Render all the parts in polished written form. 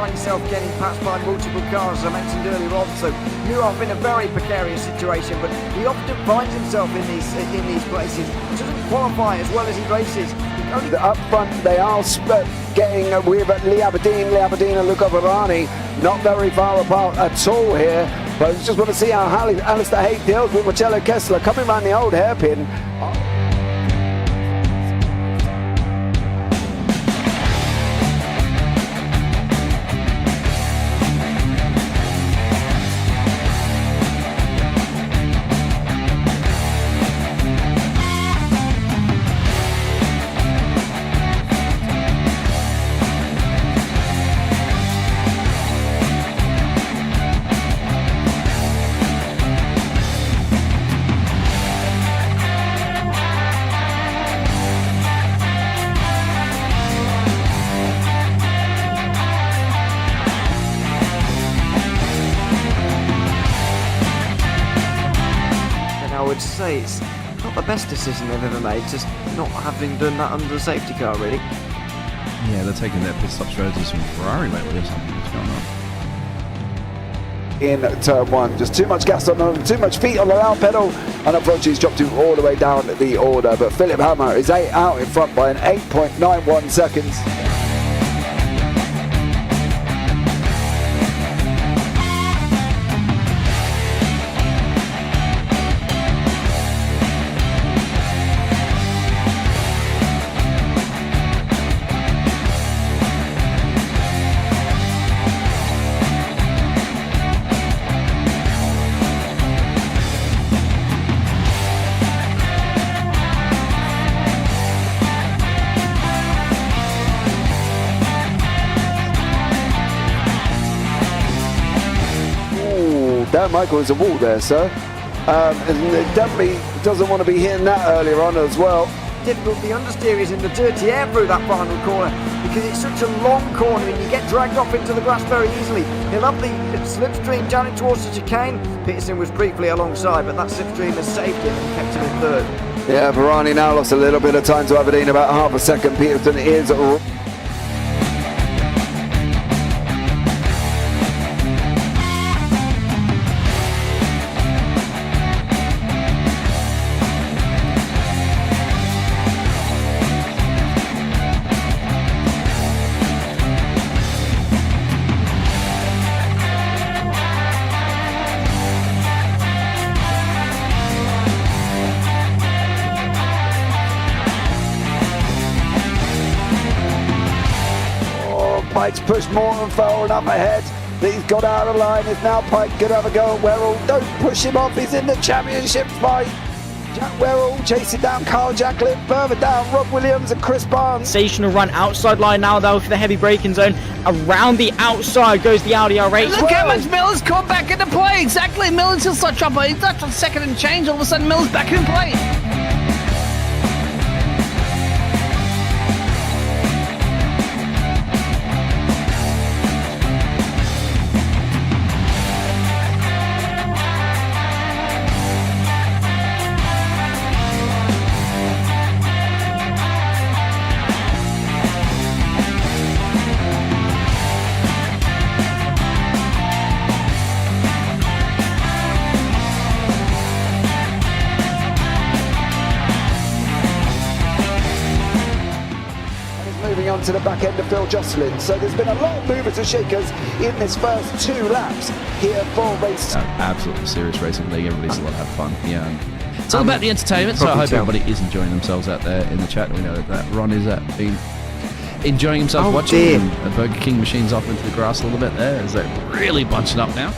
find himself getting passed by multiple cars, as I mentioned earlier on. So you're off in a very precarious situation, but he often finds himself in these places. He doesn't qualify as well as he races. Up front, they are getting with Lee Aberdeen and Luca Varani, not very far apart at all here. But I just want to see how Alistair Haig deals with Marcello Kessler coming around the old hairpin. I would say it's not the best decision they've ever made, just not having done that under the safety car, really. Yeah, they're taking their pit stop strategies from Ferrari lately or something. What's going on? In turn one, just too much gas on them, too much feet on the loud pedal, and unfortunately he's dropped him all the way down the order. But Philip Hammer is out in front by an 8.91 seconds. Dan Michael is a wall there, sir. And definitely doesn't want to be hitting that earlier on as well. Difficult, the understeer is in the dirty air through that final corner because it's such a long corner and you get dragged off into the grass very easily. He'll have the slipstream down in towards the chicane. Peterson was briefly alongside, but that slipstream has saved him and kept him in third. Yeah, Varani now lost a little bit of time to Aberdeen, about half a second. Peterson is Pike's pushed Morton forward up ahead. He's got out of line. Is now Pike going to have a go at Werrell? Don't push him off. He's in the championship fight. Jack Werrell chasing down Carl Jacklin. Further down, Rob Williams and Chris Barnes. Sensational run outside line now though for the heavy braking zone. Around the outside goes the Audi R8. Look how much Miller's come back into play. Exactly. Miller's still such up. He's left on second and change. All of a sudden, Miller's back in play. On to the back end of Phil Jocelyn. So there's been a lot of movers and shakers in this first 2 laps here for race. Absolutely serious racing league. Everybody's allowed to have fun. Yeah, it's all about the entertainment. So I hope everybody is enjoying themselves out there in the chat. We know that Ron is been enjoying himself watching. The Burger King machines off into the grass a little bit there as they're really bunching up now.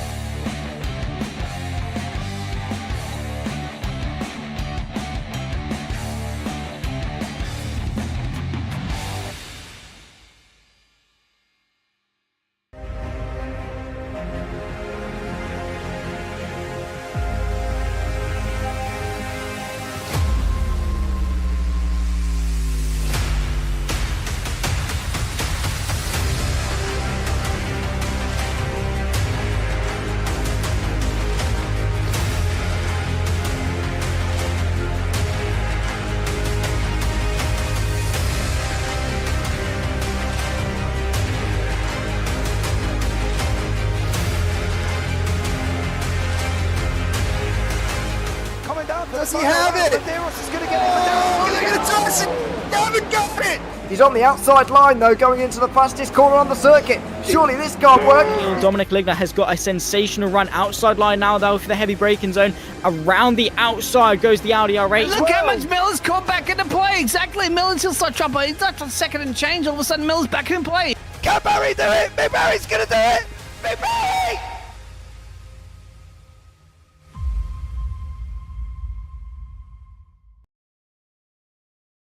Medeiros is going to get it. Medeiros is going to toss it. They haven't got it. He's on the outside line though, going into the fastest corner on the circuit. Surely this can't work. Dominic Ligner has got a sensational run outside line now though for the heavy braking zone. Around the outside goes the Audi R8. Look how much Miller's caught back into play. Exactly. Miller's still start chopper. He's not on second and change. All of a sudden, Miller's back in play. Can Barry do it? Big Barry's going to do it. Big Barry.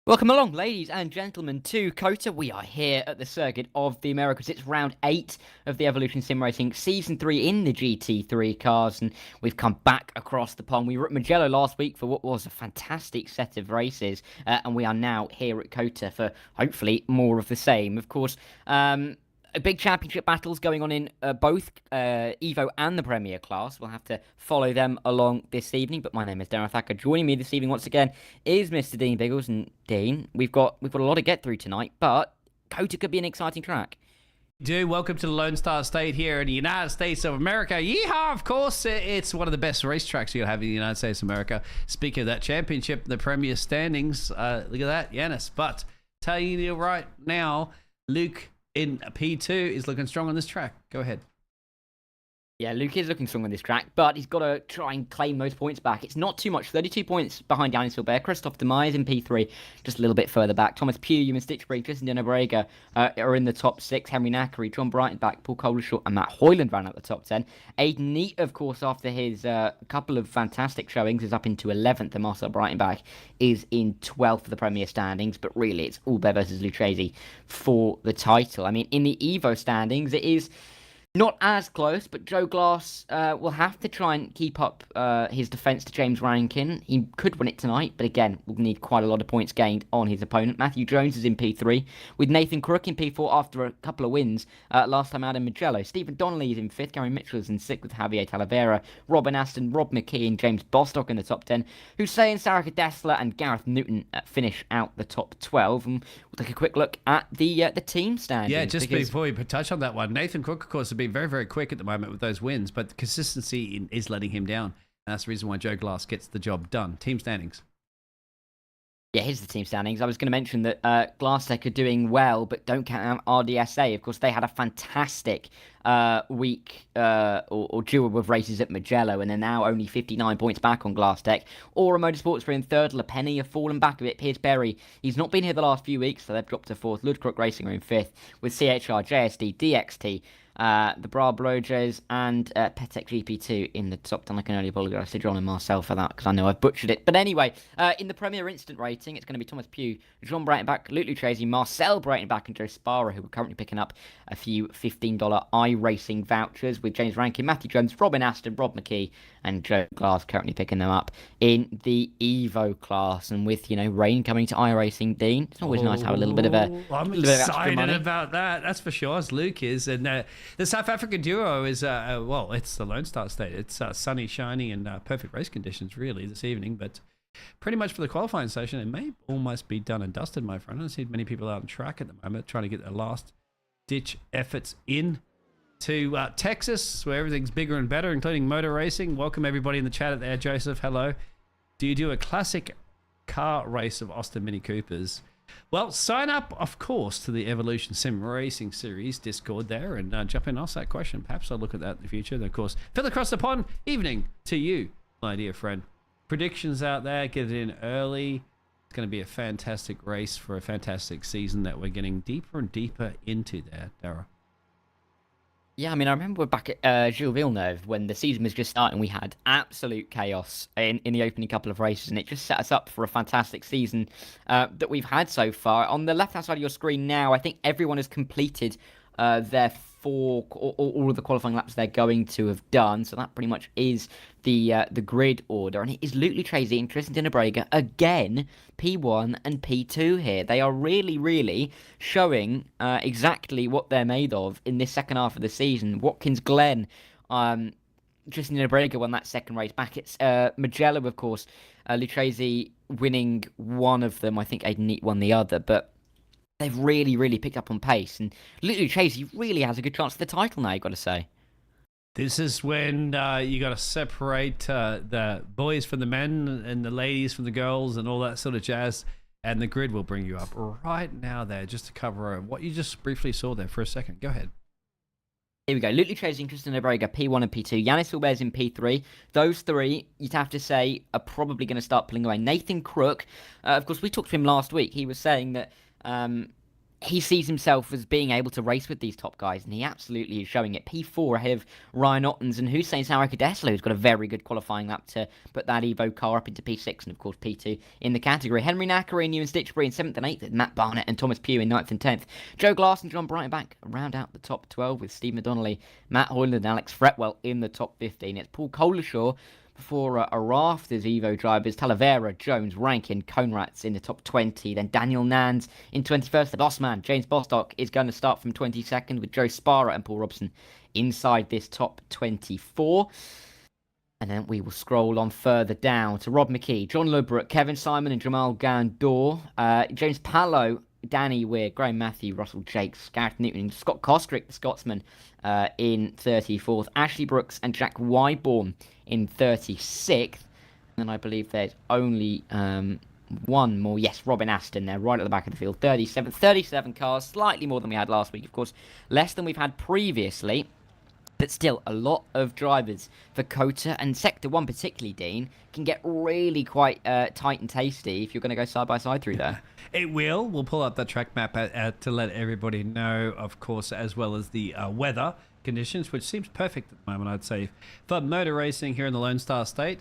Welcome along, ladies and gentlemen, to Cota. We are here at the circuit of the Americas. It's round 8 of the Evolution Sim Racing Season 3 in the GT3 cars, and we've come back across the pond. We were at Mugello last week for what was a fantastic set of races, and we are now here at Cota for, hopefully, more of the same. Of course, big championship battles going on in both Evo and the Premier class. We'll have to follow them along this evening. But my name is Darragh Thacker. Joining me this evening once again is Mr. Dean Biggles. And Dean, we've got a lot to get through tonight, but Cota could be an exciting track. Welcome to the Lone Star State here in the United States of America. Yeehaw! Of course, it's one of the best racetracks you'll have in the United States of America. Speaking of that championship, the Premier standings, look at that, Yanis. But telling you right now, Luke in P2 is looking strong on this track. Go ahead. Yeah, Luke is looking strong on this track, but he's got to try and claim those points back. It's not too much. 32 points behind Yannis Hilbert. Christophe Demise in P3, just a little bit further back. Thomas Pugh, Ewan Stitchbury, Tristan Dennebrega are in the top 6. Henry Knackery, John Breitenbach, Paul Coleshaw, and Matt Hoyland ran at the top 10. Aiden Neat, of course, after his couple of fantastic showings, is up into 11th, and Marcel Breitenbach is in 12th for the Premier standings. But really, it's Albert versus Lucchesi for the title. I mean, in the Evo standings, it is not as close, but Joe Glass will have to try and keep up his defence to James Rankin. He could win it tonight, but again, will need quite a lot of points gained on his opponent. Matthew Jones is in P3, with Nathan Crook in P4 after a couple of wins last time out in Mugello. Stephen Donnelly is in 5th, Gary Mitchell is in 6th with Javier Talavera, Robin Aston, Rob McKee and James Bostock in the top 10. Hussein Sarika Dessler and Gareth Newton finish out the top 12. And we'll take a quick look at the team standings. Yeah, just before we touch on that one, Nathan Crook, of course, has been very, very quick at the moment with those wins, but the consistency is letting him down. And that's the reason why Joe Glass gets the job done. Team standings. Yeah, here's the team standings. I was going to mention that Glasstech are doing well, but don't count out RDSA. Of course, they had a fantastic week or duo of races at Mugello, and they're now only 59 points back on Glasstech. Aura Motorsports are in 3rd. LePenny have fallen back a bit. Pierce Berry, he's not been here the last few weeks, so they've dropped to 4th. Ludcrook Racing are in 5th, with CHR, JSD, DXT, the Bra Brojes and Petec GP2 in the top 10. I can only apologise to John and Marcel for that because I know I've butchered it. But anyway, in the Premier Instant rating, it's going to be Thomas Pugh, John Breitenbach, Luke Lucchesi, Marcel Breitenbach and Joe Sparrow, who are currently picking up a few $15 iRacing vouchers, with James Rankin, Matthew Jones, Robin Aston, Rob McKee and Joe Glass currently picking them up in the Evo class. And with, rain coming to iRacing, Dean, it's always nice to have a little bit of I'm excited about that. That's for sure, as Luke is. And the South African duo is, it's the Lone Star State. It's sunny, shiny, and perfect race conditions, really, this evening. But pretty much for the qualifying session, it may almost be done and dusted, my friend. I don't see many people out on track at the moment trying to get their last-ditch efforts in to Texas, where everything's bigger and better, including motor racing. Welcome, everybody in the chat out there. Joseph, hello. Do you do a classic car race of Austin Mini Coopers? Well, sign up, of course, to the Evolution Sim Racing Series Discord there and jump in and ask that question. Perhaps I'll look at that in the future. And, of course, Phil across the pond, evening to you, my dear friend. Predictions out there, get it in early. It's going to be a fantastic race for a fantastic season that we're getting deeper and deeper into there, Darragh. Yeah, I mean, I remember back at Gilles Villeneuve when the season was just starting, we had absolute chaos in the opening couple of races, and it just set us up for a fantastic season that we've had so far. On the left-hand side of your screen now, I think everyone has completed their all of the qualifying laps they're going to have done, so that pretty much is the grid order. And it is Luke Lucchesi and Tristan Dennebrega again, P1 and P2 here. They are really, really showing exactly what they're made of in this second half of the season. Watkins Glen, Tristan Dennebrega won that second race back. It's Mugello, of course. Lucchesi winning one of them. I think Aiden Neat won the other, but they've really, really picked up on pace. And Luke Lucchesi really has a good chance for the title now, you've got to say. This is when you got to separate the boys from the men and the ladies from the girls and all that sort of jazz. And the grid will bring you up right now there just to cover what you just briefly saw there for a second. Go ahead. Here we go. Luke Chasing, Tristan Darragh, P1 and P2. Yannis Vilber's in P3. Those three, you'd have to say, are probably going to start pulling away. Nathan Crook, of course, we talked to him last week. He was saying that he sees himself as being able to race with these top guys, and he absolutely is showing it. P4 ahead of Ryan Ottens and Hussein Sarakadeslo, who's got a very good qualifying lap to put that Evo car up into P6, and of course P2 in the category. Henry Nackary and Ewan Stitchbury in 7th and 8th, Matt Barnett and Thomas Pugh in 9th and 10th. Joe Glass and John Breitenbach round out the top 12 with Steve McDonnelly, Matt Hoyland and Alex Fretwell in the top 15. It's Paul Colashaw before a raft of Evo drivers, Talavera, Jones, Rankin, Conrads in the top 20, then Daniel Nans in 21st. The boss man, James Bostock, is going to start from 22nd with Joe Sparrow and Paul Robson inside this top 24. And then we will scroll on further down to Rob McKee, John Lubrook, Kevin Simon and Jamal Gandor, James Pallow, Danny Weir, Graham Matthew, Russell Jakes, Gareth Newton, Scott Kostrick, the Scotsman, in 34th. Ashley Brooks and Jack Wyborn in 36th. And then I believe there's only one more. Yes, Robin Aston there, right at the back of the field. 37th. 37 cars, slightly more than we had last week, of course. Less than we've had previously. But still, a lot of drivers for Cota and Sector 1 particularly, Dean, can get really quite tight and tasty if you're going to go side-by-side through there. It will. We'll pull up the track map to let everybody know, of course, as well as the weather conditions, which seems perfect at the moment, I'd say, for motor racing here in the Lone Star State.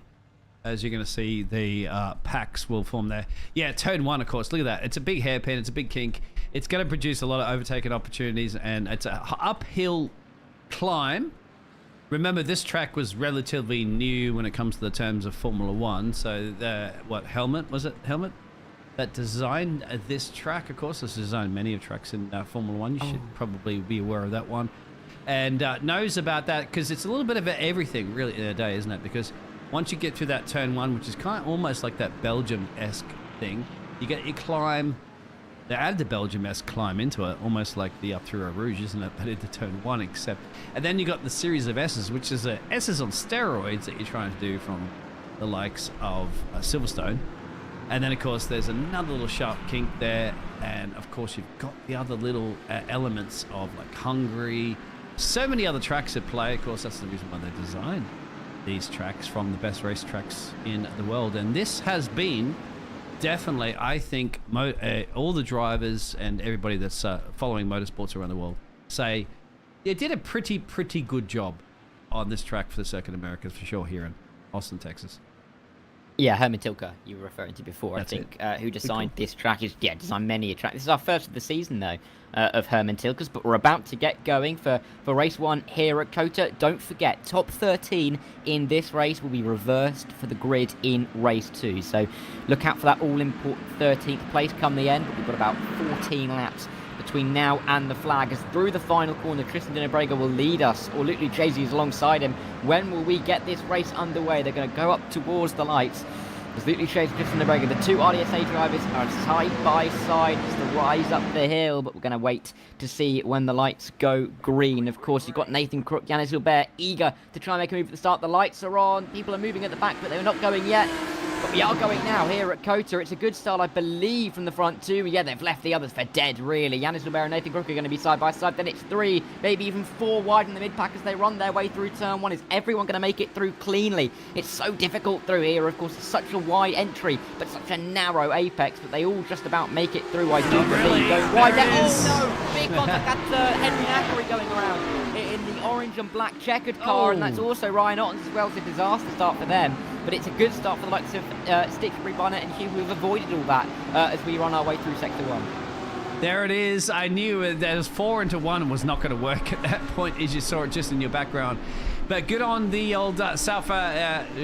As you're going to see, the packs will form there. Yeah, turn 1, of course. Look at that. It's a big hairpin. It's a big kink. It's going to produce a lot of overtaking opportunities, and it's an uphill climb. Remember, this track was relatively new when it comes to the terms of Formula 1. So, Helmut, was it Helmut that designed this track? Of course, this designed many of tracks in Formula 1. You should probably be aware of that one. And knows about that because it's a little bit of everything, really, in a day, isn't it? Because once you get through that turn 1, which is kind of almost like that Belgium-esque thing, you climb. They added the Belgium-esque climb into it, almost like the up through a Rouge, isn't it? But into turn 1, except. And then you got the series of S's, which is S's on steroids that you're trying to do from the likes of Silverstone. And then, of course, there's another little sharp kink there. And, of course, you've got the other little elements of, like, Hungary. So many other tracks at play. Of course, that's the reason why they designed these tracks from the best race tracks in the world. And this has been definitely, I think, all the drivers and everybody that's following motorsports around the world say they did a pretty good job on this track for the Circuit Americas, for sure, here in Austin, Texas. Yeah, Herman Tilke, you were referring to before, That's I think, who designed this track. Designed many a track. This is our first of the season, though, of Herman Tilke's, but we're about to get going for race 1 here at Cota. Don't forget, top 13 in this race will be reversed for the grid in race 2. So look out for that all-important 13th place come the end, but we've got about 14 laps between now and the flag. As through the final corner, Tristan Darragh will lead us, or Luke Lucchesi is alongside him. When will we get this race underway? They're going to go up towards the lights. As Luke Lucchesi and Tristan Darragh, the two RDSA drivers, are side by side as they rise up the hill, but we're going to wait to see when the lights go green. Of course, you've got Nathan Crook, Yannis Vilber, eager to try and make a move at the start. The lights are on. People are moving at the back, but they're not going yet. But we are going now here at Cota. It's a good start, I believe, from the front two. Yeah, they've left the others for dead, really. Yannis Vilber and Nathan Crook are going to be side by side. Then it's 3, maybe even 4 wide in the mid-pack as they run their way through turn 1. Is everyone going to make it through cleanly? It's so difficult through here. Of course, it's such a wide entry, but such a narrow apex. But they all just about make it through, I do believe. Going wide there. Oh, no! Big contact. That's Henry Nackary going around in the orange and black checkered car. And that's also Ryan Ottens as well. It's a disaster start for them. But it's a good start for the likes of Stitchbury, Barnett and Hugh, who have avoided all that as we run our way through Sector 1. There it is. I knew there was 4 into 1 was not going to work at that point, as you saw it just in your background. But good on the old South RDSA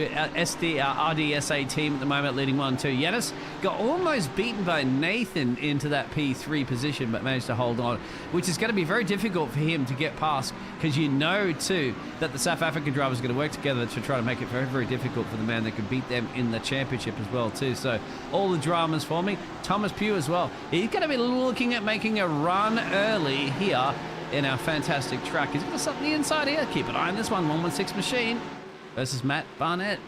team at the moment, leading 1-2. Yannis got almost beaten by Nathan into that P3 position, but managed to hold on, which is going to be very difficult for him to get past, because you know, too, that the South African drivers are going to work together to try to make it very, very difficult for the man that can beat them in the championship as well, too. So all the dramas for me. Thomas Pugh as well. He's going to be looking at making a run early here in our fantastic track. He's got something inside here. Keep an eye on this one. 116 machine versus Matt Barnett.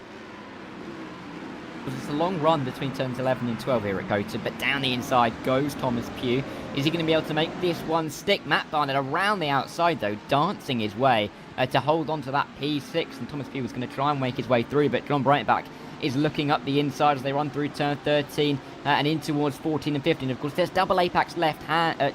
It's a long run between turns 11 and 12 here at Cota, but down the inside goes Thomas Pugh. Is he going to be able to make this one stick? Matt Barnett around the outside, though, dancing his way to hold on to that P6, and Thomas Pugh was going to try and make his way through, but John Breitenbach is looking up the inside as they run through turn 13 and in towards 14 and 15. Of course, there's double apex left-hander.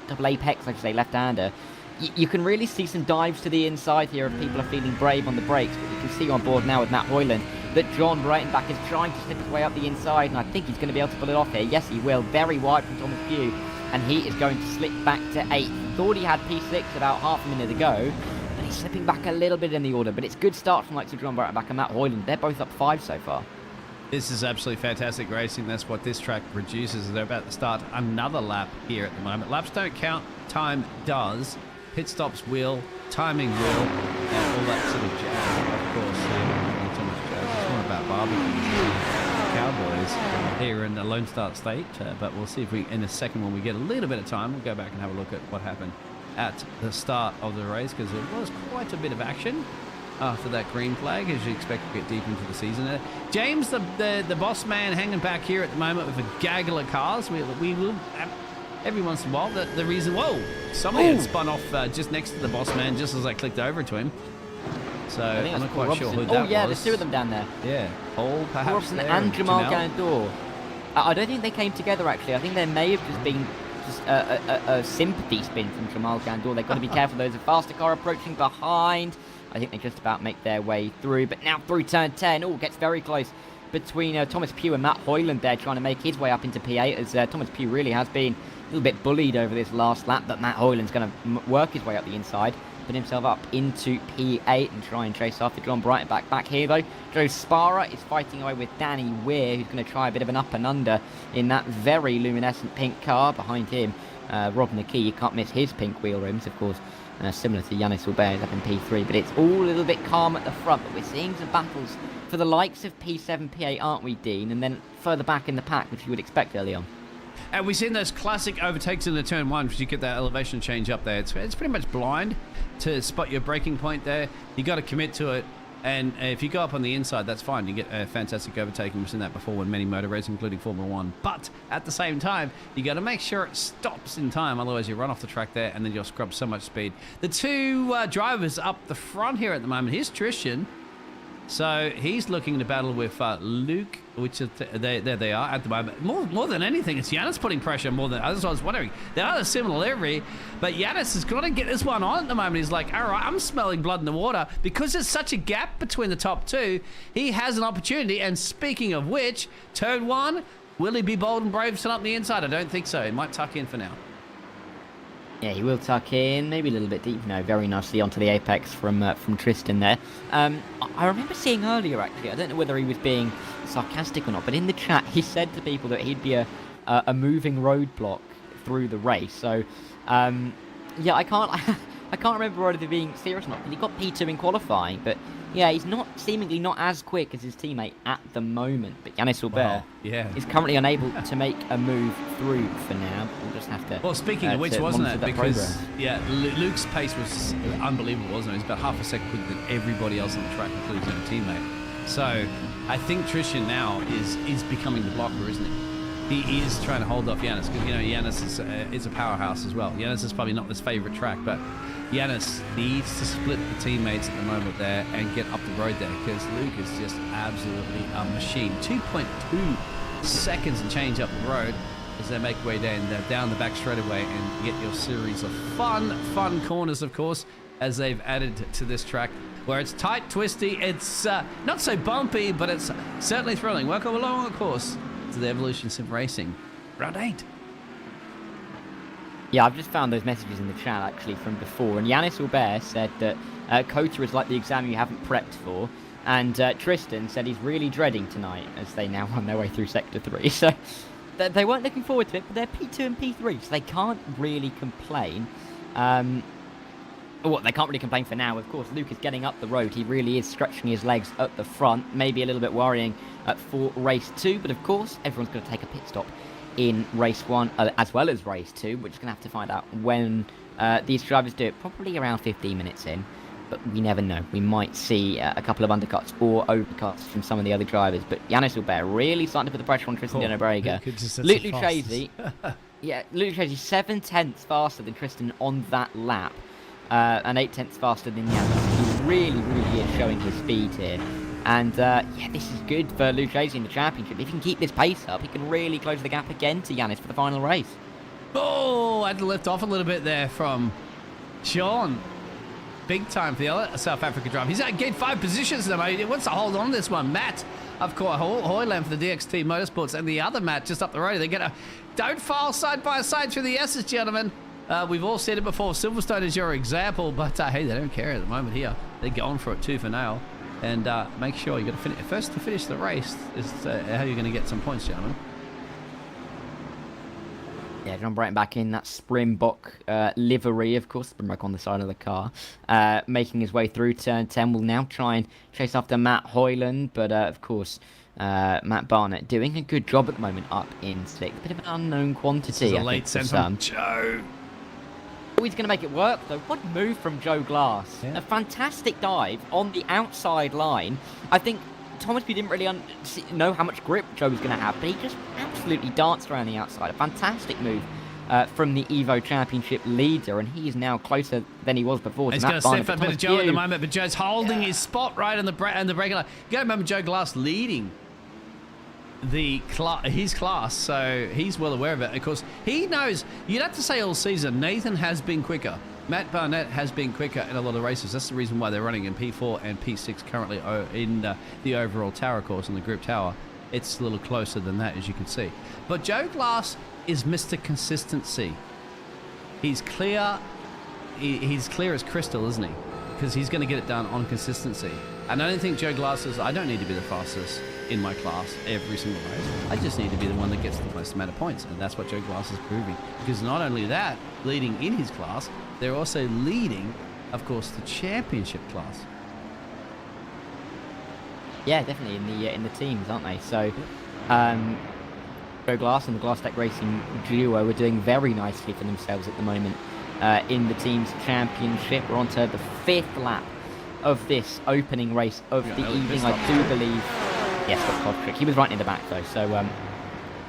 You can really see some dives to the inside here if people are feeling brave on the brakes, but you can see on board now with Matt Hoyland that John Breitenbach is trying to slip his way up the inside, and I think he's going to be able to pull it off here. Yes, he will. Very wide from Thomas Pugh, and he is going to slip back to 8th. Thought he had P6 about half a minute ago, but he's slipping back a little bit in the order, but it's good start from likes of John Breitenbach and Matt Hoyland. They're both up 5 so far. This is absolutely fantastic racing. That's what this track produces. They're about to start another lap here at the moment. Laps don't count, time does. Pit stops will, timing will, and all that sort of jazz, of course. Not too much jazz. It's more about barbecue. Cowboys here in the Lone Star State, but we'll see if we, in a second when we get a little bit of time, we'll go back and have a look at what happened at the start of the race, because there was quite a bit of action after that green flag, as you expect to get deep into the season. James, the boss man, hanging back here at the moment with a gaggle of cars. We will every once in a while. The reason, somebody had spun off just next to the boss man just as I clicked over to him. So I'm not quite sure who that was. Oh yeah, there's 2 of them down there. Yeah, Paul perhaps. Robson and Jamal Gandor. I don't think they came together actually. I think there may have just been a sympathy spin from Jamal Gandor. They've got to be careful. There's a faster car approaching behind. I think they just about make their way through, but now through turn 10, gets very close between Thomas Pugh and Matt Hoyland there, trying to make his way up into P8, as Thomas Pugh really has been a little bit bullied over this last lap, but Matt Hoyland's going to work his way up the inside, put himself up into P8 and try and chase after John Breitenbach. Back here though, Joe Sparrow is fighting away with Danny Weir, who's going to try a bit of an up and under in that very luminescent pink car. Behind him, Rob McKee, you can't miss his pink wheel rims, of course. Similar to Yannis Albert up in P3, but it's all a little bit calm at the front, but we're seeing some battles for the likes of P7, P8, aren't we, Dean? And then further back in the pack, which you would expect early on. And we've seen those classic overtakes in the turn 1, because you get that elevation change up there. It's pretty much blind to spot your braking point there. You got to commit to it. And if you go up on the inside, that's fine. You get a fantastic overtaking. We've seen that before in many motor races, including Formula 1. But at the same time, you got to make sure it stops in time. Otherwise, you run off the track there, and then you'll scrub so much speed. The 2 drivers up the front here at the moment. Here's Tristan. So he's looking to battle with Luke, which is there they are at the moment. More than anything, it's Yannis putting pressure more than others. I was wondering. They are a similar livery, but Yannis has got to get this one on at the moment. He's like, all right, I'm smelling blood in the water. Because there's such a gap between the top 2, he has an opportunity. And speaking of which, turn 1, will he be bold and brave to up the inside? I don't think so. He might tuck in for now. Yeah, he will tuck in, maybe a little bit deep. No, very nicely onto the apex from Tristan there. I remember seeing earlier, actually, I don't know whether he was being sarcastic or not, but in the chat he said to people that he'd be a moving roadblock through the race. So, yeah, I can't remember whether they're being serious or not, because he got P2 in qualifying, but yeah, he's seemingly not as quick as his teammate at the moment. But Yannis Albert is currently unable to make a move through for now. We'll just have to. Well, speaking of which, wasn't it? Because Luke's pace was unbelievable, wasn't it? He was about half a second quicker than everybody else on the track, including his own teammate. So I think Tristan now is becoming the blocker, isn't he? He is trying to hold off Yannis, because Yannis is a powerhouse as well. Yannis is probably not his favourite track, but Yannis needs to split the teammates at the moment there and get up the road there, because Luke is just absolutely a machine. 2.2 seconds and change up the road as they make way down the back straightaway and get your series of fun corners, of course, as they've added to this track, where it's tight, twisty, it's not so bumpy, but it's certainly thrilling. Welcome along, of course, to the evolution sim racing. Round 8. Yeah, I've just found those messages in the chat, actually, from before. And Yannis Albert said that Cota is like the exam you haven't prepped for. And Tristan said he's really dreading tonight, as they now run their way through Sector 3. So they weren't looking forward to it, but they're P2 and P3, so they can't really complain. Well, they can't really complain for now. Of course, Luke is getting up the road. He really is stretching his legs at the front. Maybe a little bit worrying for race 2. But, of course, everyone's going to take a pit stop in race 1 as well as race 2. We're just going to have to find out when these drivers do it, probably around 15 minutes in. But we never know. We might see a couple of undercuts or overcuts from some of the other drivers. But Yannis Hilbert really starting to put the pressure on Tristan Darragh. Luke Lucchese, Luke Lucchese 7/10 faster than Tristan on that lap. And 8/10 faster than Yannis. He really is showing his speed here. And this is good for Lucchese in the championship. If he can keep this pace up, he can really close the gap again to Yannis for the final race. Oh, I had to lift off a little bit there from Sean. Big time for the other South Africa driver. He's at gate 5 positions now, mate. He wants to hold on to this one. Matt, of course, Hoyland for the DXT Motorsports, and the other Matt just up the road. They're going to don't file side by side through the S's, gentlemen. We've all said it before. Silverstone is your example, but hey, they don't care at the moment here. They're going for it tooth and nail. And make sure you got to finish. First to finish the race is how you're going to get some points, gentlemen. Yeah, John Brighton back in that Springbok livery, of course, Springbok on the side of the car, making his way through turn 10. Will now try and chase after Matt Hoyland, but of course, Matt Barnett doing a good job at the moment up in 6th. A bit of an unknown quantity. This is a late send from Joe. Oh, he's going to make it work, though. What move from Joe Glass. Yeah. A fantastic dive on the outside line. I think Thomas P didn't really know how much grip Joe was going to have, but he just absolutely danced around the outside. A fantastic move from the Evo Championship leader, and he is now closer than he was before. He's going to step for a bit of Joe at the moment, but Joe's holding his spot right on the breaking line. You got to remember Joe Glass leading his class, so he's well aware of it. Of course, he knows. You'd have to say all season, Nathan has been quicker. Matt Barnett has been quicker in a lot of races. That's the reason why they're running in P4 and P6 currently in the overall tower course, in the group tower. It's a little closer than that, as you can see. But Joe Glass is Mr. Consistency. He's clear. He's clear as crystal, isn't he? Because he's going to get it done on consistency. And I don't think Joe Glass says, I don't need to be the fastest in my class every single race. I just need to be the one that gets the most amount of points. And that's what Joe Glass is proving. Because not only that, leading in his class, they're also leading, of course, the championship class. Yeah, definitely in the teams, aren't they? So, Joe Glass and the Glass Tech Racing duo are doing very nicely for themselves at the moment in the teams championship. We're on to the 5th lap of this opening race of the evening, I do believe. Yes, Scott Kotrick. He was right in the back though, so we'll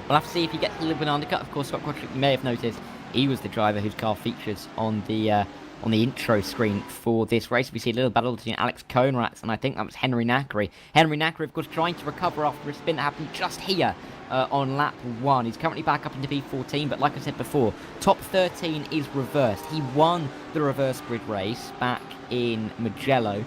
have to see if he gets a little bit of undercut. Of course, Scott Kotrick, you may have noticed, he was the driver whose car features on the intro screen for this race. We see a little battle between Alex Conrads and I think that was Henry Nackery. Henry Nackery, of course, trying to recover after a spin that happened just here on lap 1. He's currently back up into P14, but like I said before, top 13 is reversed. He won the reverse grid race back in Mugello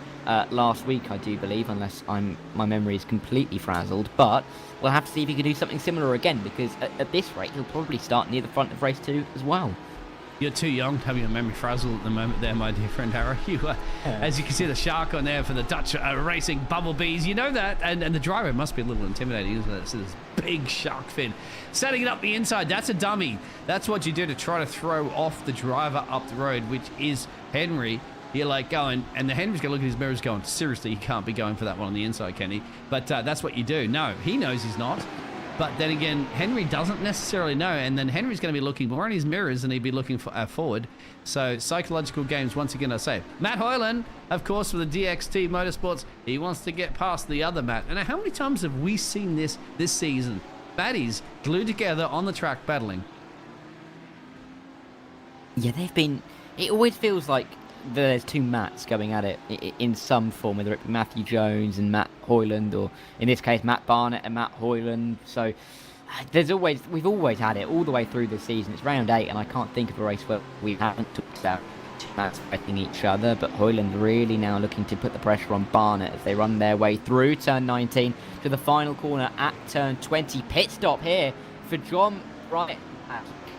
last week, I do believe, unless my memory is completely frazzled. But we'll have to see if he can do something similar again, because at this rate, he'll probably start near the front of race 2 as well. You're too young to have your memory frazzled at the moment there, my dear friend Darragh. You, as you can see the shark on there for the Dutch racing bumblebees, you know that, and the driver must be a little intimidating, isn't it? So this big shark fin. Setting it up the inside, that's a dummy. That's what you do to try to throw off the driver up the road, which is Henry. You're like going, and the Henry's going to look at his mirrors going, seriously, he can't be going for that one on the inside, can he? But that's what you do. No, he knows he's not. But then again, Henry doesn't necessarily know, and then Henry's going to be looking more in his mirrors than he'd be looking forward. So psychological games, once again, I say. Matt Hoyland, of course, for the DXT Motorsports, he wants to get past the other Matt. And how many times have we seen this season? Baddies glued together on the track battling. Yeah, they've been... It always feels like there's two Matts going at it in some form, whether it be Matthew Jones and Matt Hoyland, or in this case Matt Barnett and Matt Hoyland. So we've always had it all the way through the season. It's round 8 and I can't think of a race where we haven't talked about two Matts fighting each other, but Hoyland really now looking to put the pressure on Barnett as they run their way through turn 19 to the final corner at turn 20. Pit stop here for John Bright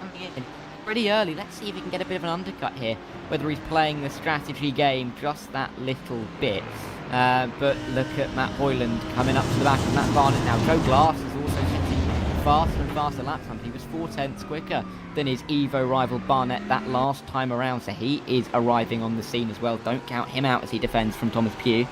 coming in pretty early. Let's see if he can get a bit of an undercut here, whether he's playing the strategy game just that little bit. But look at Matt Hoyland coming up to the back of Matt Barnett now. Joe Glass is also setting faster and faster lap times. He was 4/10 quicker than his Evo rival Barnett that last time around, so he is arriving on the scene as well. Don't count him out as he defends from Thomas Pugh.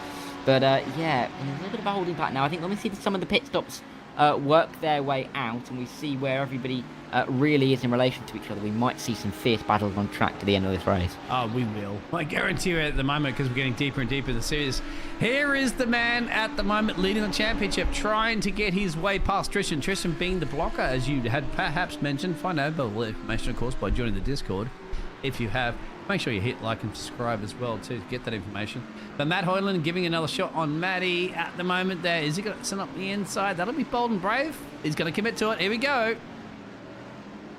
But yeah, a little bit of a holding back now. I think let me see some of the pit stops work their way out and we see where everybody really is in relation to each other, we might see some fierce battles on track to the end of this race. Oh, we will. I guarantee you at the moment, because we're getting deeper and deeper in the series. Here is the man at the moment leading the championship, trying to get his way past Tristan. Tristan being the blocker, as you had perhaps mentioned. Find out about all the information, of course, by joining the Discord. If you have, make sure you hit like and subscribe as well too to get that information. But Matt Hoyland giving another shot on Matty at the moment there. Is he going to send up the inside? That'll be bold and brave. He's going to commit to it. Here we go.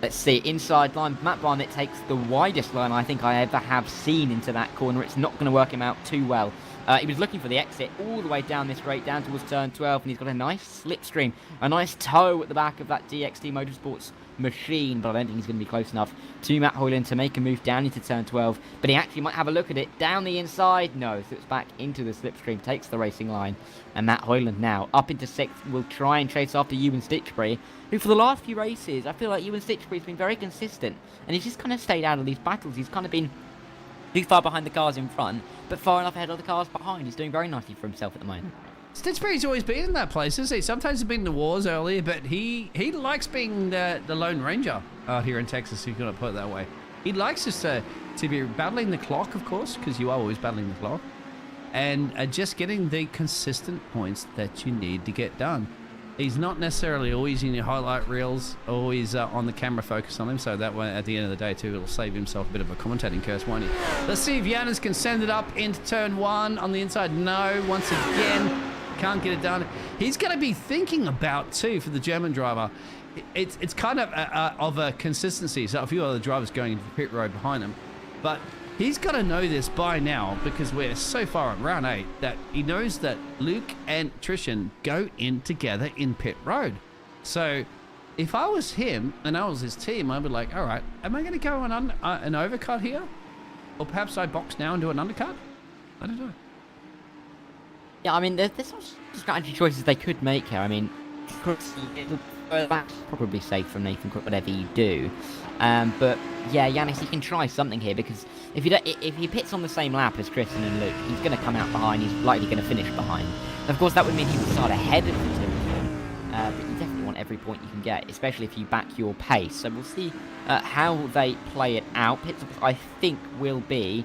Let's see, inside line, Matt Barnett takes the widest line I think I ever have seen into that corner. It's not going to work him out too well. He was looking for the exit all the way down this straight, down towards turn 12, and he's got a nice slipstream, a nice toe at the back of that DXT Motorsports machine, but I don't think he's going to be close enough to Matt Hoyland to make a move down into turn 12, but he actually might have a look at it down the inside. No, so it's back into the slipstream, takes the racing line, and Matt Hoyland now up into 6th will try and chase after Ewan Stitchbury, who for the last few races, I feel like Ewan Stitchbury's been very consistent, and he's just kind of stayed out of these battles. He's kind of been too far behind the cars in front, but far enough ahead of the cars behind. He's doing very nicely for himself at the moment. Stitchbury's always been in that place, isn't he? Sometimes he's been in the wars earlier, but he likes being the Lone Ranger out here in Texas, if you're going to put it that way. He likes just to be battling the clock, of course, because you are always battling the clock, and just getting the consistent points that you need to get done. He's not necessarily always in your highlight reels, always on the camera focus on him, so that way at the end of the day too, it'll save himself a bit of a commentating curse, won't he? Let's see if Yannis can send it up into turn 1 on the inside. No, once again, can't get it done. He's going to be thinking about too, for the German driver, it's kind of a consistency. So a few other drivers going into the pit road behind him, but he's got to know this by now, because we're so far on round 8 that he knows that Luke and Tristan go in together in pit road. So if I was him and I was his team, I'd be like, all right, am I going to go on an overcut here? Or perhaps I box now and do an undercut? I don't know. Yeah, I mean, there's some strategy choices they could make here. I mean, that's probably safe from Nathan Crook, whatever you do. But yeah, Yannis, he can try something here, because if he pits on the same lap as Tristan and Luke, he's going to come out behind. He's likely going to finish behind. Of course, that would mean he would start ahead of the two of them. But you definitely want every point you can get, especially if you back your pace. So we'll see how they play it out. Pit stops, I think, will be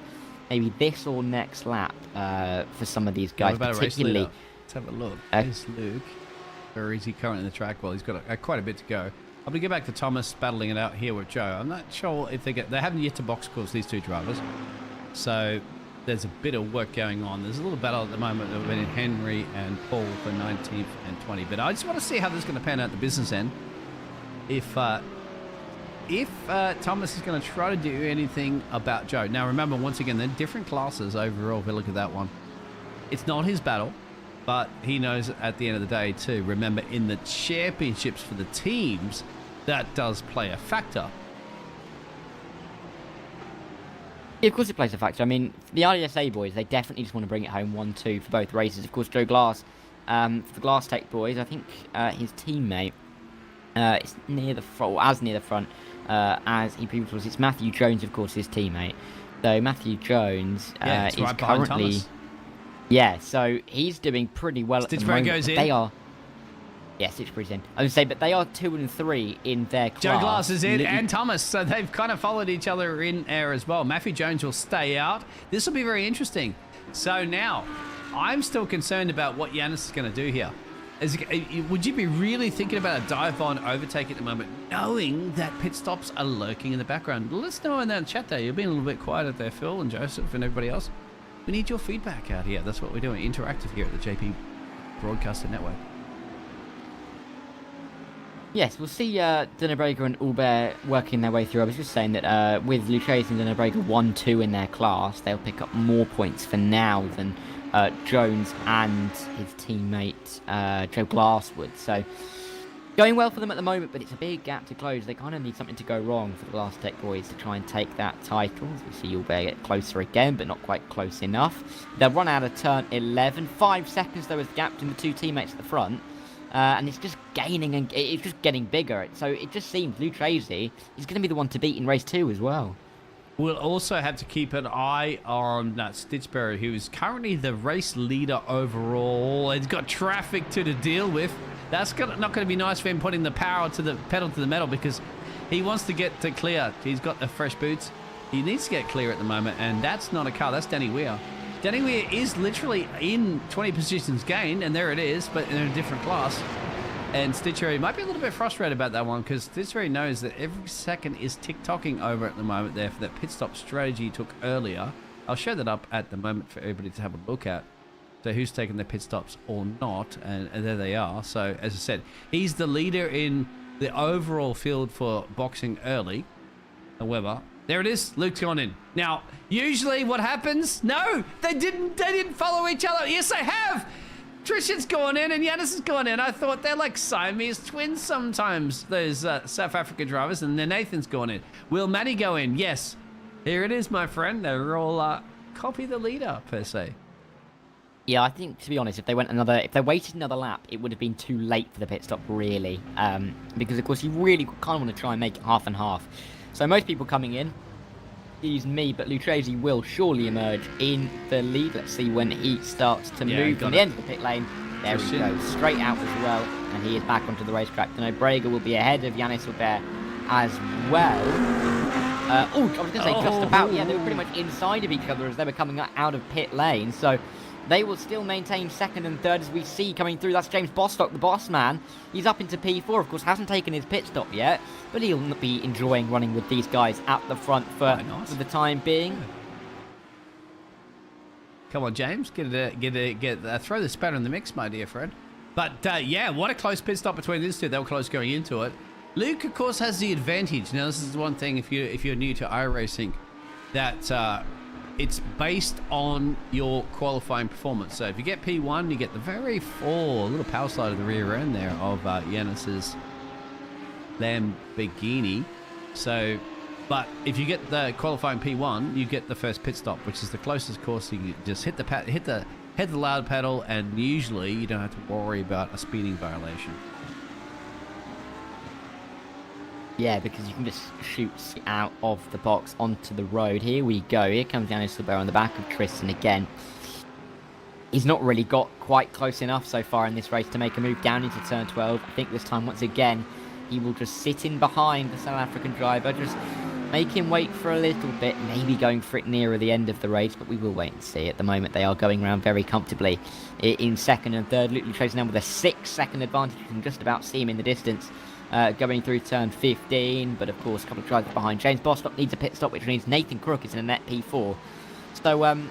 maybe this or next lap for some of these guys, particularly. Let's have a look. There's Luke. Where is he currently in the track? Well, he's got quite a bit to go. I'm going to get back to Thomas battling it out here with Joe. I'm not sure if they haven't yet to box course, these two drivers. So there's a bit of work going on. There's a little battle at the moment between Henry and Paul for 19th and 20. But I just want to see how this is going to pan out the business end. If Thomas is going to try to do anything about Joe. Now remember, once again, they're different classes overall. If we look at that one, it's not his battle. But he knows at the end of the day too, remember, in the championships for the teams, that does play a factor. Yeah, of course it plays a factor. I mean, the RDSA boys, they definitely just want to bring it home 1-2 for both races. Of course, Joe Glass, for the Glass Tech boys, I think his teammate is near the front, as near the front as he previously was. It's Matthew Jones, of course, his teammate. So Matthew Jones is right currently... Yeah, so he's doing pretty well at the moment. Goes in. They are... Yeah, Stitchbury's in. I would say, but they are 2 and 3 in their class. Joe Glass is in, and Thomas, so they've kind of followed each other in air as well. Matthew Jones will stay out. This will be very interesting. So now, I'm still concerned about what Yannis is going to do here. Would you be really thinking about a dive-on overtake at the moment, knowing that pit stops are lurking in the background? Let us know in that chat there. You've been a little bit quiet out there, Phil and Joseph and everybody else. We need your feedback out here. That's what we're doing. Interactive here at the JP Broadcasting Network. Yes, we'll see Darragh and Albert working their way through. I was just saying that with Lucchese and Darragh 1-2 in their class, they'll pick up more points for now than Jones and his teammate Joe Glass would. So, going well for them at the moment, but it's a big gap to close. They kind of need something to go wrong for the Glass Tech boys to try and take that title. As we see Albert get closer again, but not quite close enough. They'll run out of turn 11. 5 seconds though is the gap between the two teammates at the front. And it's just gaining, and it's just getting bigger. So it just seems Lucchese is going to be the one to beat in race 2 as well. We'll also have to keep an eye on Stitchberry, who is currently the race leader overall. He's got traffic to deal with. That's not going to be nice for him putting the pedal to the metal, because he wants to get to clear. He's got the fresh boots. He needs to get clear at the moment, and that's not a car. That's Danny Weir. Danny Weir is literally in 20 positions gained, and there it is, but in a different class. And Stitchery might be a little bit frustrated about that one, because Stitchery knows that every second is tick-tocking over at the moment there for that pit stop strategy he took earlier. I'll show that up at the moment for everybody to have a look at. So who's taking their pit stops or not, and there they are. So as I said, he's the leader in the overall field for boxing early. However, there it is. Luke's gone in. Now, usually what happens? No, they didn't follow each other. Yes, they have. Trishan's gone in and Yanis has gone in. I thought they're like Siamese twins sometimes, those South African drivers, and then Nathan's gone in. Will Manny go in? Yes. Here it is, my friend. They're all copy the leader, per se. Yeah, I think, to be honest, if they waited another lap, it would have been too late for the pit stop, really. Because, of course, you really kind of want to try and make it half and half. So most people coming in, excuse me, but Lucchese will surely emerge in the lead. Let's see when he starts to move from the end of the pit lane. There he goes, straight out as well, and he is back onto the racetrack. I know Darragh will be ahead of Yanis Aubert as well. I was going to say just about. Yeah, they were pretty much inside of each other as they were coming out of pit lane. So they will still maintain second and third, as we see coming through. That's James Bostock, the boss man. He's up into P4, of course, hasn't taken his pit stop yet, but he'll be enjoying running with these guys at the front for the time being. Come on, James, throw the spanner in the mix, my dear friend. But yeah, what a close pit stop between these two. They were close going into it. Luke, of course, has the advantage. Now, this is one thing if you're new to iRacing, that it's based on your qualifying performance. So if you get P1, you get the very full little power slide of the rear end there of Yanis's Lamborghini. So, but if you get the qualifying P1, you get the first pit stop, which is the closest course. You can just hit the loud pedal, and usually you don't have to worry about a speeding violation. Yeah, because you can just shoot out of the box onto the road. Here we go. Here comes Yanis Aubert on the back of Tristan again. He's not really got quite close enough so far in this race to make a move down into turn 12. I think this time, once again, he will just sit in behind the South African driver, just make him wait for a little bit, maybe going for it nearer the end of the race, but we will wait and see. At the moment, they are going around very comfortably in second and third. Luke Lucchese now with a 6-second advantage. You can just about see him in the distance. Going through turn 15, but of course a couple of drivers behind. James Bostock needs a pit stop, which means Nathan Crook is in a net P4. So I'm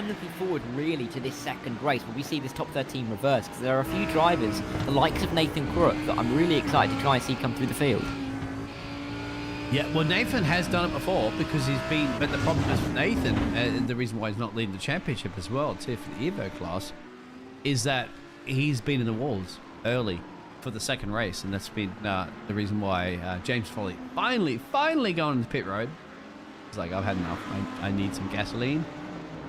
looking forward really to this second race where we see this top 13 reverse, because there are a few drivers, the likes of Nathan Crook, that I'm really excited to try and see come through the field. Yeah, well, Nathan has done it before because he's been, but the problem is with Nathan, the reason why he's not leading the championship as well, too, for the Evo class, is that he's been in the walls early for the second race, and that's been the reason why James Foley finally going to pit road. He's like, I've had enough. I need some gasoline,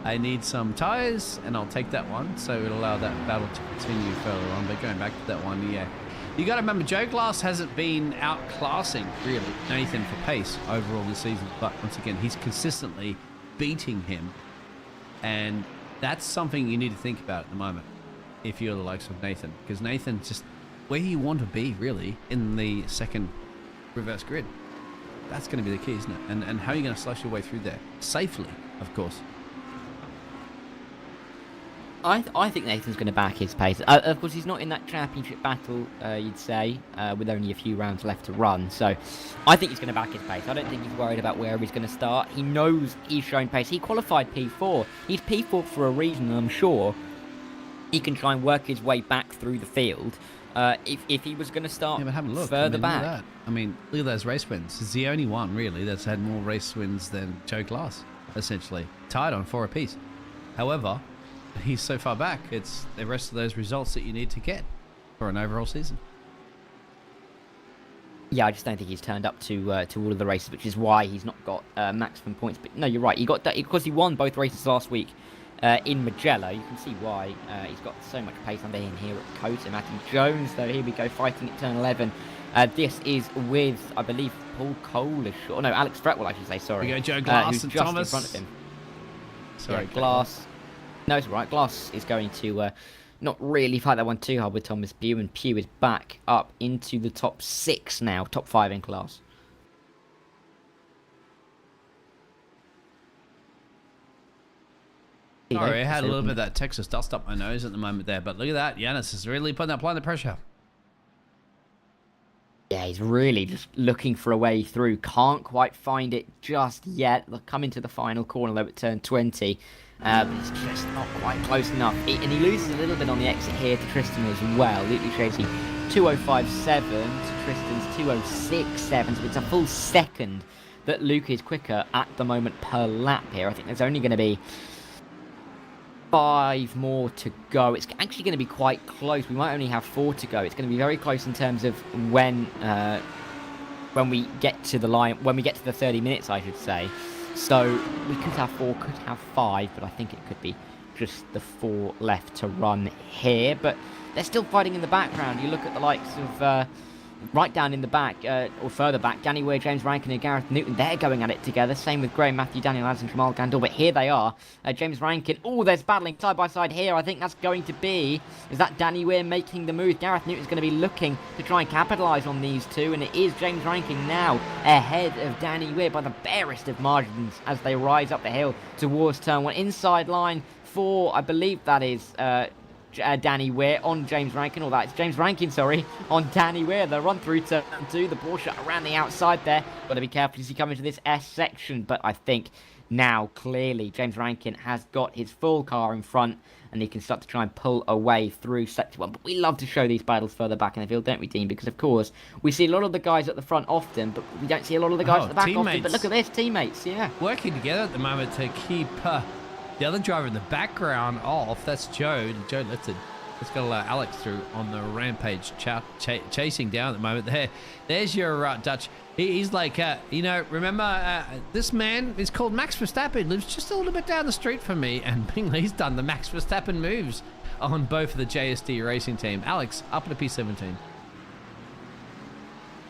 I need some tires, and I'll take that one. So it'll allow that battle to continue further on. But going back to that one, yeah, you got to remember, Joe Glass hasn't been outclassing really Nathan for pace overall this season, but once again, he's consistently beating him, and that's something you need to think about at the moment if you're the likes of Nathan, because Nathan's just where you want to be, really, in the second reverse grid. That's going to be the key, isn't it? And how are you going to slash your way through there? Safely, of course. I think Nathan's going to back his pace. Of course, he's not in that championship battle, you'd say, with only a few rounds left to run. So I think he's going to back his pace. I don't think he's worried about where he's going to start. He knows he's showing pace. He qualified P4. He's P4 for a reason, and I'm sure he can try and work his way back through the field. If he was going to start further back. I mean, look at those race wins. He's the only one, really, that's had more race wins than Joe Glass, essentially. Tied on 4 apiece. However, he's so far back, it's the rest of those results that you need to get for an overall season. Yeah, I just don't think he's turned up to all of the races, which is why he's not got maximum points. But no, you're right. He got that because he won both races last week. In Mugello, you can see why he's got so much pace under him here at Cota. Matthew Jones, though, here we go, fighting at turn 11. This is with, I believe, Paul Cole is short. No, Alex Fretwell, I should say, sorry. We go Joe Glass who's and just Thomas. in front of him. Sorry, Yeah, Glass. No, it's all right. Glass is going to not really fight that one too hard with Thomas Pugh, and Pugh is back up into the top 6 now, top 5 in class. Sorry, I had a little bit of that Texas dust up my nose at the moment there, but look at that. Yanis is really applying the pressure. Yeah, he's really just looking for a way through. Can't quite find it just yet. They'll come into the final corner, though, at turn 20. But it's just not quite close enough. And he loses a little bit on the exit here to Tristan as well. Luke Tracy 2:05.7 to Tristan's 2:06.7. So it's a full second that Luke is quicker at the moment per lap here. I think there's only going to be 5 more to go. It's actually going to be quite close. We might only have 4 to go. It's going to be very close in terms of when we get to the line, when we get to the 30 minutes, I should say. So we could have 4, could have 5, but I think it could be just the 4 left to run here. But they're still fighting in the background. You look at the likes of right down in the back, or further back, Danny Weir, James Rankin and Gareth Newton, they're going at it together. Same with Graham Matthew, Daniel Adams and Kamal Gandor, but here they are. James Rankin, there's battling side by side here. I think that's going to be, is that Danny Weir making the move? Gareth Newton's going to be looking to try and capitalise on these two, and it is James Rankin now ahead of Danny Weir by the barest of margins as they rise up the hill towards turn 1. Inside line 4, I believe that is Danny Weir on James Rankin, or that's James Rankin, sorry, on Danny Weir. The run through turn 2, the Porsche around the outside there. Got to be careful as you come into this S section, but I think now clearly James Rankin has got his full car in front and he can start to try and pull away through sector 1. But we love to show these battles further back in the field, don't we, Dean? Because of course we see a lot of the guys at the front often, but we don't see a lot of the guys at the back often. But look at this, teammates, yeah, working together at the moment to keep the other driver in the background off. That's Joe lifted. Let's go Alex through on the rampage, chasing down at the moment. There's your Dutch. He's like, remember, this man is called Max Verstappen, lives just a little bit down the street from me, and Bingley's done the Max Verstappen moves on both of the JSD racing team. Alex, up at a P17.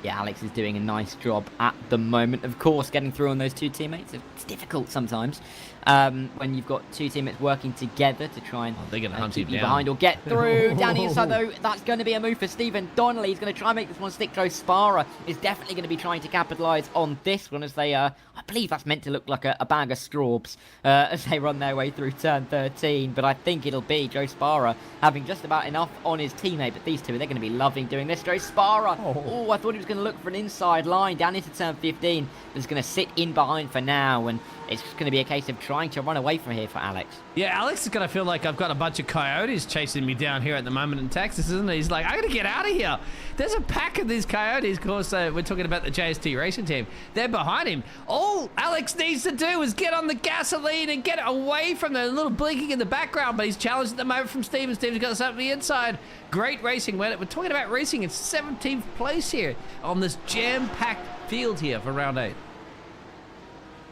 Yeah, Alex is doing a nice job at the moment. Of course, getting through on those 2 teammates, it's difficult sometimes when you've got 2 teammates working together to try and they're gonna hunt keep you you down behind or get through. Danny inside, though, that's going to be a move for Stephen Donnelly. He's going to try and make this one stick. Joe Spara is definitely going to be trying to capitalise on this one as they, I believe that's meant to look like a bag of straws as they run their way through turn 13. But I think it'll be Joe Spara having just about enough on his teammate. But these two, they're going to be loving doing this. Joe Spara, I thought he was going to look for an inside line down into turn 15, but he's going to sit in behind for now, and it's just going to be a case of trying to run away from here for Alex. Yeah, Alex is going to feel like I've got a bunch of coyotes chasing me down here at the moment in Texas, isn't he? He's like, I got to get out of here. There's a pack of these coyotes. Of course, we're talking about the JST racing team. They're behind him. All Alex needs to do is get on the gasoline and get away from the little blinking in the background, but he's challenged at the moment from Steven. Steven's got us up the inside. Great racing. We're talking about racing in 17th place here on this jam-packed field here for round 8.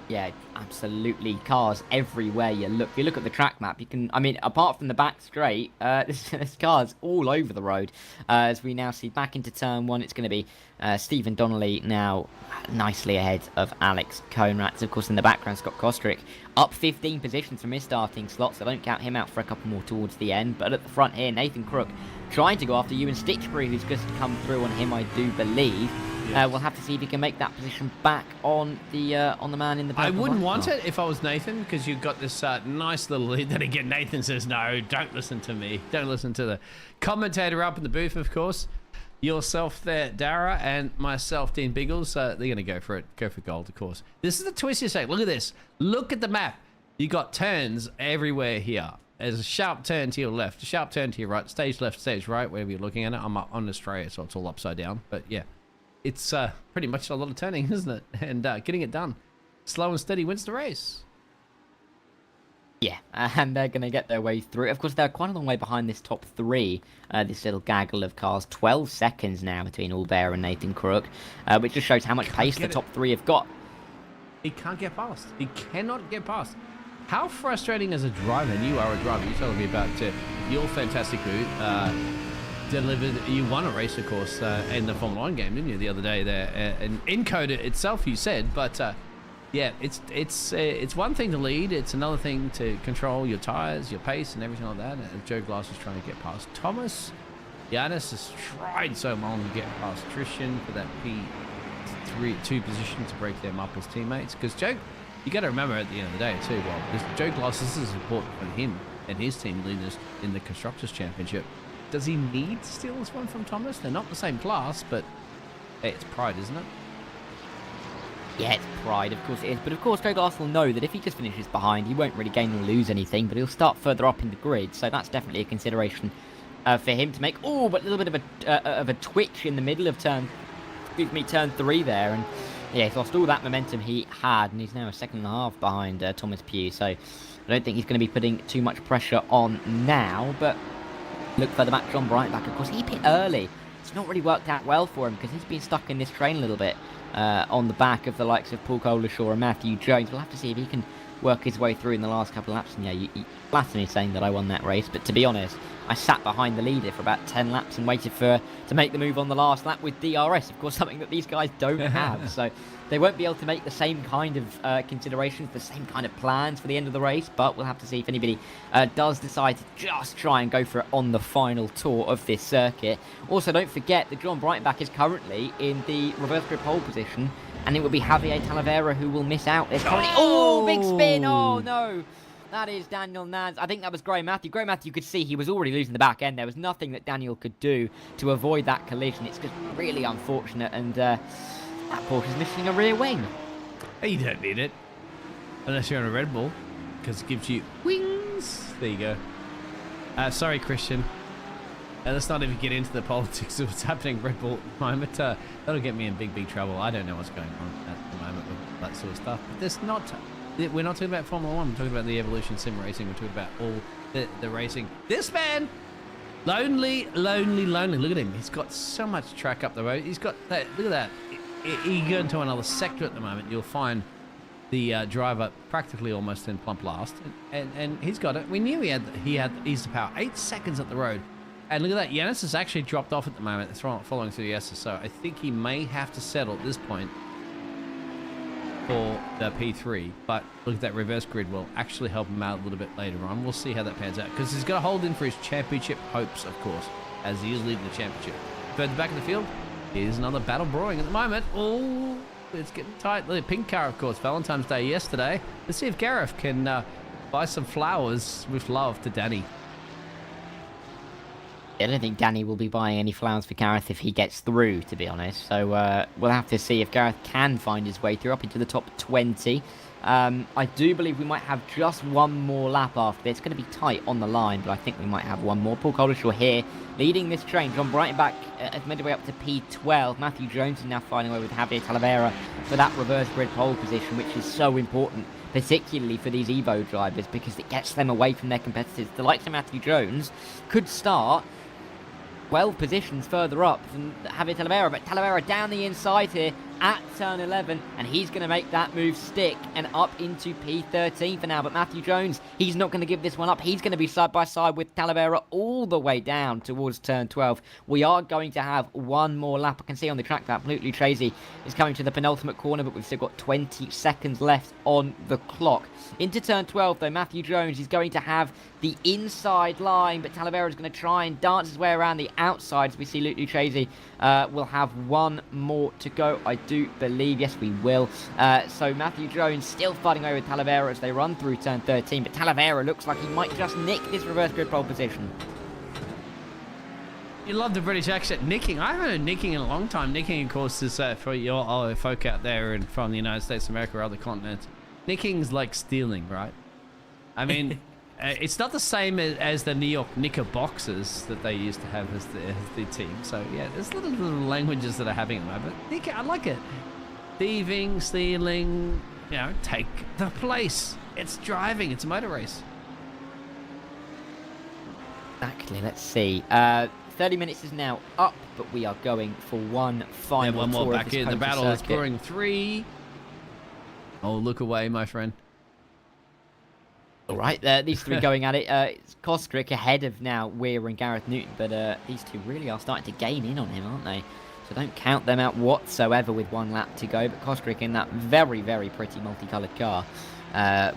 Yeah, absolutely. Cars everywhere you look. If you look at the track map, you can, I mean, apart from the back straight, there's cars all over the road. As we now see back into turn 1, it's going to be Stephen Donnelly now nicely ahead of Alex Conrads. Of course, in the background, Scott Kostrick up 15 positions from his starting slot, so don't count him out for a couple more towards the end. But at the front here, Nathan Crook trying to go after Ewan Stitchbury, who's just come through on him, I do believe. We'll have to see if he can make that position back on the man in the back. I wouldn't want it if I was Nathan, because you've got this nice little lead. Then again, Nathan says, no, don't listen to me. Don't listen to the commentator up in the booth, of course. Yourself there, Darragh, and myself, Dean Biggles. They're going to go for it. Go for gold, of course. This is the twisty state. Look at this. Look at the map. You got turns everywhere here. There's a sharp turn to your left, a sharp turn to your right, stage left, stage right, wherever you're looking at it. I'm on Australia, so it's all upside down. But yeah. It's pretty much a lot of turning, isn't it? And getting it done. Slow and steady wins the race. Yeah, and they're going to get their way through. Of course, they're quite a long way behind this top 3, this little gaggle of cars. 12 seconds now between Allbear and Nathan Crook, which just shows how much pace the top 3 have got. He can't get past. He cannot get past. How frustrating as a driver, and you are a driver, you're telling me about your fantastic boot, delivered. You won a race, of course, in the Formula 1 game, didn't you, the other day there? And in Cota itself, you said, but yeah, it's one thing to lead. It's another thing to control your tyres, your pace, and everything like that. And Joe Glass is trying to get past Thomas. Giannis has tried so long to get past Tristan for that P2 position to break them up as teammates. Because Joe, you got to remember at the end of the day too. Well, Joe Glass, this is important for him and his team leaders in the Constructors' Championship. Does he need to steal this one from Thomas? They're not the same class, but hey, it's pride, isn't it? Yeah, it's pride, of course it is. But of course, Joe Glass will know that if he just finishes behind, he won't really gain or lose anything, but he'll start further up in the grid. So that's definitely a consideration for him to make. Oh, but a little bit of a twitch in the middle of turn 3 there. And yeah, he's lost all that momentum he had, and he's now a second and a half behind Thomas Pugh. So I don't think he's going to be putting too much pressure on now. But look further back, John Brightback, of course, he pit early. It's not really worked out well for him because he's been stuck in this train a little bit on the back of the likes of Paul Colashaw and Matthew Jones. We'll have to see if he can work his way through in the last couple of laps. And yeah, blasphemy saying that I won that race, but to be honest, I sat behind the leader for about 10 laps and waited to make the move on the last lap with DRS, of course, something that these guys don't have. So they won't be able to make the same kind of considerations, the same kind of plans for the end of the race, but we'll have to see if anybody does decide to just try and go for it on the final tour of this circuit. Also, don't forget that John Breitenbach is currently in the reverse grip pole position, and it will be Javier Talavera who will miss out. There's currently... Oh, big spin! Oh, no! That is Daniel Nans. I think that was Gray Matthew. Gray Matthew could see he was already losing the back end. There was nothing that Daniel could do to avoid that collision. It's just really unfortunate, and that Porsche's missing a rear wing. You don't need it. Unless you're on a Red Bull, because it gives you wings. There you go. Sorry, Christian. Let's not even get into the politics of what's happening at Red Bull at the moment. That'll get me in big trouble. I don't know what's going on at the moment with that sort of stuff. But there's not... We're not talking about Formula 1. We're talking about the Evolution Sim racing. We're talking about all the racing. This man, lonely. Look at him. He's got so much track up the road. He's got that. Look at that. You go into another sector at the moment, you'll find the driver practically almost in plump last, and he's got it. We knew he's the power. 8 seconds up the road, and look at that. Yanis has actually dropped off at the moment. It's following through the S's, so I think he may have to settle at this point for the P3, but look at that reverse grid will actually help him out a little bit later on. We'll see how that pans out, because he's got to hold in for his championship hopes, of course, as he is leading the championship. Further back in the field, here's another battle brewing at the moment. Oh, it's getting tight. The pink car, of course, Valentine's Day yesterday. Let's see if Gareth can buy some flowers with love to Danny. I don't think Danny will be buying any flowers for Gareth if he gets through, to be honest. So we'll have to see if Gareth can find his way through up into the top 20. I do believe we might have just one more lap after this. It's going to be tight on the line, but I think we might have one more. Paul Colashaw here leading this train. John Breitenbach has made his way up to P12. Matthew Jones is now finding away with Javier Talavera for that reverse grid pole position, which is so important, particularly for these Evo drivers, because it gets them away from their competitors. The likes of Matthew Jones could start 12 positions further up than Javier Talavera, but Talavera down the inside here at turn 11, and he's going to make that move stick and up into P13 for now. But Matthew Jones, he's not going to give this one up. He's going to be side by side with Talavera all the way down towards turn 12. We are going to have one more lap. I can see on the track that Luke Tracy is coming to the penultimate corner, but we've still got 20 seconds left on the clock. Into turn 12, though, Matthew Jones is going to have the inside line, but Talavera is going to try and dance his way around the outside. As we see Luke Tracy will have one more to go, I do believe. Yes, we will. So Matthew Jones still fighting over with Talavera as they run through turn 13, but Talavera looks like he might just nick this reverse grid pole position. You love the British accent. Nicking. I haven't heard nicking in a long time. Nicking, of course, is for your folk out there and from the United States of America or other continents. Nicking's like stealing, right? I mean, it's not the same as the New York Knickerbockers that they used to have as the team. So, yeah, there's little languages that are having at the moment. Nick, I like it. Thieving, stealing, take the place. It's driving. It's a motor race. Exactly. Let's see. 30 minutes is now up, but we are going for one final one more tour back of this in. The Cota battle is circuit. brewing 3. Oh, look away, my friend. All right, these three going at it. It's Kostrick ahead of now Weir and Gareth Newton, but these two really are starting to gain in on him, aren't they? So don't count them out whatsoever with 1 lap to go. But Kostrick in that very, very pretty multicoloured car,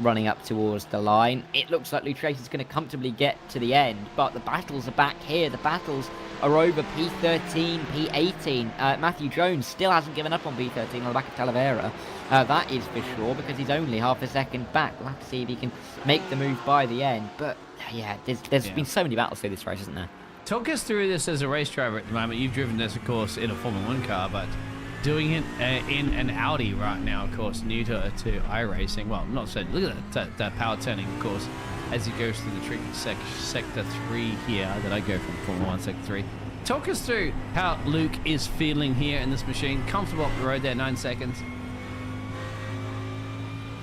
running up towards the line. It looks like Luke Tracy's going to comfortably get to the end, but the battles are back here. The battles are over P13, P18. Matthew Jones still hasn't given up on P13 on the back of Talavera. That is for sure, because he's only half a second back. We'll have to see if he can make the move by the end. But yeah, there's been so many battles through this race, isn't there? Talk us through this as a race driver at the moment. You've driven this, of course, in a Formula 1 car, but doing it in an Audi right now, of course, new to iRacing. Well, not so. Look at that power turning, of course, as he goes through the tricky sector 3 here that I go from Formula 1 sector 3. Talk us through how Luke is feeling here in this machine. Comfortable up the road there, 9 seconds.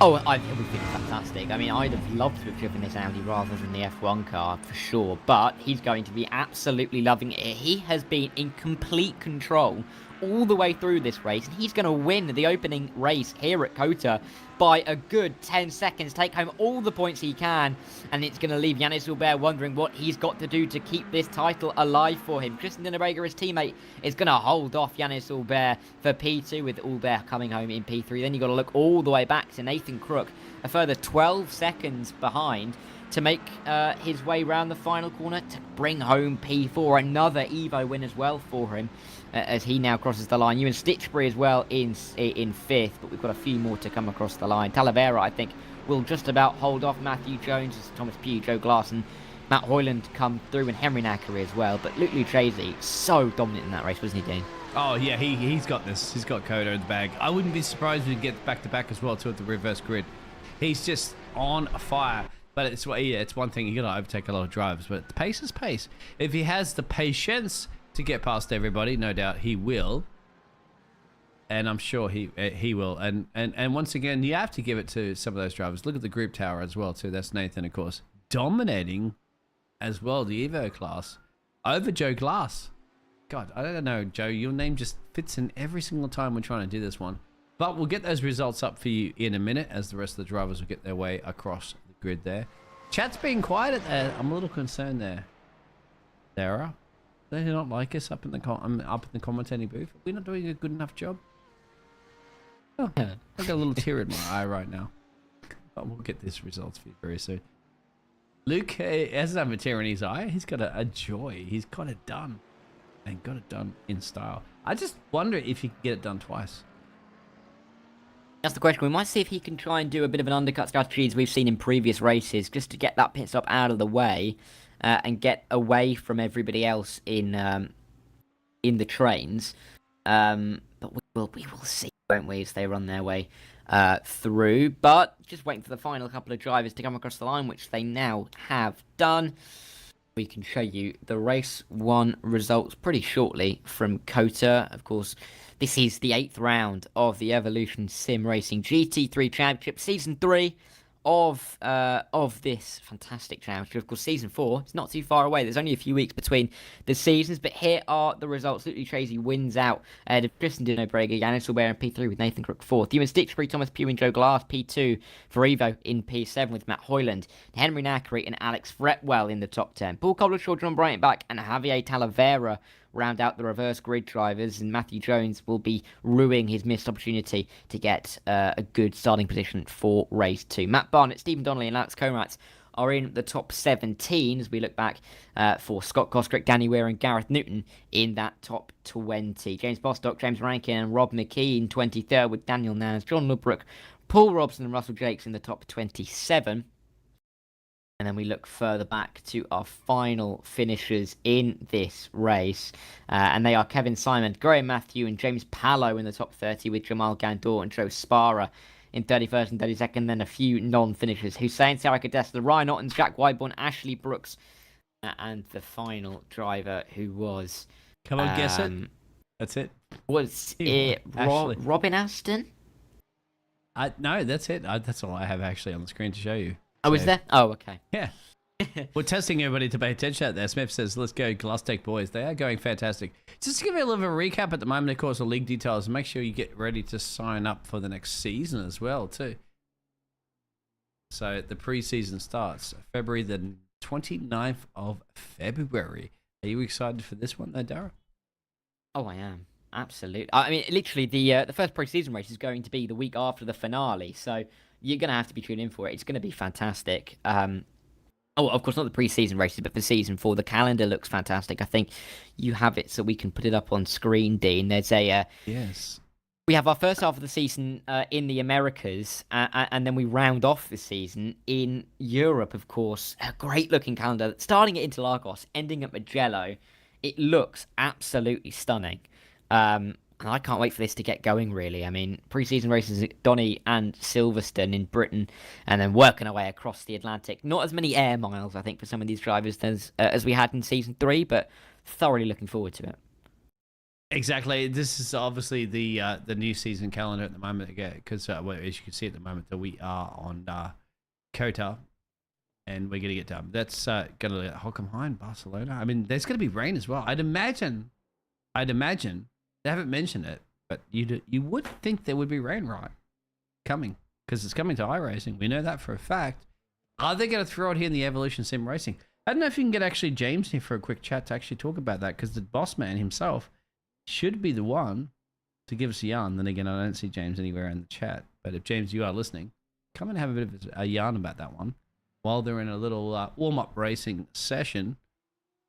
Oh, it would be fantastic. I mean, I'd have loved to have driven this Audi rather than the F1 car, for sure. But he's going to be absolutely loving it. He has been in complete control all the way through this race, and he's going to win the opening race here at Cota by a good 10 seconds, take home all the points he can, and it's going to leave Yannis Hulbert wondering what he's got to do to keep this title alive for him. Tristan Dinneberger, his teammate, is going to hold off Yannis Hulbert for P2, with Hulbert coming home in P3. Then you've got to look all the way back to Nathan Crook, a further 12 seconds behind, to make his way round the final corner to bring home P4. Another Evo win as well for him, as he now crosses the line. Ewan Stitchbury as well in 5th, but we've got a few more to come across the line. Talavera, I think, will just about hold off Matthew Jones as Thomas Pugh, Joe Glass and Matt Hoyland come through, and Henry Nackery as well. But Luke Lucchese, so dominant in that race, wasn't he, Dean? Oh, yeah, he's got this. He's got Cota in the bag. I wouldn't be surprised if he gets back-to-back as well, too, at the reverse grid. He's just on fire. But it's one thing, you got to overtake a lot of drivers, but the pace is pace. If he has the patience to get past everybody, no doubt he will. And I'm sure he will. And once again, you have to give it to some of those drivers. Look at the group tower as well, too. That's Nathan, of course, dominating as well the Evo class over Joe Glass. God, I don't know, Joe. Your name just fits in every single time we're trying to do this one. But we'll get those results up for you in a minute, as the rest of the drivers will get their way across the grid there. Chat's being quiet there. I'm a little concerned there. Darragh, they do not like us up in the commentating booth. Are we not doing a good enough job? Oh, I've got a little tear in my eye right now. But we'll get these results for you very soon. Luke hasn't have a tear in his eye. He's got a joy. He's got it done. And got it done in style. I just wonder if he can get it done twice. That's the question. We might see if he can try and do a bit of an undercut strategy as we've seen in previous races, just to get that pit stop out of the way and get away from everybody else in the trains. But we will see, won't we, as they run their way through. But just waiting for the final couple of drivers to come across the line, which they now have done. We can show you the race 1 results pretty shortly from Cota. Of course, this is the 8th round of the Evolution Sim Racing GT3 Championship, Season 3 of this fantastic championship. Of course, Season 4, it's not too far away. There's only a few weeks between the seasons, but here are the results. Luke Tracy wins out ahead of Tristan Dinneberger, Yannis Hulbert in P3 with Nathan Crook 4th. Ewan Stitchbury, Thomas Pugh and Joe Glass P2 for Evo in P7 with Matt Hoyland, Henry Nackery and Alex Fretwell in the top 10. Paul Cobblershaw, John Bryant back and Javier Talavera round out the reverse grid drivers, and Matthew Jones will be ruining his missed opportunity to get a good starting position for race 2. Matt Barnett, Stephen Donnelly and Alex Comratz are in the top 17 as we look back for Scott Kostrick, Danny Weir and Gareth Newton in that top 20. James Bostock, James Rankin and Rob McKee in 23rd with Daniel Nans, John Ludbrook, Paul Robson and Russell Jakes in the top 27. And then we look further back to our final finishers in this race. And they are Kevin Simon, Graham Matthew and James Pallow in the top 30 with Jamal Gandor and Joe Spara in 31st and 32nd. Then a few non-finishers. Hussein Sarakadesta, Ryan Ottens, Jack Wyborn, Ashley Brooks. And the final driver who was... Come on, guess it. That's it. Was it Robin Aston? No, that's it. That's all I have actually on the screen to show you. Oh, is there? Oh, okay. Yeah. We're testing everybody to pay attention out there. Smith says, let's go, Glasstech boys. They are going fantastic. Just to give you a little bit of a recap at the moment, of course, the league details. Make sure you get ready to sign up for the next season as well, too. So the preseason starts February the 29th of February. Are you excited for this one, though, Darragh? Oh, I am. Absolutely. I mean, literally, the first pre-season race is going to be the week after the finale, so you're going to have to be tuned in for it. It's going to be fantastic. Oh, of course, not the pre-season races, but the season 4. The calendar looks fantastic. I think you have it so we can put it up on screen, Dean. There's a... Yes. We have our first half of the season in the Americas, and then we round off the season in Europe, of course. A great-looking calendar, starting at Interlagos, ending at Mugello. It looks absolutely stunning. And I can't wait for this to get going, really. I mean, pre-season races at Donny and Silverstone in Britain, and then working our way across the Atlantic. Not as many air miles, I think, for some of these drivers as we had in Season 3, but thoroughly looking forward to it. Exactly. This is obviously the new season calendar at the moment, again, because as you can see at the moment, that we are on Cota, and we're going to get done. That's going to let Hockenheim, Barcelona. I mean, there's going to be rain as well. I'd imagine. They haven't mentioned it, but you would think there would be rain, right? Coming, because it's coming to iRacing. We know that for a fact. Are they going to throw it here in the Evolution Sim Racing? I don't know if you can get actually James here for a quick chat to actually talk about that, because the boss man himself should be the one to give us a yarn. Then again, I don't see James anywhere in the chat. But if James, you are listening, come and have a bit of a yarn about that one while they're in a little warm-up racing session.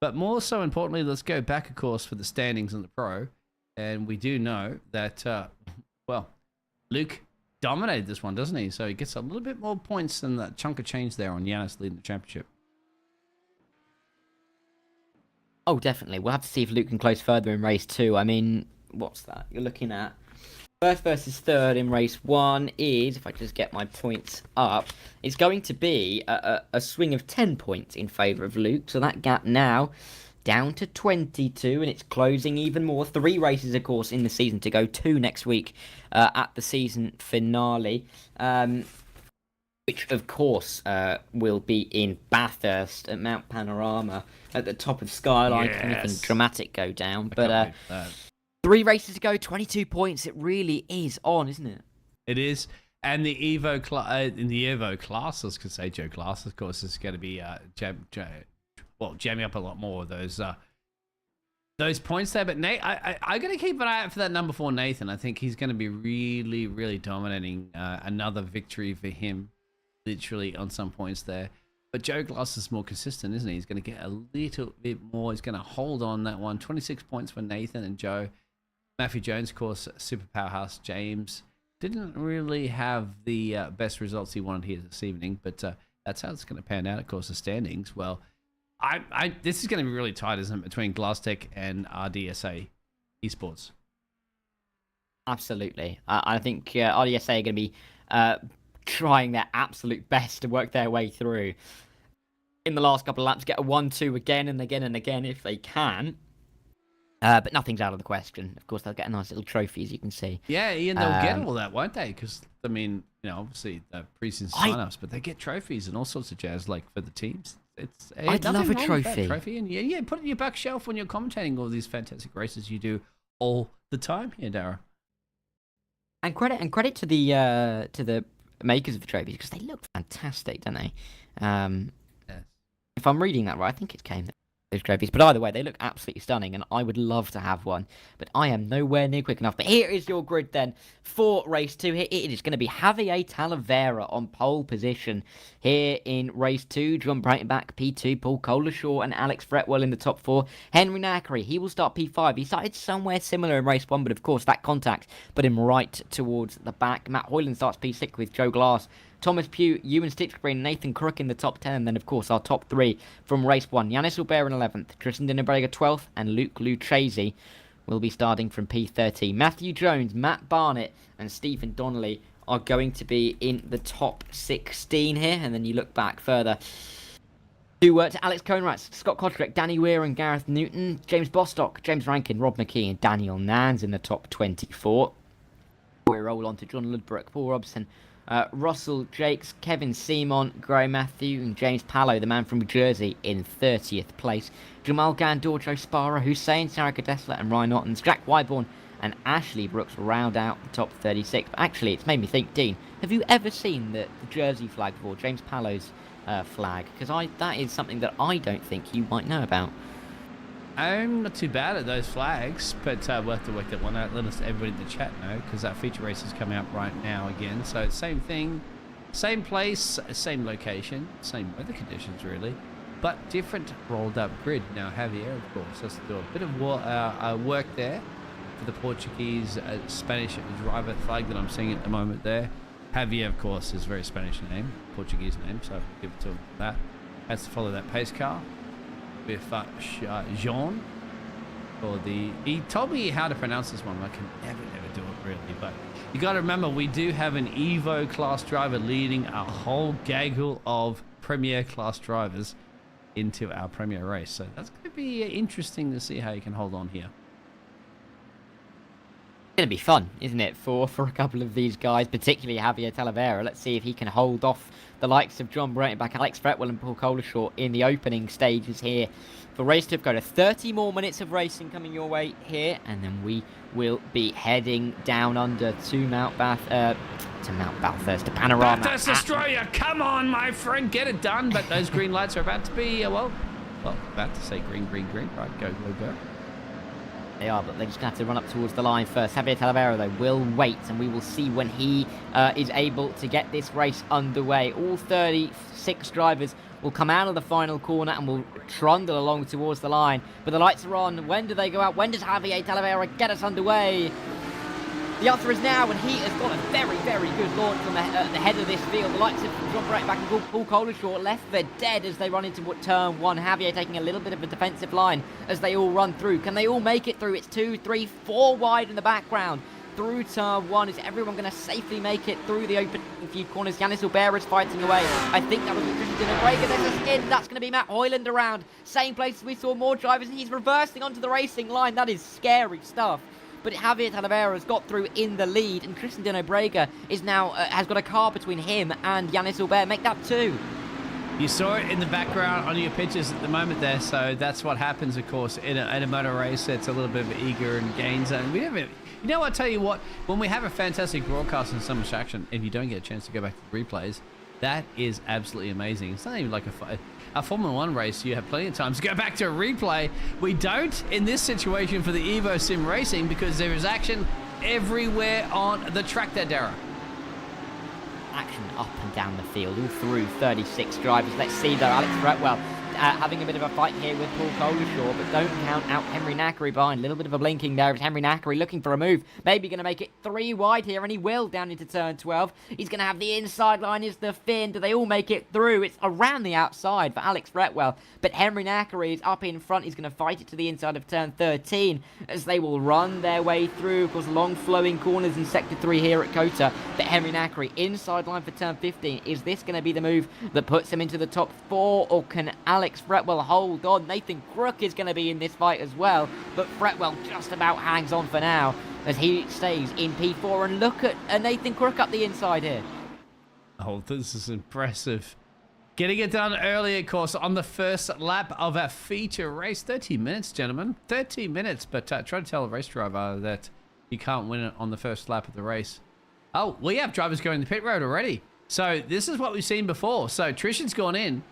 But more so importantly, let's go back, of course, for the standings on the Pro. And we do know that, well, Luke dominated this one, doesn't he? So he gets a little bit more points than that chunk of change there on Yanis leading the championship. Oh, definitely. We'll have to see if Luke can close further in race 2. I mean, what's that? You're looking at first versus third in race 1 is, if I just get my points up, it's going to be a swing of 10 points in favour of Luke. So that gap now down to 22, and it's closing even more. 3 races, of course, in the season to go. 2 next week at the season finale. Which, of course, will be in Bathurst at Mount Panorama at the top of Skyline. Yes. Anything dramatic go down. But 3 races to go, 22 points. It really is on, isn't it? It is. And the Evo in the Evo classes, could say Joe class, of course, is going to be jamming up a lot more of those points there. But Nate, I'm going to keep an eye out for that number 4, Nathan. I think he's going to be really, really dominating. Another victory for him. Literally on some points there. But Joe Glass is more consistent, isn't he? He's going to get a little bit more. He's going to hold on that one. 26 points for Nathan and Joe. Matthew Jones, of course, super powerhouse. James didn't really have the best results he wanted here this evening, but that's how it's going to pan out, of course, the standings. Well, this is going to be really tight, isn't it, between GlassTech and RDSA Esports? Absolutely. I think RDSA are going to be trying their absolute best to work their way through in the last couple of laps, get a 1-2 again and again and again if they can. But nothing's out of the question. Of course, they'll get a nice little trophy, as you can see. Yeah, and they'll get all that, won't they? Because, I mean, obviously, the preseason sign-ups, but they get trophies and all sorts of jazz, like, for the teams. I'd love a trophy. And yeah, put it in your back shelf when you're commentating all these fantastic races you do all the time here, Darragh. And credit to the makers of the trophies, because they look fantastic, don't they? Yes. If I'm reading that right, I think it came those trophies. But either way, they look absolutely stunning, and I would love to have one. But I am nowhere near quick enough. But here is your grid then for race 2. Here it is going to be Javier Talavera on pole position. Here in race 2, John Breitenbach, P2, Paul Colashaw and Alex Fretwell in the top 4. Henry Nackery, he will start P5. He started somewhere similar in race 1, but of course that contact put him right towards the back. Matt Hoyland starts P6 with Joe Glass, Thomas Pugh, Ewan Stitchgreen, Nathan Crook in the top 10, and then, of course, our top 3 from race 1. Yanis Ulber in 11th, Tristan Dinnebrega 12th, and Luke Lucchese will be starting from P13. Matthew Jones, Matt Barnett, and Stephen Donnelly are going to be in the top 16 here, and then you look back further to Alex Coenratz, Scott Kotrick, Danny Weir and Gareth Newton, James Bostock, James Rankin, Rob McKee, and Daniel Nans in the top 24. We roll on to John Ludbrook, Paul Robson, Russell Jakes, Kevin Seamon, Gray Matthew, and James Pallow, the man from Jersey, in 30th place. Jamal Gandor, Joe Sparrow, Hussein, Sarika Dessler, and Ryan Ottens, Jack Wyborn, and Ashley Brooks round out the top 36. But actually, it's made me think, Dean, Have you ever seen the Jersey flag before, James Pallow's flag? Because that is something that I don't think you might know about. I'm not too bad at those flags, but we'll have to work that one out. Let us everybody in the chat know, because that feature race is coming up right now again. So same thing, same place, same location, same weather conditions really, but different rolled up grid. Now Javier, of course, has to do a bit of work there for the Portuguese Spanish driver flag that I'm seeing at the moment there. Javier, of course, is a very Spanish name, Portuguese name, so give it to him for that. Has to follow that pace car with Jean. He told me how to pronounce this one. I can never do it really, but you got to remember we do have an Evo class driver leading a whole gaggle of Premier class drivers into our Premier race. So that's going to be interesting to see how you can hold on here. It's going to be fun, isn't it, for a couple of these guys, particularly Javier Talavera. Let's see if he can hold off the likes of John Breitenbach, Alex Fretwell and Paul Colashaw in the opening stages here for race to go to 30 more minutes of racing coming your way here, and then we will be heading down under to Mount Bathurst, to Panorama. Bathurst, Australia, come on, my friend, get it done. But those green lights are about to be, well, about to say green, right, go. They are, but they're just going to have to run up towards the line first. Javier Talavera, though, will wait, and we will see when he is able to get this race underway. All 36 drivers will come out of the final corner and will trundle along towards the line. But the lights are on. When do they go out? When does Javier Talavera get us underway? The answer is now, and he has got a very, very good launch from the head of this field. The likes of John Breitenbach and Paul Colashaw left for dead as they run into turn one. Javier taking a little bit of a defensive line as they all run through. Can they all make it through? It's 2, 3, 4 wide in the background. Through turn one, is everyone going to safely make it through the open few corners? Yanis Albert is fighting away. I think that was Christian Breger. There's a skid. That's going to be Matt Hoyland around. Same place as we saw more drivers. He's reversing onto the racing line. That is scary stuff. But Javier Talavera has got through in the lead, and Christian Breger is now has got a car between him and Yanis Albert. Make that 2. You saw it in the background on your pictures at the moment there, so that's what happens, of course, in a motor race. It's a little bit of eager and gain zone. You know, I tell you what, when we have a fantastic broadcast in so much action, if you don't get a chance to go back to the replays, that is absolutely amazing. It's not even like a Formula 1 race. You have plenty of time to go back to a replay. We don't in this situation for the Evo Sim Racing because there is action everywhere on the track there, Darragh. Action up and down the field, all through 36 drivers. Let's see though, Alex Fretwell having a bit of a fight here with Paul Colashaw, but don't count out Henry Nackery behind. A little bit of a blinking there. It's Henry Nackery looking for a move. Maybe going to make it 3 wide here, and he will down into turn 12. He's going to have the inside line is the fin. Do they all make it through? It's around the outside for Alex Fretwell, but Henry Nackery is up in front. He's going to fight it to the inside of turn 13 as they will run their way through. Of course, long flowing corners in sector 3 here at Cota, but Henry Nackery inside line for turn 15. Is this going to be the move that puts him into the top 4, or can Alex Fretwell hold on? Nathan Crook is going to be in this fight as well, but Fretwell just about hangs on for now as he stays in P4. And look at Nathan Crook up the inside here. Oh, this is impressive. Getting it done early, of course, on the first lap of our feature race. 30 minutes, gentlemen. 30 minutes, but try to tell a race driver that you can't win it on the first lap of the race. Oh, we have drivers going the pit road already. So this is what we've seen before. So Trishan's gone in.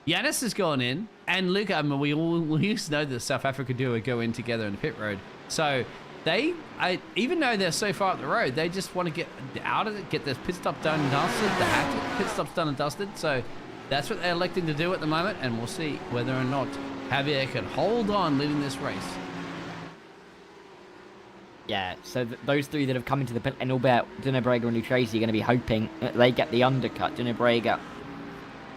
Yanis has gone in, and Luke, I mean, we used to know that the South Africa duo go in together in the pit road. So they, even though they're so far up the road, they just want to get out of it, get this pit stop done and dusted. They have to get pit stops done and dusted. So that's what they're electing to do at the moment, and we'll see whether or not Javier can hold on leading this race. Yeah, so those 3 that have come into the pit, and Albert, Dino Breger and Luchesi are going to be hoping that they get the undercut. Dino Breger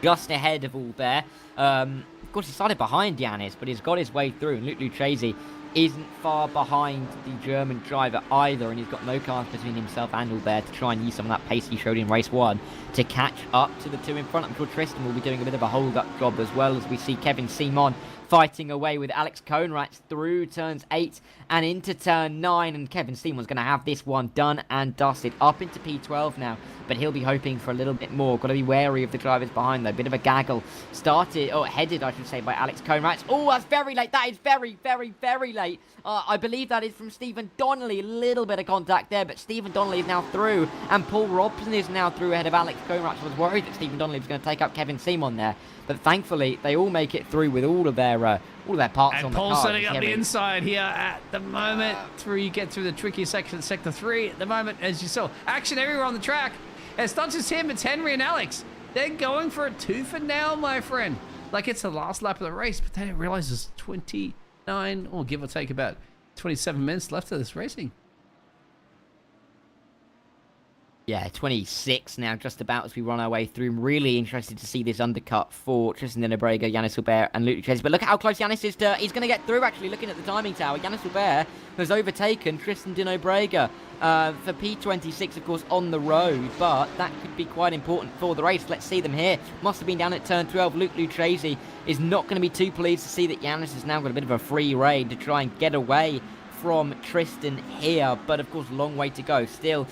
just ahead of Albert. Of course, he started behind Yanis, but he's got his way through. And Luke Luchesi isn't far behind the German driver either, and he's got no cars between himself and Albert to try and use some of that pace he showed in race 1 to catch up to the 2 in front. I'm sure Tristan will be doing a bit of a hold-up job as well, as we see Kevin Simon fighting away with Alex Koenrath through turns 8 and into turn 9, and Kevin Simon's going to have this one done and dusted up into P12 now, but he'll be hoping for a little bit more. Got to be wary of the drivers behind though. Bit of a gaggle started, or headed I should say, by Alex Koenrath. Oh, that's very late. That is very, very, very late. update. I believe that is from Stephen Donnelly. A little bit of contact there, but Stephen Donnelly is now through, and Paul Robson is now through ahead of Alex Comarach. I was worried that Stephen Donnelly was going to take up Kevin Seamon there, but thankfully they all make it through with all of their parts and on the car. And Paul setting up the inside here at the moment. You get through the tricky section, sector 3 at the moment, as you saw. Action everywhere on the track. It's not just him, it's Henry and Alex. They're going for a 2 for now, my friend. Like it's the last lap of the race, but they didn't realize there's 29, or give or take about 27 minutes left of this racing. Yeah, 26 now, just about as we run our way through. I'm really interested to see this undercut for Tristan Dennebrega, Yannis Hilbert, and Luke Chase. But look at how close Yannis is to... He's going to get through, actually, looking at the timing tower. Yannis Hilbert has overtaken Tristan Dennebrega for P26, of course, on the road. But that could be quite important for the race. Let's see them here. Must have been down at turn 12. Luke Lucchese is not going to be too pleased to see that Yannis has now got a bit of a free rein to try and get away from Tristan here, but of course long way to go. Still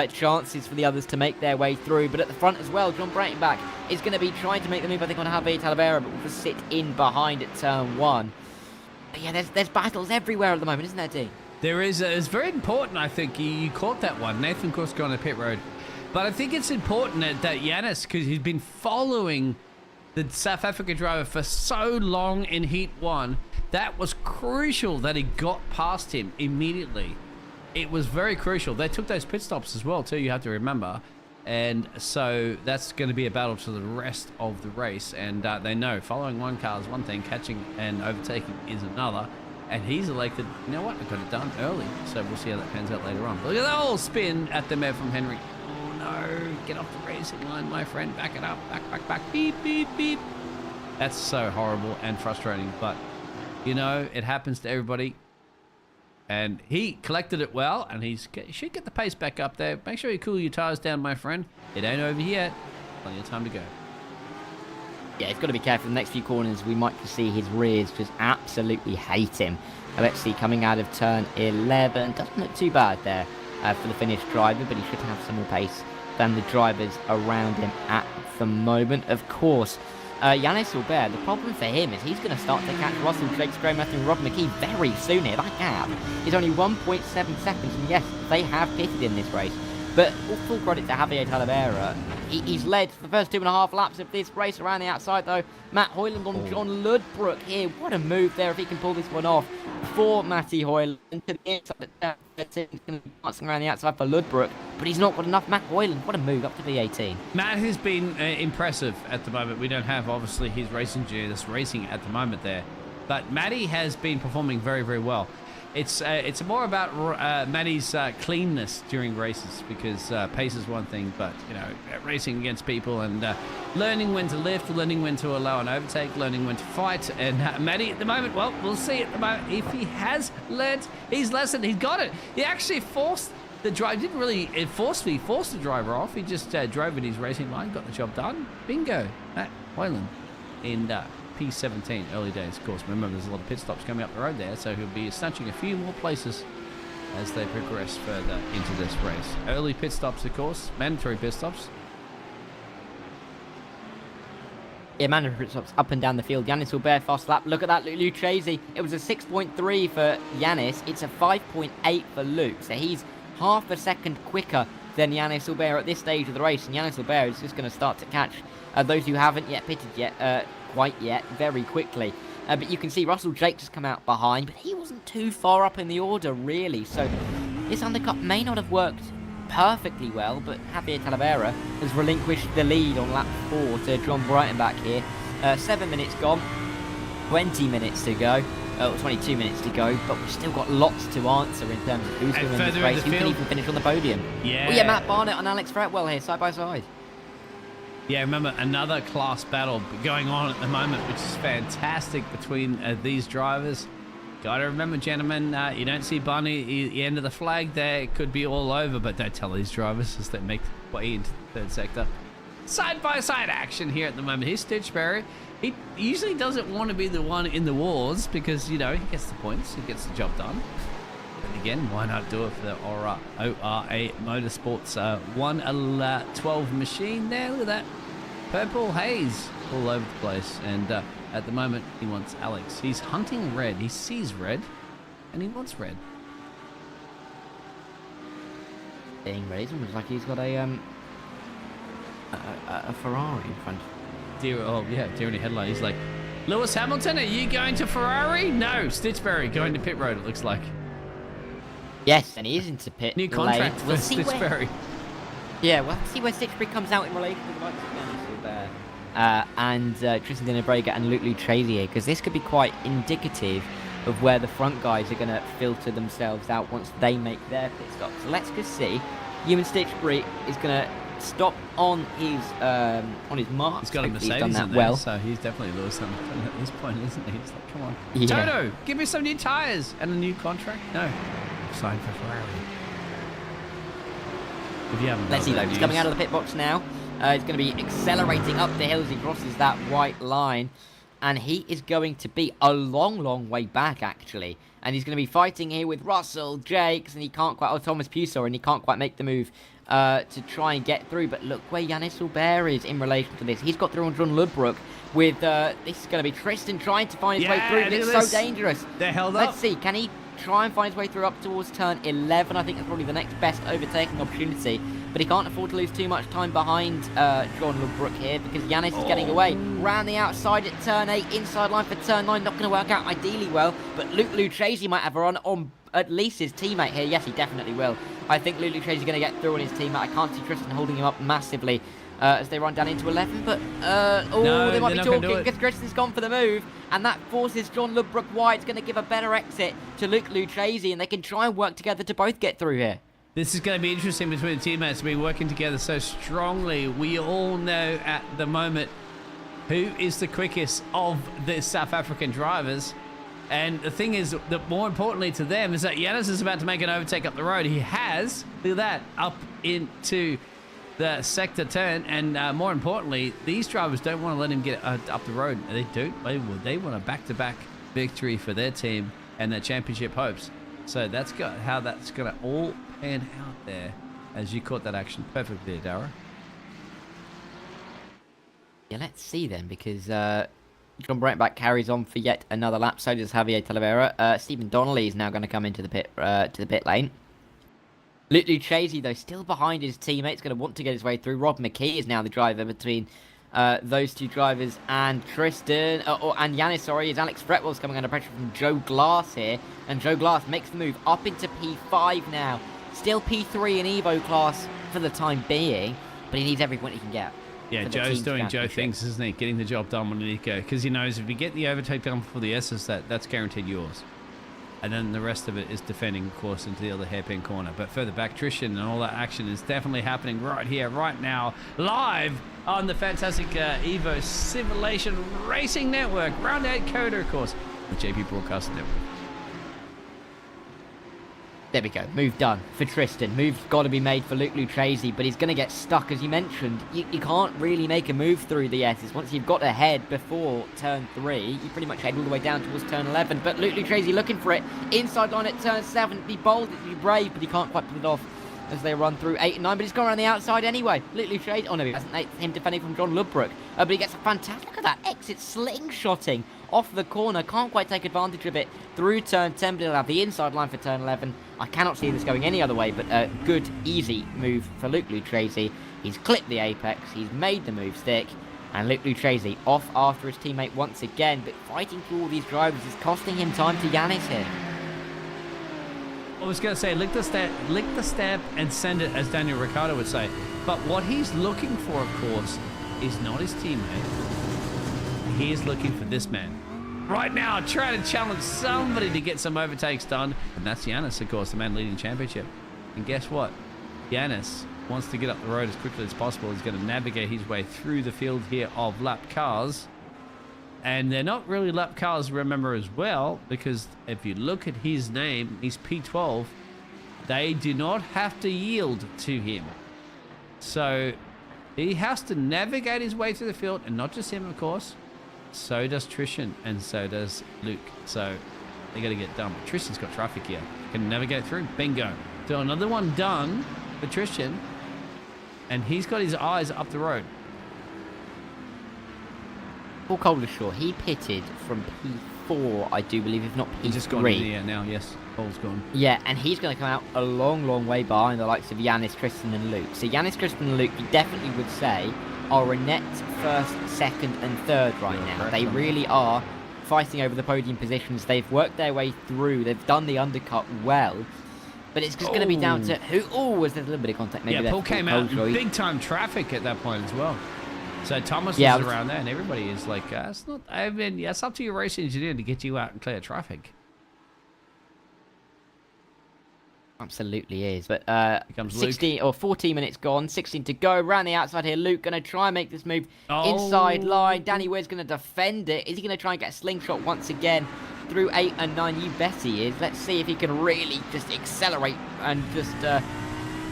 chances for the others to make their way through, but at the front as well, John Breitenbach is going to be trying to make the move, I think, on Javier Talavera, but will just sit in behind at turn 1. But yeah, there's battles everywhere at the moment, isn't there, D? There is. It's very important, I think. You caught that one. Nathan Kursko on the pit road. But I think it's important that Yannis, because he's been following the South Africa driver for so long in Heat 1, that was crucial that he got past him immediately. It was very crucial. They took those pit stops as well, too, you have to remember. And so that's going to be a battle for the rest of the race. And they know following one car is one thing, catching and overtaking is another. And he's elected, you know what, I got it done early. So we'll see how that pans out later on. But look at that whole spin at the mare from Henry. Oh, no. Get off the racing line, my friend. Back it up. Back. Beep, beep, beep. That's so horrible and frustrating. But, you know, it happens to everybody. And he collected it well, and he should get the pace back up there. Make sure you cool your tyres down, my friend. It ain't over yet. Plenty of time to go. Yeah, he's got to be careful. The next few corners, we might just see his rears just absolutely hate him. Let's see, coming out of turn 11. Doesn't look too bad there for the Finnish driver, but he should have some more pace than the drivers around him at the moment. Of course, Yannis Hilbert, the problem for him is he's going to start to catch Russell, Jake Graham, Matthew, and Rob McKee very soon here. That gap is only 1.7 seconds, and yes, they have pitted in this race. But full credit to Javier Talavera. He's led the first 2.5 laps of this race around the outside, though. Matt Hoyland on John Ludbrook here. What a move there if he can pull this one off for Matty Hoyland. To the inside, he's going to be dancing around the outside for Ludbrook, but he's not got enough. Matt Hoyland, what a move up to V18. Matt has been impressive at the moment. We don't have, obviously, his racing engineer that's racing at the moment there. But Matty has been performing very, very well. It's more about Matty's cleanness during races, because pace is one thing, but you know, racing against people and learning when to lift, learning when to allow an overtake, learning when to fight. And Matty at the moment, well, we'll see at the moment if he has learnt his lesson. He's got it. He actually forced the driver. Didn't really force the driver off. He just drove in his racing line, got the job done. Bingo, Matt Hoyland in P17 early days, of course. Remember, there's a lot of pit stops coming up the road there, so he'll be snatching a few more places as they progress further into this race. Early pit stops, of course, mandatory pit stops. Yeah, mandatory pit stops up and down the field. Yannis Hilbert fast lap. Look at that, Lucchese. It was a 6.3 for Yannis. It's a 5.8 for Luke, so he's half a second quicker than Yannis Hilbert at this stage of the race, and Yannis Hilbert is just going to start to catch those who haven't yet pitted yet. Quite yet, very quickly. But you can see Russell Jake just come out behind, but he wasn't too far up in the order, really. So this undercut may not have worked perfectly well, but Javier Talavera has relinquished the lead on lap 4 to John Breitenbach here. 7 minutes gone, 20 minutes to go. 22 minutes to go, but we've still got lots to answer in terms of who's going to win this race, who can even finish on the podium. Yeah. Oh yeah, Matt Barnett and Alex Fretwell here, side by side. Yeah, remember, another class battle going on at the moment, which is fantastic between these drivers. Got to remember, gentlemen, you don't see Barney at the end of the flag there. It could be all over, but don't tell these drivers as they make their way into the third sector. Side-by-side action here at the moment. Here's Stitchberry. He usually doesn't want to be the one in the wars because, you know, he gets the points. He gets the job done. But again, why not do it for the ORA Motorsports 112 machine there? Look at that. Purple haze all over the place. And at the moment, he wants Alex. He's hunting red. He sees red. and he wants red. Being ready, it looks like he's got a Ferrari in front. Deer in the headline. He's like, Lewis Hamilton, are you going to Ferrari? No, Stitchberry going to pit road, it looks like. Yes, and he is into pit New contract lane. for Stitchberry. Yeah, we'll see where Stitchberry comes out in relation to the likes of Yannis and Tristan Darragh and Luke Luchesi here, because this could be quite indicative of where the front guys are going to filter themselves out once they make their pit stop. So let's just see. Ewan Stitchberry is going to stop on his mark. He's got a Mercedes done that in there, well. so he's definitely Lewis Hamilton at this point, isn't he? He's like, come on. Yeah. Toto, give me some new tyres and a new contract. No, sign for Ferrari. If you haven't, Let's see though. He's coming out of the pit box now. He's going to be accelerating up the hill as he crosses that white line. And he is going to be a long way back, actually. And he's going to be fighting here with Russell, Jakes, and he can't quite... Oh, Thomas Pusor, and he can't quite make the move to try and get through. But look where Yannis Albert is in relation to this. He's got through on John Ludbrook with... this is going to be Tristan trying to find his way through. But it's so dangerous. They're held up. Let's see. Can he try and find his way through up towards turn 11? I think that's probably the next best overtaking opportunity. But he can't afford to lose too much time behind John Ludbrook here, because Yannis is getting away. Round the outside at turn 8, inside line for turn 9. Not going to work out ideally well, but Luke Luchesi might have a run on at least his teammate here. Yes, he definitely will. I think Luke Luchesi is going to get through on his teammate. I can't see Tristan holding him up massively as they run down into 11. But, they might be talking because Tristan's gone for the move. And that forces John Ludbrook wide. It's going to give a better exit to Luke Luchesi, and they can try and work together to both get through here. This is going to be interesting between the teammates. We've been working together so strongly. We all know at the moment who is the quickest of the South African drivers. And the thing is that more importantly to them is that Yannis is about to make an overtake up the road. He has, look at that, up into the sector turn. And more importantly, these drivers don't want to let him get up the road. They don't. They want a back-to-back victory for their team and their championship hopes. So that's how that's going to all pan out there, as you caught that action perfectly there, Darragh. Yeah, let's see then, because John Brentback carries on for yet another lap. So does Javier Talavera. Stephen Donnelly is now going to come into the pit lane. Luke Luchesi, though, still behind his teammates, going to want to get his way through. Rob McKee is now the driver between those two drivers, and Tristan and Yannis, sorry, is Alex Fretwell's coming under pressure from Joe Glass here, and Joe Glass makes the move up into P5 now. Still P3 in Evo class for the time being, but he needs every point he can get. Yeah, Joe's doing Joe things, isn't he? Getting the job done when he go, because he knows if you get the overtake done for the S's, that's guaranteed yours. And then the rest of it is defending, of course, into the other hairpin corner. But further back, Tristan and all that action is definitely happening right here, right now, live on the fantastic Evo Simulation Racing Network. Round 8 Cota, of course, the JP Broadcasting Network. There we go. Move done for Tristan. Move's got to be made for Luke Luchesi, but he's going to get stuck, as you mentioned. You can't really make a move through the S's. Once you've got ahead before turn 3, you pretty much head all the way down towards turn 11. But Luke Luchesi looking for it. Inside line at turn 7. Be bold, be brave, but he can't quite pull it off as they run through 8 and 9. But he's gone around the outside anyway. Luke Luchesi, oh no, he hasn't. It's him defending from John Ludbrook. But he gets a fantastic, look at that exit slingshotting off the corner. Can't quite take advantage of it through turn 10, but he'll have the inside line for turn 11. I cannot see this going any other way, but a good, easy move for Luke Luchesi. He's clipped the apex, he's made the move stick, and Luke Luchesi off after his teammate once again, but fighting through all these drivers is costing him time to Yannis here. I was going to say, lick the stamp and send it, as Daniel Ricciardo would say. But what he's looking for, of course, is not his teammate. He is looking for this man. Right now, trying to challenge somebody to get some overtakes done. And that's Yannis, of course, the man leading championship. And guess what? Yannis wants to get up the road as quickly as possible. He's going to navigate his way through the field here of lap cars. And they're not really lap cars, remember, as well, because if you look at his name, he's P12. They do not have to yield to him. So he has to navigate his way through the field, and not just him, of course. So does Tristan, and so does Luke. So they got to get done. But Tristan's got traffic here. Can navigate through. Bingo. So another one done for Tristan, and he's got his eyes up the road. Paul Coldershaw, he pitted from P4, I do believe, if not P3. He's just gone in the air now, yes. Paul's gone. Yeah, and he's going to come out a long, long way behind the likes of Yanis, Tristan and Luke. So Yanis, Tristan and Luke, you definitely would say, are a net first, second and third right now. They really are fighting over the podium positions. They've worked their way through. They've done the undercut well. But it's just going to be down to who... Oh, was there a little bit of contact maybe there? Paul came out in big-time traffic at that point as well. So Thomas was around there, and everybody is like, it's not... I mean, it's up to your race engineer to get you out and clear traffic. Absolutely is. But 16 or 14 minutes gone, 16 to go. Around the outside here, Luke going to try and make this move inside line. Danny Weir's going to defend it. Is he going to try and get a slingshot once again through 8 and 9? You bet he is. Let's see if he can really just accelerate and just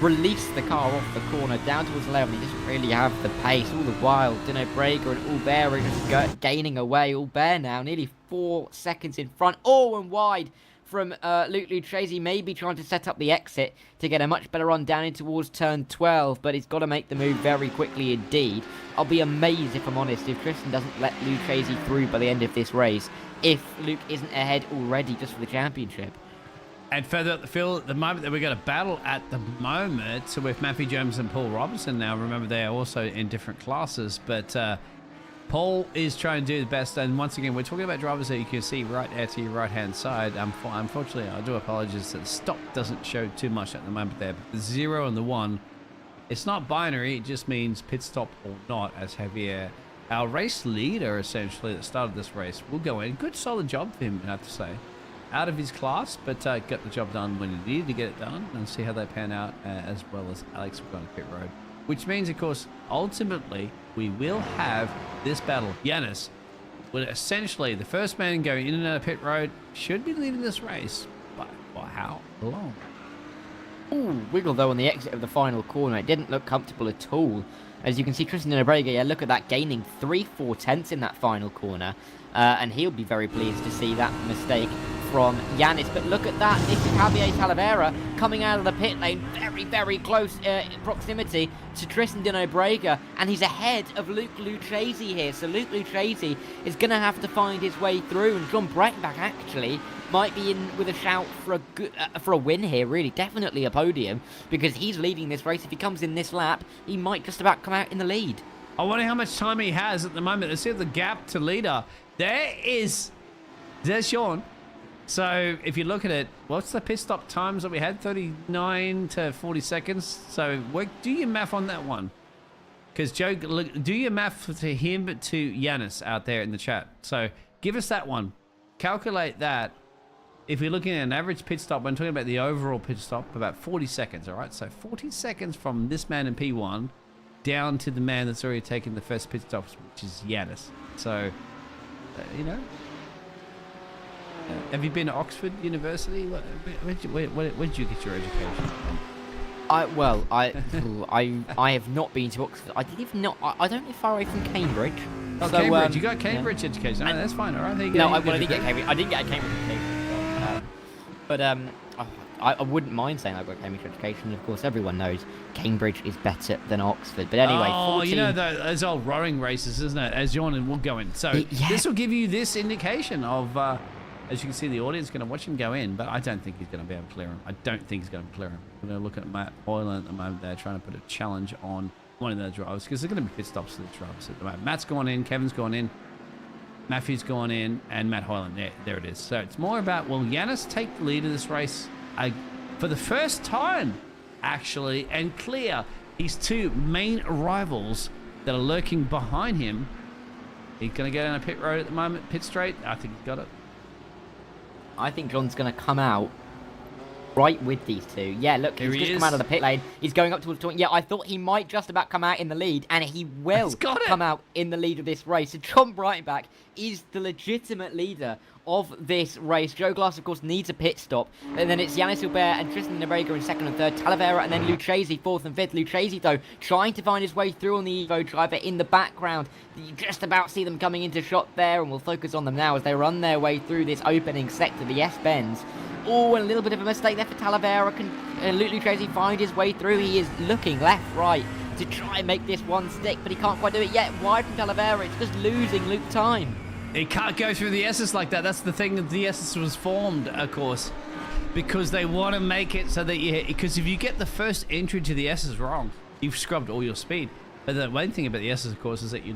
release the car off the corner down towards 11. He doesn't really have the pace. All the while, Breaker and Albert are just gaining away. Albert now nearly 4 seconds in front. Oh, and wide from Luke Lucchese, maybe trying to set up the exit to get a much better run down in towards turn 12, but he's got to make the move very quickly indeed. I'll be amazed, if I'm honest, if Tristan doesn't let Lucchese through by the end of this race, if Luke isn't ahead already just for the championship. And further up the field, at the moment that we've got a battle at the moment, so with Matthew Jones and Paul Robinson now, remember they are also in different classes, but Paul is trying to do the best, and once again, we're talking about drivers that you can see right there to your right-hand side. Unfortunately, I do apologize that the stock doesn't show too much at the moment there, but the 0 and the 1, it's not binary, it just means pit stop or not, as Javier, our race leader, essentially, that started this race, will go in. Good, solid job for him, I have to say. Out of his class, but got the job done when he needed to get it done, and see how they pan out, as well as Alex will go on pit road. Which means, of course, ultimately, we will have this battle. Yanis, well, essentially, the first man going in and out of pit road should be leading this race, but by how long? Ooh, wiggle though on the exit of the final corner. It didn't look comfortable at all. As you can see, Tristan Darragh, yeah, look at that, gaining 3/4 tenths in that final corner. And he'll be very pleased to see that mistake from Yanis. But look at that, this is Javier Talavera coming out of the pit lane, very, very close proximity to Tristan Darragh, and he's ahead of Luke Lucchese here. So Luke Lucchese is going to have to find his way through, and John Breitenbach actually might be in with a shout for a win here, really, definitely a podium, because he's leading this race. If he comes in this lap, he might just about come out in the lead. I wonder how much time he has at the moment. Let's see the gap to leader. There's Sean. So if you look at it, what's the pit stop times that we had? 39 to 40 seconds. So do your math on that one. Because Joe, do your math to him, to Yanis out there in the chat. So give us that one. Calculate that. If we're looking at an average pit stop, I'm talking about the overall pit stop, about 40 seconds, all right? So 40 seconds from this man in P1 down to the man that's already taken the first pit stop, which is Yanis. So, you know, have you been to Oxford University? Where did you get your education? I have not been to Oxford. I don't live far away from Cambridge. Oh, so, Cambridge. You got Cambridge education. Oh, that's fine. All right, there you go. No, I didn't get Cambridge. I didn't get a Cambridge education. But I wouldn't mind saying I've got Cambridge education. Of course, everyone knows Cambridge is better than Oxford. But anyway, 14... you know those old rowing races, isn't it? As John will go in. So this will give you this indication of, as you can see, the audience going to watch him go in. But I don't think he's going to be able to clear him. I don't think he's going to clear him. We're going to look at Matt Hoyland at the moment. They're trying to put a challenge on one of their drivers because there's going to be pit stops to the drivers at the moment. Matt's gone in, Kevin's gone in, Matthew's gone in, and Matt Hoyland. There it is. So it's more about, will Yanis take the lead of this race for the first time, actually, and clear his two main rivals that are lurking behind him? He's going to go down a pit road at the moment, pit straight. I think he's got it. I think John's going to come out right with these two. Yeah, look, he's just come out of the pit lane. He's going up towards the 20. Yeah, I thought he might just about come out in the lead, and he will come out in the lead of this race. So John Breitenbach is the legitimate leader of this race. Joe Glass, of course, needs a pit stop. And then it's Yanis Albert and Tristan Darragh in second and third. Talavera and then Lucchese fourth and fifth. Lucchese, though, trying to find his way through on the Evo driver in the background. You just about see them coming into shot there, and we'll focus on them now as they run their way through this opening sector, the S-bends. Oh, and a little bit of a mistake there for Talavera. Can Luke Lucchese find his way through? He is looking left, right to try and make this one stick, but he can't quite do it yet. Wide from Talavera, it's just losing Luke time. It can't go through the S's like that. That's the thing that the S's was formed, of course, because they want to make it so that because if you get the first entry to the S's wrong, you've scrubbed all your speed. But the one thing about the S's, of course, is that you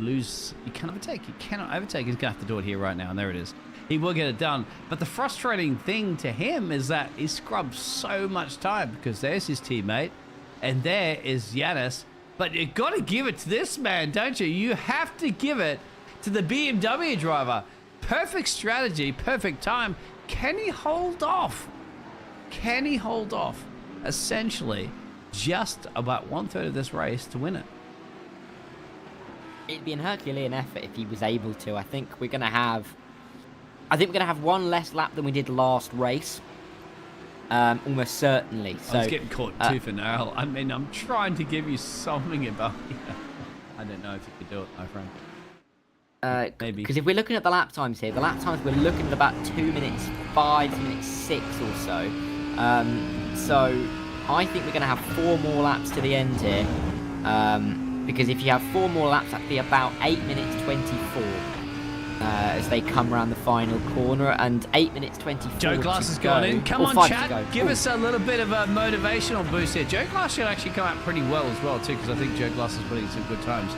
can't overtake. You cannot overtake. He's going to have to do it here right now, and there it is. He will get it done. But the frustrating thing to him is that he scrubbed so much time because there's his teammate, and there is Yanis. But you've got to give it to this man, don't you? You have to give it to the BMW driver. Perfect strategy, perfect time. Can he hold off? Can he hold off? Essentially, just about 1/3 of this race to win it. It'd be an Herculean effort if he was able to. I think we're going to have one less lap than we did last race. Almost certainly. So, I was getting caught tooth and nail. I mean, I'm trying to give you something about here. I don't know if you could do it, my friend. Maybe. Because if we're looking at the lap times here, the lap times we're looking at about 2 minutes 5, 2 minutes 6 or so. So I think we're going to have 4 more laps to the end here. Because if you have 4 more laps, that'd be about 8 minutes 24 as they come around the final corner, and 8 minutes 24. Joe Glass has gone in. Come on, chat. Give us a little bit of a motivational boost here. Joe Glass should actually come out pretty well as well, too, because I think Joe Glass is putting some good times.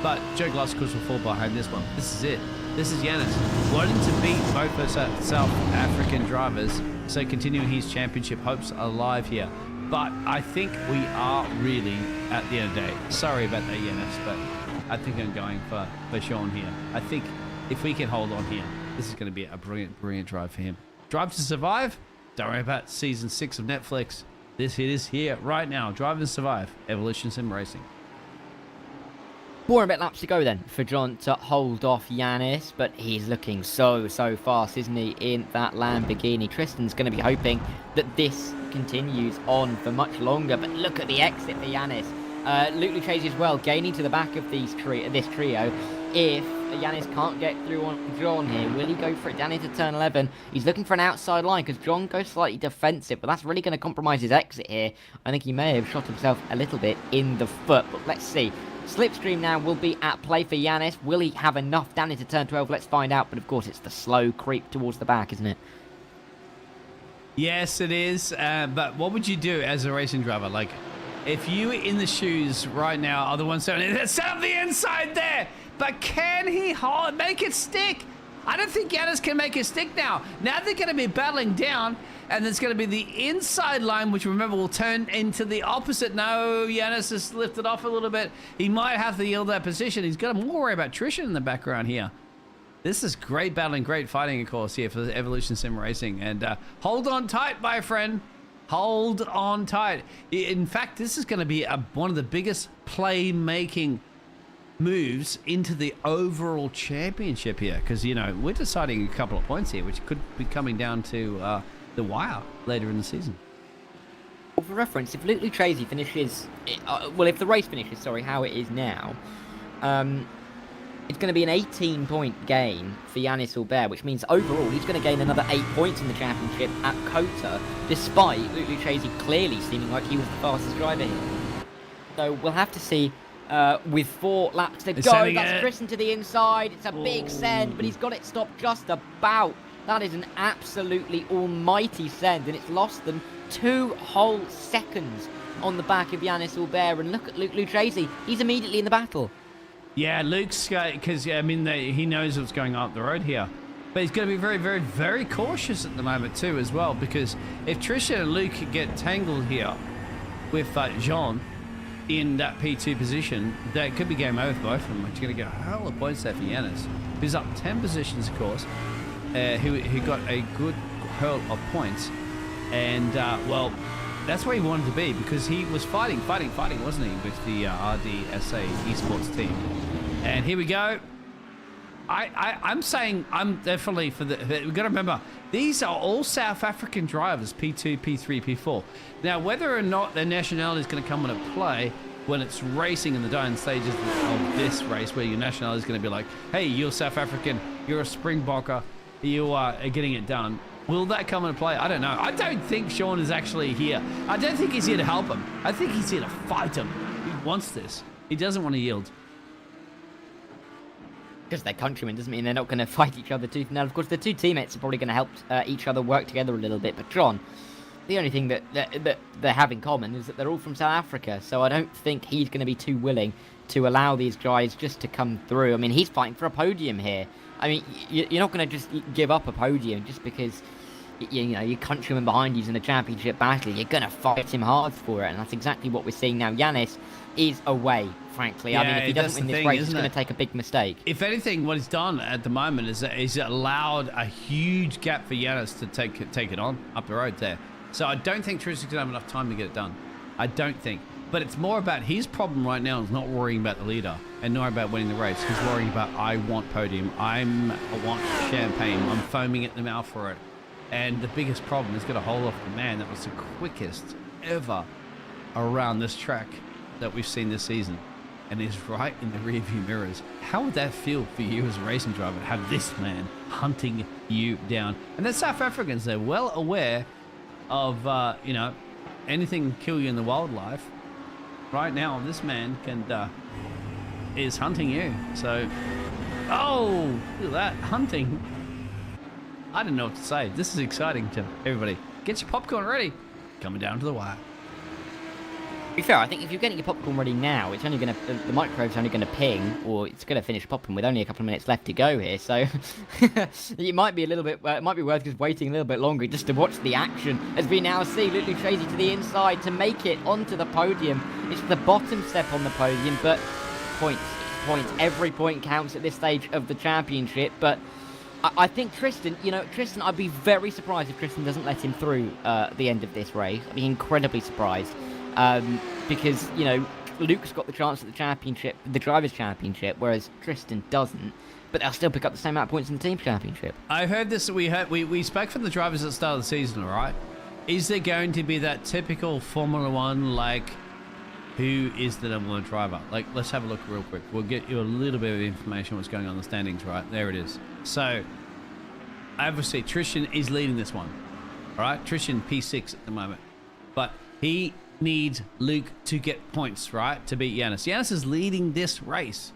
But Joe Glass, of course, will fall behind this one. This is it. This is Yanis wanting to beat both those South African drivers, so continuing his championship hopes alive here. But I think we are really at the end of the day. Sorry about that, Yanis, but I think I'm going for Sean here. I think if we can hold on here, this is going to be a brilliant, brilliant drive for him. Drive to Survive? Don't worry about season 6 of Netflix. This hit is here right now. Drive and Survive. Evolution Sim Racing. 4 and a bit laps to go then for John to hold off Yanis, but he's looking so fast, isn't he, in that Lamborghini. Tristan's going to be hoping that this continues on for much longer, but look at the exit for Yanis. Luke Lucchese as well, gaining to the back of this trio. If Yanis can't get through on John here, will he go for it down into turn 11? He's looking for an outside line because John goes slightly defensive, but that's really going to compromise his exit here. I think he may have shot himself a little bit in the foot, but let's see. Slipstream now will be at play for Yanis. Will he have enough down into turn 12? Let's find out. But of course, it's the slow creep towards the back, isn't it? Yes, it is. But what would you do as a racing driver? Like, if you were in the shoes right now, are the ones set up the inside there. But can he make it stick? I don't think Yanis can make it stick now. Now they're going to be battling down, and there's going to be the inside line, which remember will turn into the opposite. No, Yanis has lifted off a little bit. He might have to yield that position. He's got to more worry about Trishan in the background here. This is great battling, great fighting, of course, here for the Evolution Sim Racing. And hold on tight, my friend. Hold on tight. In fact, this is going to be one of the biggest playmaking moves into the overall championship here, because, you know, we're deciding a couple of points here, which could be coming down to the wire later in the season. Well, for reference, if Luke Lucchese finishes, if the race finishes, sorry, how it is now, it's going to be an 18-point gain for Yanis Albert, which means overall he's going to gain another 8 points in the championship at Cota, despite Luke Lucchese clearly seeming like he was the fastest driver here. So we'll have to see. With 4 laps to go, that's Tristan to the inside. It's a big send, but he's got it stopped just about. That is an absolutely almighty send, and it's lost them 2 whole seconds on the back of Yanis Albert. And look at Luke Lucchese. He's immediately in the battle. Yeah, Luke's, because, I mean, he knows what's going on up the road here. But he's going to be very, very, very cautious at the moment, too, as well, because if Tristan and Luke get tangled here with Jean in that P2 position, that could be game over for both of them. He's going to get a hell of points there for Yanis, who's up 10 positions, of course, who got a good hurl of points. And, well, that's where he wanted to be, because he was fighting, wasn't he, with the RDSA esports team. And here we go. I'm saying I'm definitely for the... We've got to remember, these are all South African drivers, P2, P3, P4. Now, whether or not their nationality is going to come into play when it's racing in the dying stages of this race, where your nationality is going to be like, hey, you're South African, you're a Springbokker, you are getting it done. Will that come into play? I don't know. I don't think Sean is actually here. I don't think he's here to help him. I think he's here to fight him. He wants this. He doesn't want to yield. because they're countrymen doesn't mean they're not going to fight each other tooth and nail. Of course, the two teammates are probably going to help each other work together a little bit. But John, the only thing that they have in common is that they're all from South Africa. So I don't think he's going to be too willing to allow these guys just to come through. I mean, he's fighting for a podium here. I mean, you're not going to just give up a podium just because your countryman behind you's in a championship battle. You're going to fight him hard for it, and that's exactly what we're seeing now. Yanis is away, frankly. I mean, if he doesn't win this race, he's going to take a big mistake. If anything, what he's done at the moment is that he's allowed a huge gap for Yanis to take it on up the road there. So I don't think Tristan's going to have enough time to get it done. I don't think. But it's more about his problem right now is not worrying about the leader and not about winning the race. He's worrying about, I want podium. I want champagne. I'm foaming at the mouth for it. And the biggest problem is got a hold off the man that was the quickest ever around this track that we've seen this season. And is right in the rear view mirrors. How would that feel for you as a racing driver to have this man hunting you down? And the South Africans, they're well aware of, anything can kill you in the wildlife. Right now, this man is hunting you. So, oh, look at that, hunting. I don't know what to say. This is exciting to everybody. Get your popcorn ready. Coming down to the wire. To be fair, I think if you're getting your popcorn ready now, it's only going to the microwave's only going to ping, or it's going to finish popping with only a couple of minutes left to go here. So it might be a little bit, it might be worth just waiting a little bit longer just to watch the action as we now see Luke Tracy to the inside to make it onto the podium. It's the bottom step on the podium, but points. Every point counts at this stage of the championship. But I think Tristan, I'd be very surprised if Tristan doesn't let him through the end of this race. I'd be incredibly surprised. Because, Luke's got the chance at the championship, the Drivers' Championship, whereas Tristan doesn't. But they'll still pick up the same amount of points in the Team Championship. I heard this, we spoke from the drivers at the start of the season, all right? Is there going to be that typical Formula One, who is the number one driver? Let's have a look real quick. We'll get you a little bit of information on what's going on in the standings, right? There it is. So, obviously, Tristan is leading this one, all right? Tristan P6 at the moment. But he needs Luke to get points, right, to beat Yanis. Yanis is leading this race.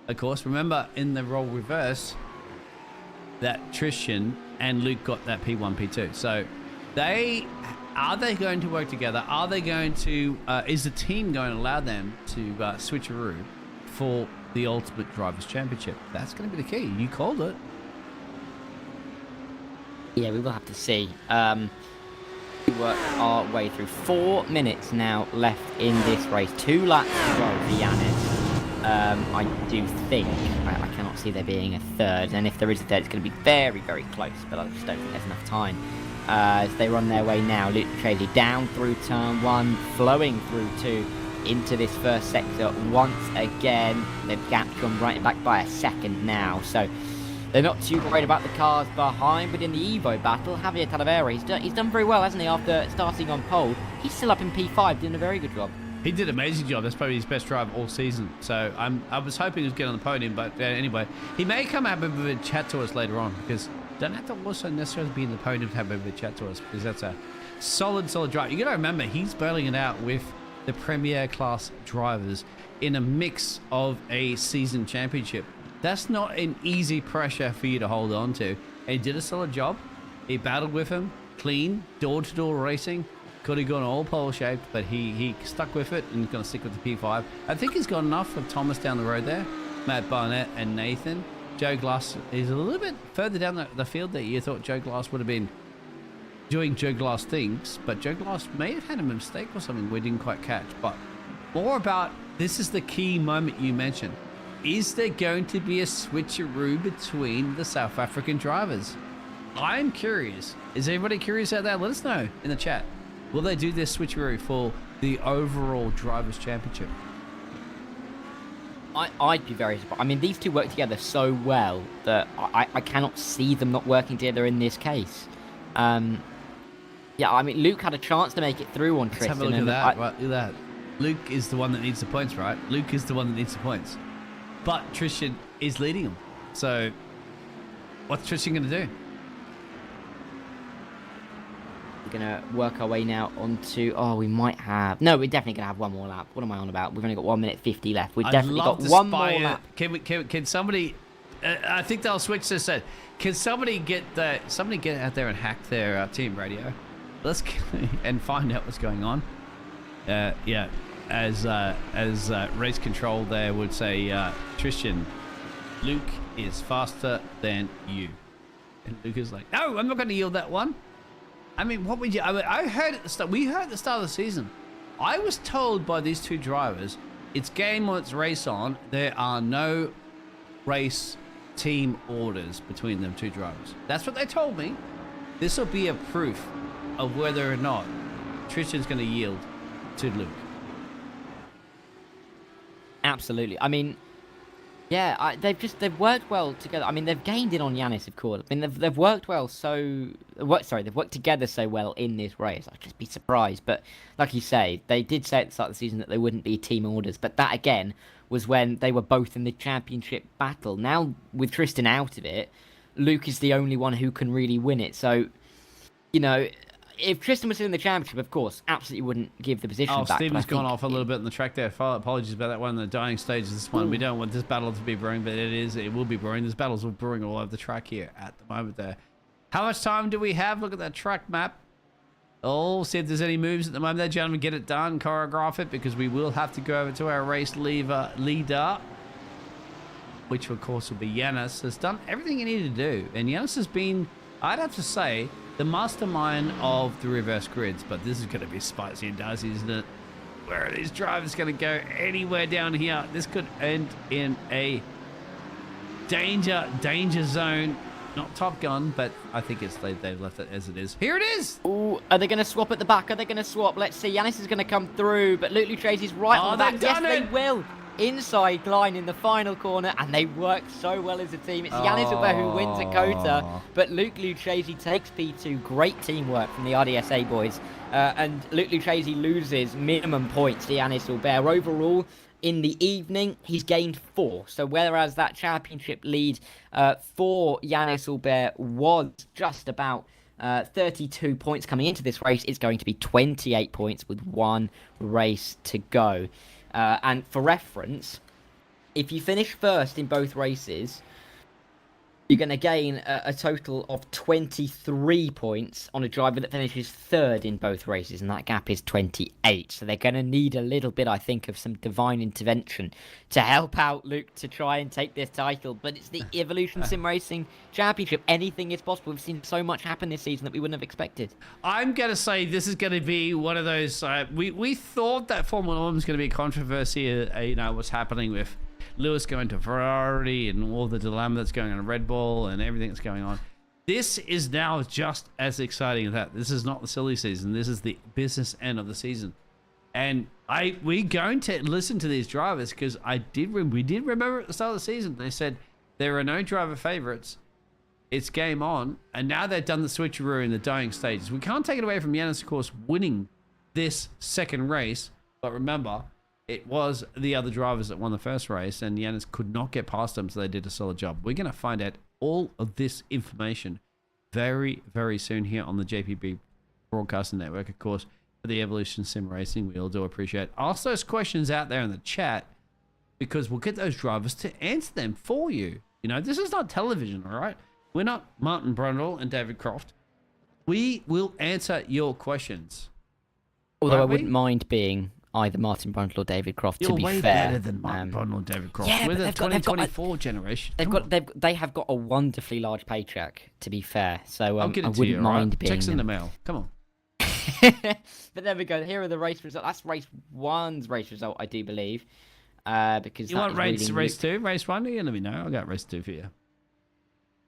Of course, remember in the role reverse that Tristan and Luke got that P1, P2. So are they going to work together? Are they going to, is the team going to allow them to switcheroo for the Ultimate Drivers' Championship? That's going to be the key. You called it. Yeah, we will have to see. We work our way through 4 minutes now left in this race. 2 laps to go for Yanis. I do think, I cannot see there being a third, and if there is a third, it's going to be very, very close, but I just don't think there's enough time. As they run their way now, Luke Tracy down through turn 1, flowing through 2 into this first sector once again. They've gapped John right back by a second now, so they're not too worried about the cars behind, but in the Evo battle, Javier Talavera, he's done very well, hasn't he, after starting on pole. He's still up in P5, doing a very good job. He did an amazing job. That's probably his best drive all season. So I was hoping he was getting on the podium, but anyway, he may come out with a chat to us later on, because don't have to also necessarily be in the podium to have a bit of a chat to us, because that's a solid drive. You got to remember, he's battling it out with the Premier Class drivers in a mix of a season championship. That's not an easy pressure for you to hold on to. And he did a solid job. He battled with him, clean, door-to-door racing. Could have gone all pole-shaped, but he stuck with it and he's going to stick with the P5. I think he's got enough of Thomas down the road there. Matt Barnett and Nathan. Joe Glass is a little bit further down the field there. You thought Joe Glass would have been doing Joe Glass things, but Joe Glass may have had a mistake or something we didn't quite catch. But more about, this is the key moment you mentioned. Is there going to be a switcheroo between the South African drivers? I'm curious. Is everybody curious out there? Let us know in the chat. Will they do this switcheroo for the overall Drivers' Championship? I'd be very surprised. I mean, these two work together so well that I cannot see them not working together in this case. Yeah, I mean, Luke had a chance to make it through on Tristan. Let's have a look at that. Right, look at that. Luke is the one that needs the points, right? Luke is the one that needs the points. But Tristan is leading him. So, what's Tristan going to do? We're going to work our way now onto... Oh, we might have... No, we're definitely going to have one more lap. What am I on about? We've only got 1 minute 50 left. We've definitely got one more lap. Can somebody I think they'll switch this. Can somebody get out there and hack their team radio? Let's and find out what's going on. Yeah, as race control there would say, Tristan, Luke is faster than you. And Luke is like, no, I'm not going to yield that one. I mean, what would you? I heard at the start. We heard at the start of the season. I was told by these two drivers, it's game on, it's race on. There are no race team orders between them two drivers. That's what they told me. This will be a proof of whether or not Tristan's going to yield to Luke. Absolutely. I mean, yeah, they've worked well together. I mean, they've gained in on Yanis, of course. I mean, they've worked well they've worked together so well in this race. I'd just be surprised. But like you say, they did say at the start of the season that they wouldn't be team orders. But that again was when they were both in the championship battle. Now with Tristan out of it, Luke is the only one who can really win it. So, you know, if Tristan was in the championship, of course, absolutely wouldn't give the position back. Stephen's gone off a little bit in the track there. Apologies about that one. The dying stage is this one. We don't want this battle to be brewing, but it will be brewing. There's battles all brewing all over the track here at the moment there. How much time do we have? Look at that track map. Oh, see if there's any moves at the moment there, gentlemen. Get it done, choreograph it, because we will have to go over to our race leader, which of course will be Yanis. Has done everything he needed to do, and Yanis has been, I'd have to say, the mastermind of the reverse grids. But this is going to be spicy and dicey, isn't it? Where are these drivers going to go? Anywhere down here? This could end in a danger zone. Not Top Gun, but I think they've left it as it is. Here it is! Ooh, are they going to swap at the back? Are they going to swap? Let's see. Yanis is going to come through, but Luke Tracy's right on the back. Yes, they will. Inside line in the final corner, and they work so well as a team. It's Yanis who wins at Cota, but Luke Lucchese takes P2. Great teamwork from the RDSA boys. And Luke Lucchese loses minimum points to Yanis Albert. Overall, in the evening, he's gained 4. So whereas that championship lead for Yanis Albert was just about 32 points coming into this race, it's going to be 28 points with 1 race to go. And for reference, if you finish first in both races, you're going to gain a total of 23 points on a driver that finishes third in both races, and that gap is 28. So they're going to need a little bit, I think, of some divine intervention to help out Luke to try and take this title. But it's the Evolution Sim Racing Championship. Anything is possible. We've seen so much happen this season that we wouldn't have expected. I'm going to say this is going to be one of those... we thought that Formula 1 was going to be a controversy, you know, what's happening with Lewis going to Ferrari and all the dilemma that's going on in Red Bull and everything that's going on. This is now just as exciting as that. This is not the silly season. This is the business end of the season. And we're going to listen to these drivers, because we did remember at the start of the season, they said there are no driver favorites. It's game on. And now they've done the switcheroo in the dying stages. We can't take it away from Yanis, of course, winning this second race. But remember, it was the other drivers that won the first race, and Yanis could not get past them, so they did a solid job. We're going to find out all of this information very, very soon here on the JPB Broadcasting Network, of course, for the Evolution Sim Racing. We all do appreciate it. Ask those questions out there in the chat, because we'll get those drivers to answer them for you. You know, this is not television, all right? We're not Martin Brundle and David Croft. We will answer your questions. Although I wouldn't mind being either Martin Brundle or David Croft, to be fair. You're way better than Martin Brundle and David Croft. Yeah, we're the 2024 generation. They have got a wonderfully large paycheck, to be fair. So I'll get it I wouldn't mind being Checks in the mail. Come on. But there we go. Here are the race results. That's race 1's race result, I do believe. Because you want race 2? Race 1? You let me know. I got race 2 for you.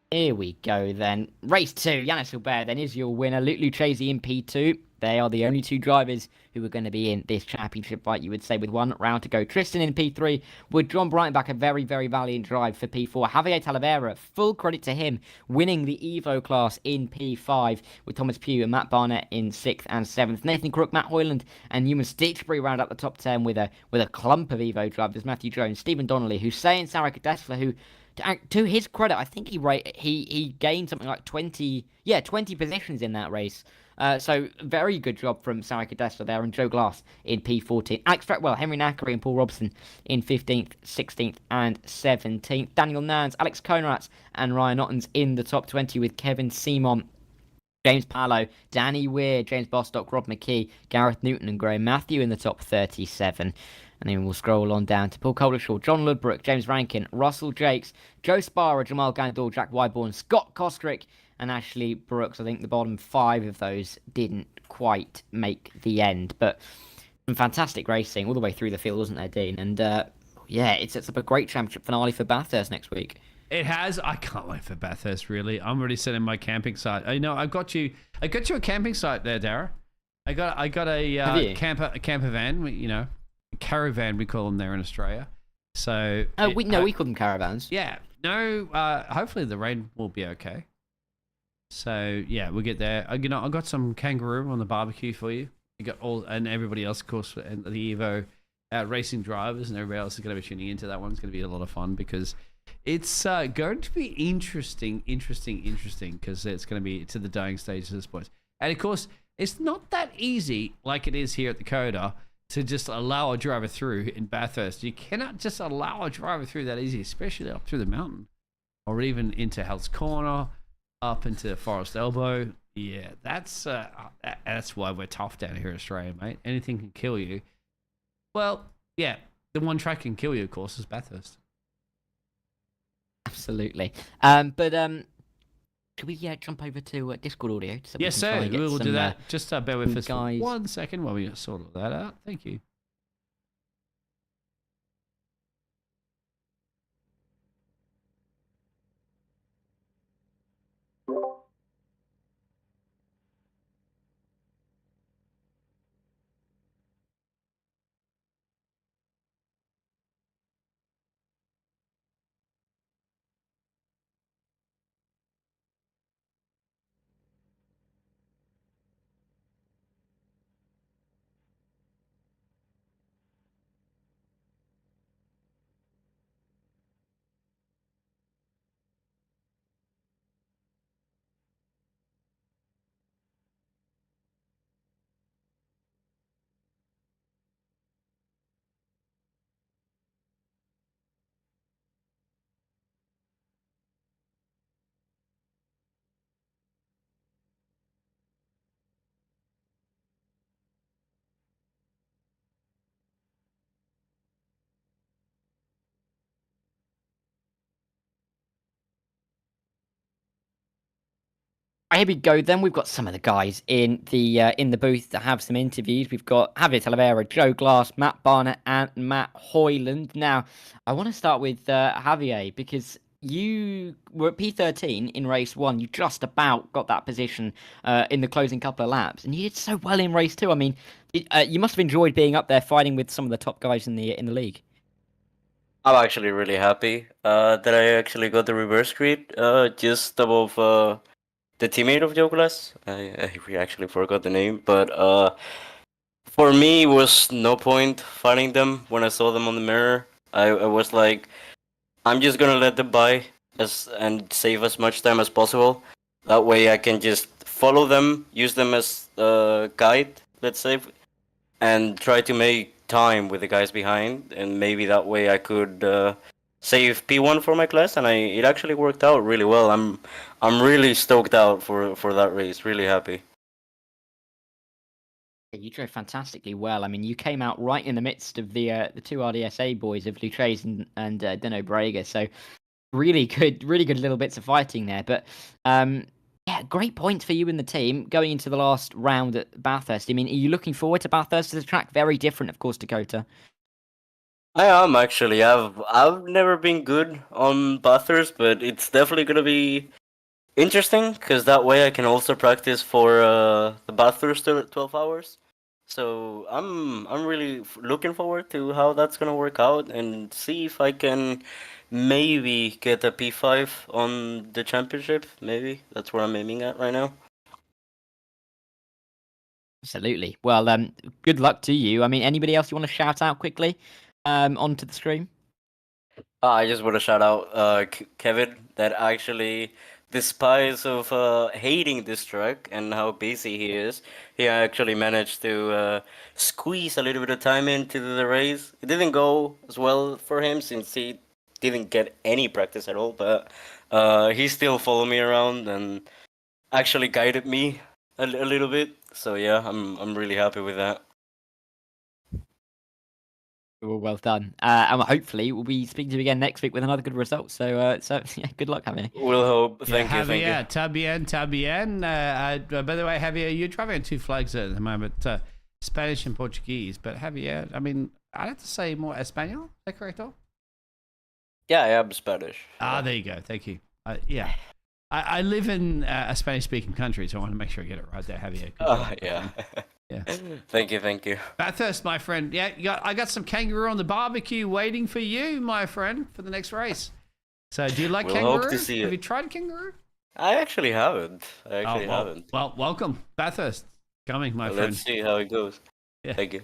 Here we go then. Race 2, Yanis Albert then is your winner. Luke Lucchese in P2. They are the only two drivers who are going to be in this championship fight, you would say, with 1 round to go. Tristan in P3, with John Breitenbach, a very, very valiant drive for P4. Javier Talavera, full credit to him, winning the Evo class in P5, with Thomas Pugh and Matt Barnett in 6th and 7th. Nathan Crook, Matt Hoyland, and Newman Stitchbury round up the top 10 with a clump of Evo drivers. Matthew Jones, Stephen Donnelly, Hussein Sarek Desla, who, to his credit, I think he gained something like 20 positions in that race. So very good job from Sarah Cadesta there, and Joe Glass in P14. Alex Fretwell, Henry Knackery and Paul Robson in 15th, 16th and 17th. Daniel Nans, Alex Konrads and Ryan Ottens in the top 20 with Kevin Simon, James Palo, Danny Weir, James Bostock, Rob McKee, Gareth Newton and Graham Matthew in the top 37. And then we'll scroll on down to Paul Coldershaw, John Ludbrook, James Rankin, Russell Jakes, Joe Sparrow, Jamal Gandor, Jack Wyborn, Scott Kostrick and Ashley Brooks. I think the bottom 5 of those didn't quite make the end. But some fantastic racing all the way through the field, wasn't there, Dean? And yeah, it sets up a great championship finale for Bathurst next week. It has. I can't wait for Bathurst, really. I'm already setting my camping site. I know, I got you a camping site there, Darragh. I got a camper van, you know, a caravan we call them there in Australia. So we call them caravans. Yeah. No, hopefully the rain will be okay. So yeah, we'll get there. You know, I got some kangaroo on the barbecue for you. You got all, and everybody else, of course, and the Evo racing drivers and everybody else is going to be tuning into that one. It's going to be a lot of fun because it's going to be interesting because it's going to be to the dying stage at this point. And of course, it's not that easy like it is here at the Cota to just allow a driver through in Bathurst. You cannot just allow a driver through that easy, especially up through the mountain or even into Hell's Corner, up into Forest Elbow. Yeah, that's why we're tough down here in Australia, mate. Anything can kill you. Well, yeah, the one track can kill you, of course, is Bathurst. Absolutely. Should we jump over to Discord audio? So yes, sir. We will do that. Just bear with us for 1 second while we sort all that out. Thank you. Here we go. Then we've got some of the guys in the booth that have some interviews. We've got Javier Talavera, Joe Glass, Matt Barnett, and Matt Hoyland. Now, I want to start with Javier because you were at P13 in race 1. You just about got that position in the closing couple of laps, and you did so well in race 2. I mean, you must have enjoyed being up there fighting with some of the top guys in the league. I'm actually really happy that I actually got the reverse grid just above the teammate of Joe Glass. I actually forgot the name, but for me, it was no point fighting them when I saw them on the mirror. I was like, I'm just gonna let them by and save as much time as possible. That way I can just follow them, use them as a guide, let's say, and try to make time with the guys behind. And maybe that way I could save P1 for my class, and it actually worked out really well. I'm really stoked out for that race. Really happy. You drove fantastically well. I mean, you came out right in the midst of the two RDSA boys of Lutres and Dino Brega. So really good little bits of fighting there. But yeah, great points for you and the team going into the last round at Bathurst. I mean, are you looking forward to Bathurst as a track? Very different, of course, to Cota. I am actually. I've never been good on Bathurst, but it's definitely gonna be interesting because that way I can also practice for the Bathurst 12 hours. So I'm really looking forward to how that's gonna work out and see if I can maybe get a P5 on the championship. Maybe that's what I'm aiming at right now. Absolutely. Well, good luck to you. I mean, anybody else you want to shout out quickly onto the stream? I just want to shout out Kevin that actually despite of hating this track and how busy he is, he actually managed to squeeze a little bit of time into the race. It didn't go as well for him since he didn't get any practice at all, but he still followed me around and actually guided me a little bit. So yeah, I'm really happy with that. Well done. And hopefully we'll be speaking to you again next week with another good result. So yeah, good luck, Javier. We'll hope. Thank you. Javier, Tabien. By the way, Javier, you're driving on 2 flags at the moment, Spanish and Portuguese. But Javier, I mean, I'd have to say more Espanol. Is that correct? Yeah, I'm Spanish. There you go. Thank you. Yeah. I live in a Spanish-speaking country, so I want to make sure I get it right there, Javier. Yeah. Yeah. Thank you. Bathurst, my friend. Yeah, I got some kangaroo on the barbecue waiting for you, my friend, for the next race. So, do you like We'll kangaroo? hope to see Have it. you tried kangaroo? I actually haven't. Haven't. Well, welcome, Bathurst. Coming, my friend. Let's see how it goes. Yeah. Thank you.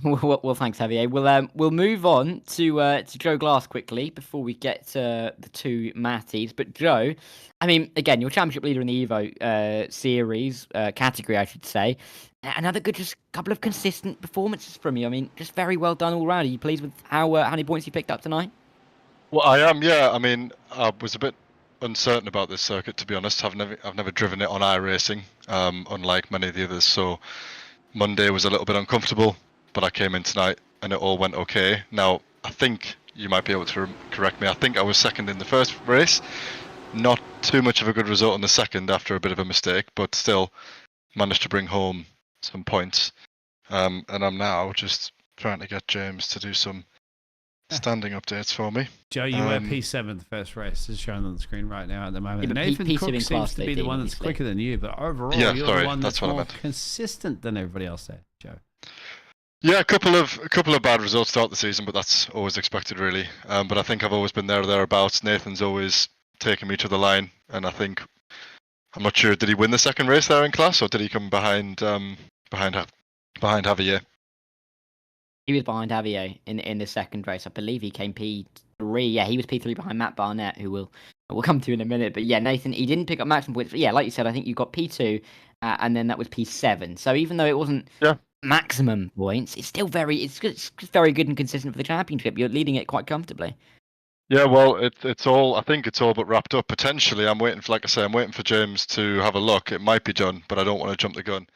Well, thanks, Javier. We'll move on to Joe Glass quickly before we get to the 2 Matties. But Joe, I mean, again, you're championship leader in the Evo series category, I should say. Another good, just couple of consistent performances from you. I mean, just very well done all round. Are you pleased with how many points you picked up tonight? Well, I am. Yeah. I mean, I was a bit uncertain about this circuit, to be honest. I've never driven it on iRacing, unlike many of the others. So Monday was a little bit uncomfortable. But I came in tonight and it all went okay. Now, I think you might be able to correct me. I think I was second in the first race. Not too much of a good result in the second after a bit of a mistake, but still managed to bring home some points. And I'm now just trying to get James to do some standing updates for me. Joe, you were P7 the first race. It's shown on the screen right now at the moment. Yeah, Nathan P7 Cook in seems class to be the 13, one that's obviously. quicker than you, but overall, Yeah, you're sorry, the one that's that's what I more meant. consistent than everybody else there, Joe. Yeah, a couple of bad results throughout the season, but that's always expected, really. But I think I've always been there or thereabouts. Nathan's always taken me to the line, and I think I'm not sure. Did he win the second race there in class, or did he come behind Javier? He was behind Javier in the second race. I believe he came P3. Yeah, he was P3 behind Matt Barnett, who we'll come to in a minute. But yeah, Nathan, he didn't pick up maximum points. But yeah, like you said, I think you got P2, and then that was P7. So even though it wasn't maximum points, it's still it's very good and consistent for the championship. You're leading it quite comfortably. Yeah, well, it's all. I think it's all but wrapped up. Potentially, I'm waiting for, like I say, I'm waiting for James to have a look. It might be done, but I don't want to jump the gun.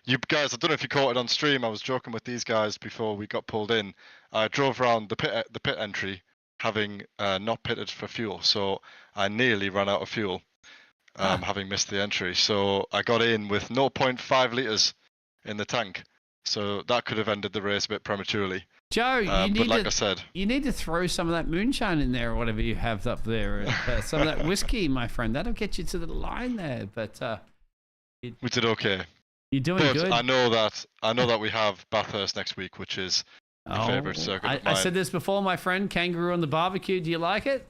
You guys, I don't know if you caught it on stream. I was joking with these guys before we got pulled in. I drove around the pit entry, having not pitted for fuel, so I nearly ran out of fuel, having missed the entry. So I got in with 0.5 liters in the tank, so that could have ended the race a bit prematurely. Joe, like I said, you need to throw some of that moonshine in there or whatever you have up there. Some of that whiskey, my friend. That'll get you to the line there. But we did okay. You're doing good. I know that we have Bathurst next week, which is my favourite circuit of mine. I said this before, my friend. Kangaroo on the barbecue. Do you like it?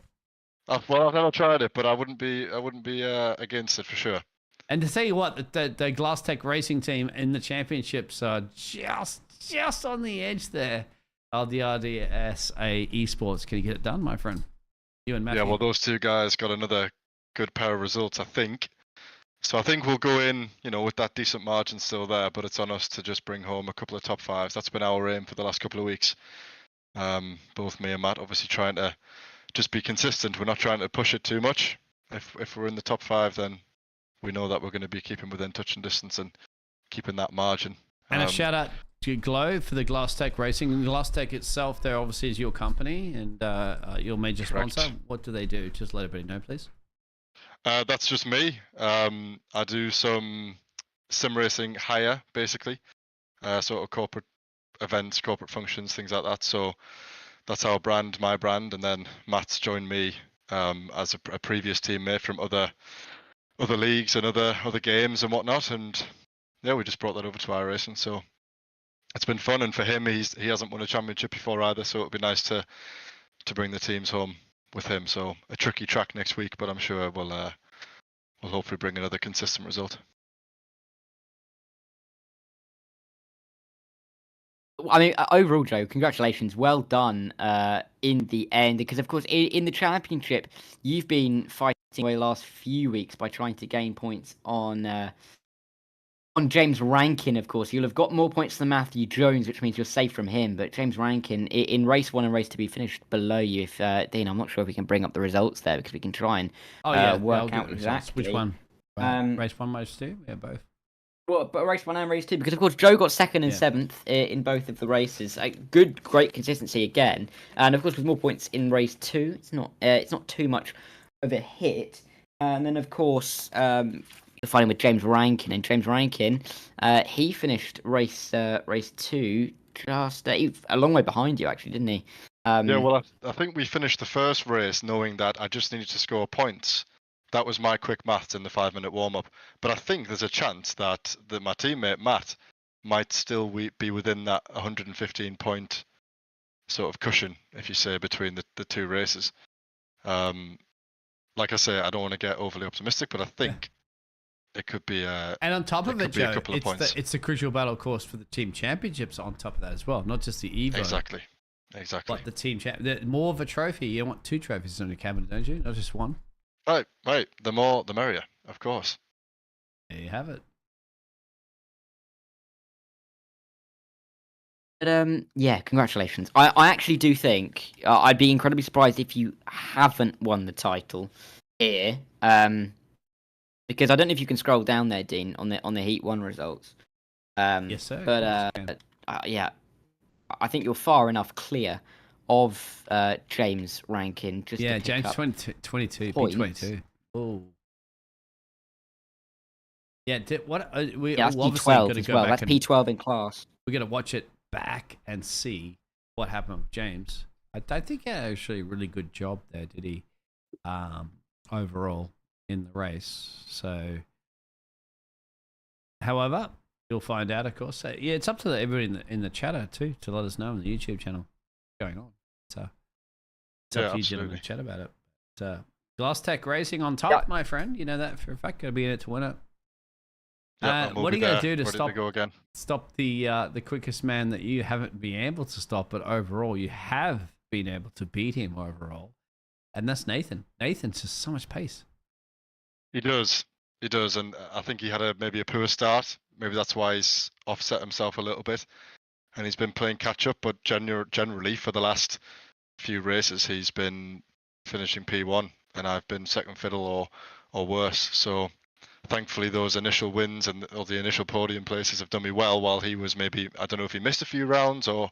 Well, I've never tried it, but I wouldn't be against it for sure. And to tell you what, the Glass Tech racing team in the championships are just on the edge there of the RDSA Esports. Can you get it done, my friend? You and Matthew. Yeah, well, those two guys got another good pair of results, I think. So I think we'll go in, with that decent margin still there, but it's on us to just bring home a couple of top fives. That's been our aim for the last couple of weeks. Both me and Matt obviously trying to just be consistent. We're not trying to push it too much. If we're in the top five, then we know that we're going to be keeping within touch and distance and keeping that margin. And a shout out to Glow for the Glass Tech Racing. And Glass Tech itself, there obviously is your company and your major sponsor. What do they do? Just let everybody know, please. That's just me. I do some sim racing hire, basically. Sort of corporate events, corporate functions, things like that. So that's our brand, my brand. And then Matt's joined me as a previous teammate from other leagues and other games and whatnot. And yeah, we just brought that over to iRacing. So it's been fun. And for him, he hasn't won a championship before either. So it'd be nice to bring the teams home with him. So a tricky track next week, but I'm sure we'll hopefully bring another consistent result. I mean, overall, Joe, congratulations. Well done in the end. Because, of course, in the championship, you've been fighting away the last few weeks by trying to gain points on James Rankin, of course. You'll have got more points than Matthew Jones, which means you're safe from him. But James Rankin, in race 1 and race 2, finished below you. If Dean, I'm not sure if we can bring up the results there because we can try and work out exactly. Which one? Race 1, race 2? Yeah, both. Well, but race 1 and race 2, because of course Joe got 2nd and 7th in both of the races. Great consistency again, and of course with more points in race 2, it's not too much of a hit. And then of course you're fighting with James Rankin, and James Rankin, he finished race 2 just a long way behind you, actually, didn't he? Yeah, well, I think we finished the first race knowing that I just needed to score points. That was my quick maths in the 5-minute warm-up. But I think there's a chance that my teammate, Matt, might still be within that 115-point sort of cushion, if you say, between the two races. Like I say, I don't want to get overly optimistic, but I think it could be and on top of it, Joe, it's the crucial battle, of course, for the team championships on top of that as well, not just the Evo. Exactly. But the team more of a trophy. You want 2 trophies in your cabinet, don't you? Not just 1. Right. The more, the merrier, of course. There you have it. But yeah, congratulations. I actually do think I'd be incredibly surprised if you haven't won the title here. Because I don't know if you can scroll down there, Dean, on the Heat 1 results. Yes, sir. But yeah, I think you're far enough clear of James Rankin. Just to James 22, P22. Oh. Yeah, that's P12 as well. That's P12 in class. We're going to watch it back and see what happened with James. I think he had actually a really good job there, did he? Overall in the race. So, however, you'll find out, of course. So, yeah, it's up to everybody in the chatter too to let us know on the YouTube channel what's going on. So, it's up to you gentlemen to chat about it. But, Glass Tech Racing on top, my friend. You know that for a fact. Going to be in it to win it. What are you going to do to stop the quickest man that you haven't been able to stop, but overall you have been able to beat him overall, and that's Nathan. Nathan's just so much pace. He does, and I think he had maybe a poor start. Maybe that's why he's offset himself a little bit, and he's been playing catch up. But generally, for the last few races, he's been finishing P1, and I've been second fiddle or worse. So thankfully, those initial wins and all the initial podium places have done me well. While he was maybe, I don't know if he missed a few rounds or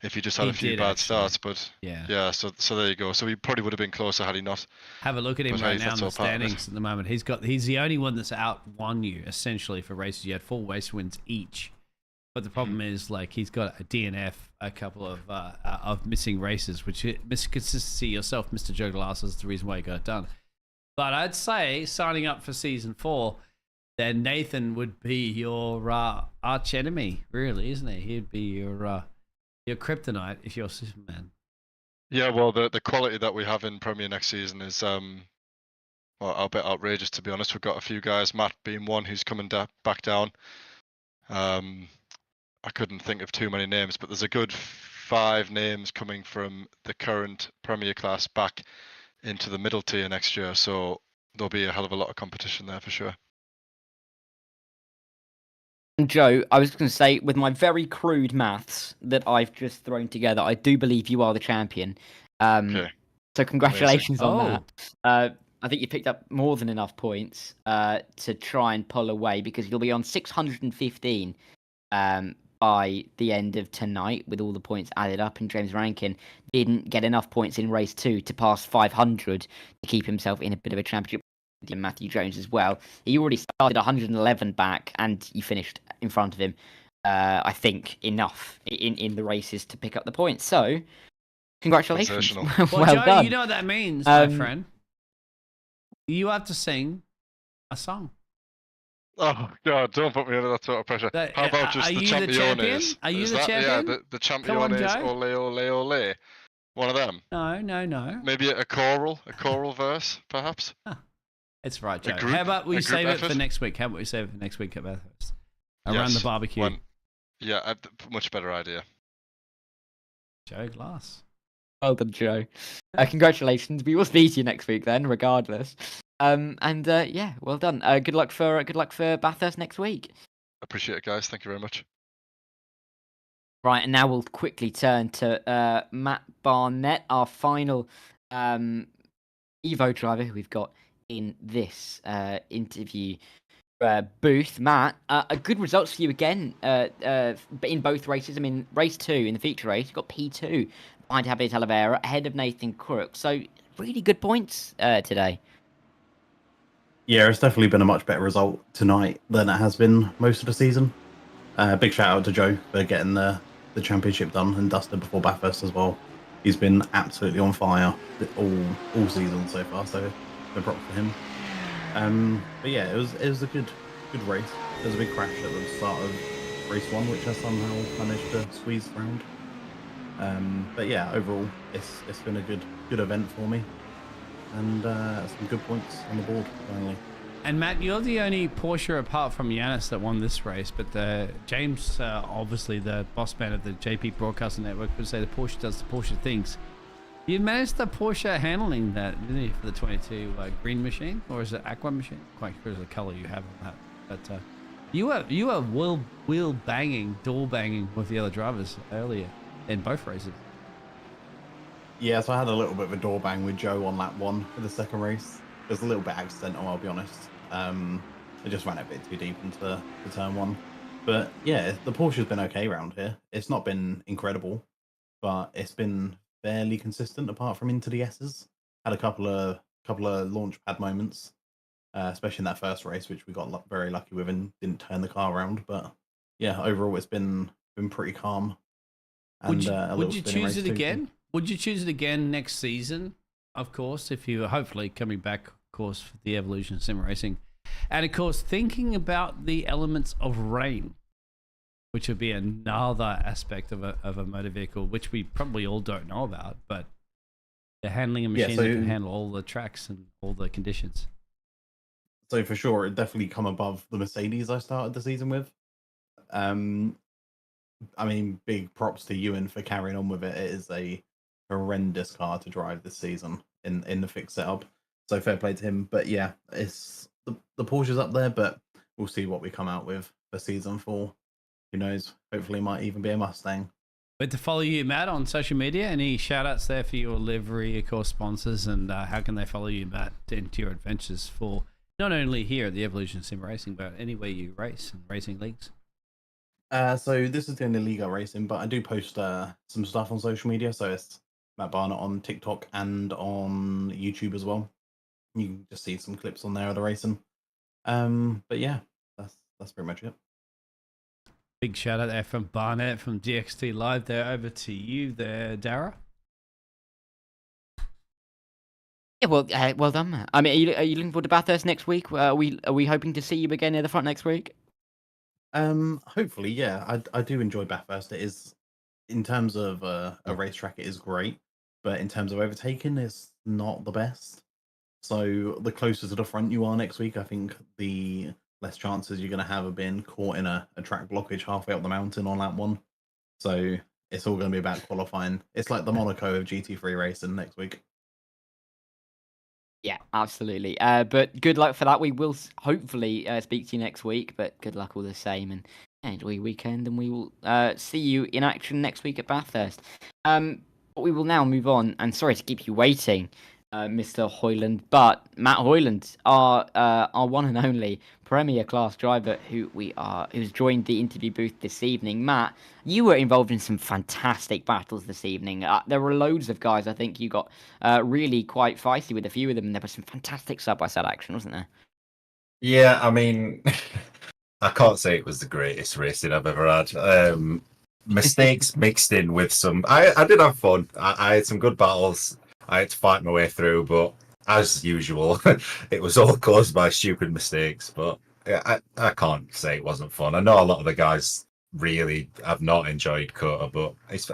if he just had a few bad starts, but yeah. So there you go. So he probably would have been closer had he not. Have a look at him right now in the standings at the moment. He's the only one that's won you essentially for races. You had 4 race wins each, but the problem is like he's got a DNF, a couple of missing races, which consistency yourself, Mr. Joe Glass, is the reason why he got it done. But I'd say signing up for season 4, then Nathan would be your arch enemy, really, isn't he? He'd be your kryptonite if you're Superman. Yeah, well, the quality that we have in Premier next season is a bit outrageous, to be honest. We've got a few guys, Matt being one, who's coming back down. I couldn't think of too many names, but there's a good 5 names coming from the current Premier class back into the middle tier next year, so there'll be a hell of a lot of competition there for sure. Joe, I was going to say, with my very crude maths that I've just thrown together, I do believe you are the champion. Okay. So congratulations on that. I think you picked up more than enough points to try and pull away, because you'll be on 615 by the end of tonight with all the points added up, and James Rankin didn't get enough points in race 2 to pass 500 to keep himself in a bit of a championship. And Matthew Jones as well. He already started 111 back, and you finished in front of him. I think enough in the races to pick up the points. So, congratulations. Well Joe, done. You know what that means, my friend. You have to sing a song. Oh God! Don't put me under that sort of pressure. How about just the Championes? Are you the champion? Yeah, the Championes. Ole, ole, ole. One of them. No. Maybe a choral verse, perhaps. It's right, Joe. How about we save it for next week? Around the barbecue. Yeah, much better idea. Joe Glass. Well done, Joe. Congratulations. We will speak to you next week then, regardless. Yeah, well done. Good luck for Bathurst next week. Appreciate it, guys. Thank you very much. Right, and now we'll quickly turn to Matt Barnett, our final Evo driver who we've got in this interview booth. Matt, good results for you again in both races. I mean, race 2 in the feature race, you got P2 behind Javier Talavera ahead of Nathan Crook. So really good points today. Yeah, it's definitely been a much better result tonight than it has been most of the season. Big shout out to Joe for getting the championship done and dusted before Bathurst as well. He's been absolutely on fire all season so far, so no props for him. But yeah, it was a good race. There was a big crash at the start of race 1, which I somehow managed to squeeze around. But yeah, overall, it's been a good event for me, and some good points on the board finally. And Matt, you're the only Porsche apart from Yanis that won this race, but James, obviously the boss man of the JP Broadcasting Network, would say the Porsche does the Porsche things. You managed the Porsche handling that, didn't you, for the 22 green machine, or is it aqua machine? Quite sure the color you have on that. But you were wheel banging, door banging with the other drivers earlier in both races. Yeah, so I had a little bit of a door bang with Joe on lap 1 for the second race. It was a little bit accidental, I'll be honest. I just ran a bit too deep into the turn 1. But yeah, the Porsche's been okay around here. It's not been incredible, but it's been fairly consistent apart from into the S's. Had a couple of launch pad moments, especially in that first race, which we got very lucky with and didn't turn the car around. But yeah, overall it's been pretty calm. And would you choose it again? Would you choose it again next season? Of course, if you are hopefully coming back, of course, for the evolution of sim racing, and of course thinking about the elements of rain, which would be another aspect of a motor vehicle, which we probably all don't know about, but they're handling a machine that can handle all the tracks and all the conditions. So for sure, it definitely come above the Mercedes I started the season with. I mean, big props to Ewan for carrying on with it. It is a horrendous car to drive this season in the fixed setup. So fair play to him. But yeah, it's the Porsche's up there, but we'll see what we come out with for season 4. Who knows? Hopefully, it might even be a Mustang. But to follow you, Matt, on social media, any shout outs there for your livery, of course, sponsors, and how can they follow you, Matt, into your adventures for not only here at the Evolution of Sim Racing, but anywhere you race and racing leagues? So this is the only league I race in, but I do post some stuff on social media. So it's Matt Barnett on TikTok and on YouTube as well. You can just see some clips on there of the racing. But yeah, that's pretty much it. Big shout out there from Barnett from DXT Live there. Over to you there, Darragh. Yeah, well done, Matt. I mean, are you looking forward to Bathurst next week? Are we hoping to see you again near the front next week? Hopefully, yeah. I do enjoy Bathurst. It is, in terms of a racetrack, it is great, but in terms of overtaking, it's not the best. So the closer to the front you are next week, I think the less chances you're going to have of being caught in a track blockage halfway up the mountain on lap 1. So it's all going to be about qualifying. It's like the Monaco of GT3 racing next week. Yeah, absolutely. But good luck for that. We will hopefully speak to you next week, but good luck all the same. And enjoy your weekend, and we will see you in action next week at Bathurst. But we will now move on, and sorry to keep you waiting, Mr. Hoyland, but Matt Hoyland, our one and only Premier Class driver who's joined the interview booth this evening. Matt, you were involved in some fantastic battles this evening. There were loads of guys. I think you got really quite feisty with a few of them, and there was some fantastic side-by-side action, wasn't there? Yeah, I mean, I can't say it was the greatest racing I've ever had. Mistakes mixed in with some. I did have fun. I had some good battles. I had to fight my way through, but as usual, it was all caused by stupid mistakes. But I can't say it wasn't fun. I know a lot of the guys really have not enjoyed Cota, but it's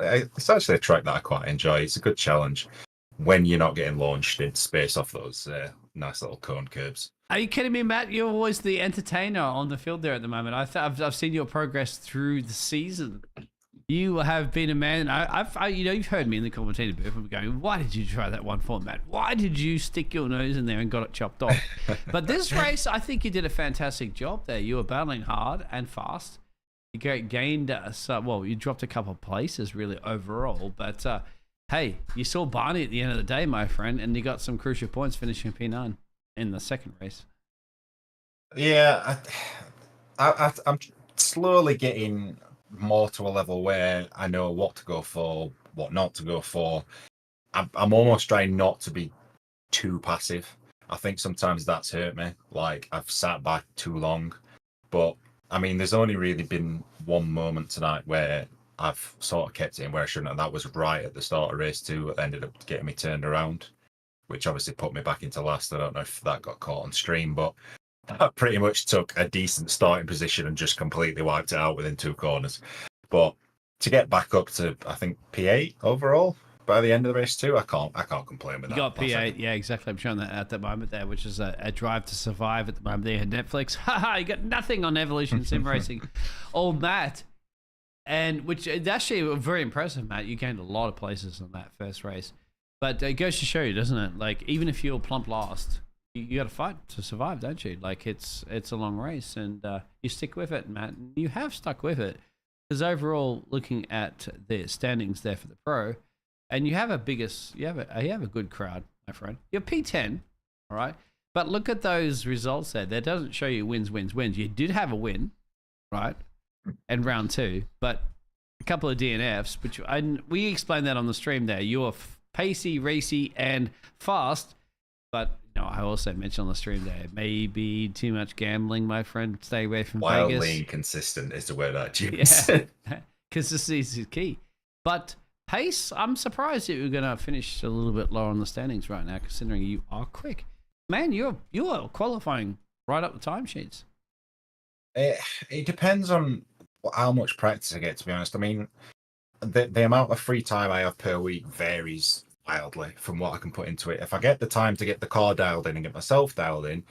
actually a track that I quite enjoy. It's a good challenge when you're not getting launched in space off those nice little cone curbs. Are you kidding me, Matt? You're always the entertainer on the field there at the moment. I've seen your progress through the season. You have been a man. You've heard me in the commentator booth. I'm going, why did you try that one format? Why did you stick your nose in there and got it chopped off? But this race, I think you did a fantastic job there. You were battling hard and fast. You gained, you dropped a couple of places really overall. But hey, you saw Barney at the end of the day, my friend, and you got some crucial points finishing P9 in the second race. Yeah, I'm slowly getting more to a level where I know what to go for, what not to go for. I'm almost trying not to be too passive. I think sometimes that's hurt me. Like, I've sat back too long. But, I mean, there's only really been one moment tonight where I've sort of kept it in where I shouldn't, and that was right at the start of race 2. It ended up getting me turned around, which obviously put me back into last. I don't know if that got caught on stream, but I pretty much took a decent starting position and just completely wiped it out within 2 corners. But to get back up to, I think, P8 overall by the end of the race too, I can't complain with that. You got P8, yeah, exactly. I'm showing that at the moment there, which is a drive to survive at the moment there. Netflix, haha, you got nothing on Evolution Sim Racing. All that, and which is actually very impressive, Matt. You gained a lot of places on that first race, but it goes to show you, doesn't it? Like, even if you're plump last, you got to fight to survive, don't you? Like, it's a long race, and you stick with it, Matt. And you have stuck with it, because overall, looking at the standings there for the pro, and you have a good crowd, my friend. You're P10, all right. But look at those results there. That doesn't show you wins. You did have a win, right? And round 2, but a couple of DNFs, which we explained that on the stream there. You're pacey, racy, and fast, but I also mentioned on the stream there, maybe too much gambling, my friend. Stay away from Vegas. Wildly inconsistent is the word I use. Yeah, consistency is key. But pace, I'm surprised that you're going to finish a little bit lower on the standings right now, considering you are quick. Man, you're qualifying right up the timesheets. It depends on how much practice I get, to be honest. I mean, the amount of free time I have per week varies wildly from what I can put into it. If I get the time to get the car dialed in and get myself dialed in,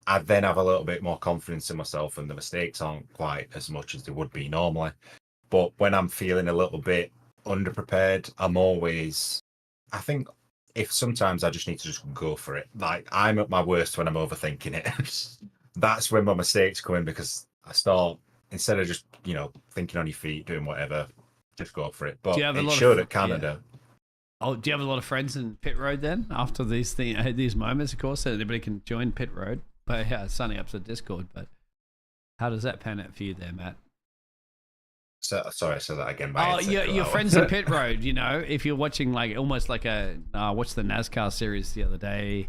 I then have a little bit more confidence in myself, and the mistakes aren't quite as much as they would be normally. But when I'm feeling a little bit underprepared, I think if sometimes I just need to just go for it. Like, I'm at my worst when I'm overthinking it. That's when my mistakes come in, because I start, instead of just, thinking on your feet, doing whatever, just go for it. But it showed at Canada. Yeah. Oh, do you have a lot of friends in pit road then? After these moments, of course, so anybody can join pit road. But yeah, it's sunny up to Discord. But how does that pan out for you there, Matt? So, sorry, I said that again. Your friends in pit road. If you're watching almost like watched the NASCAR series the other day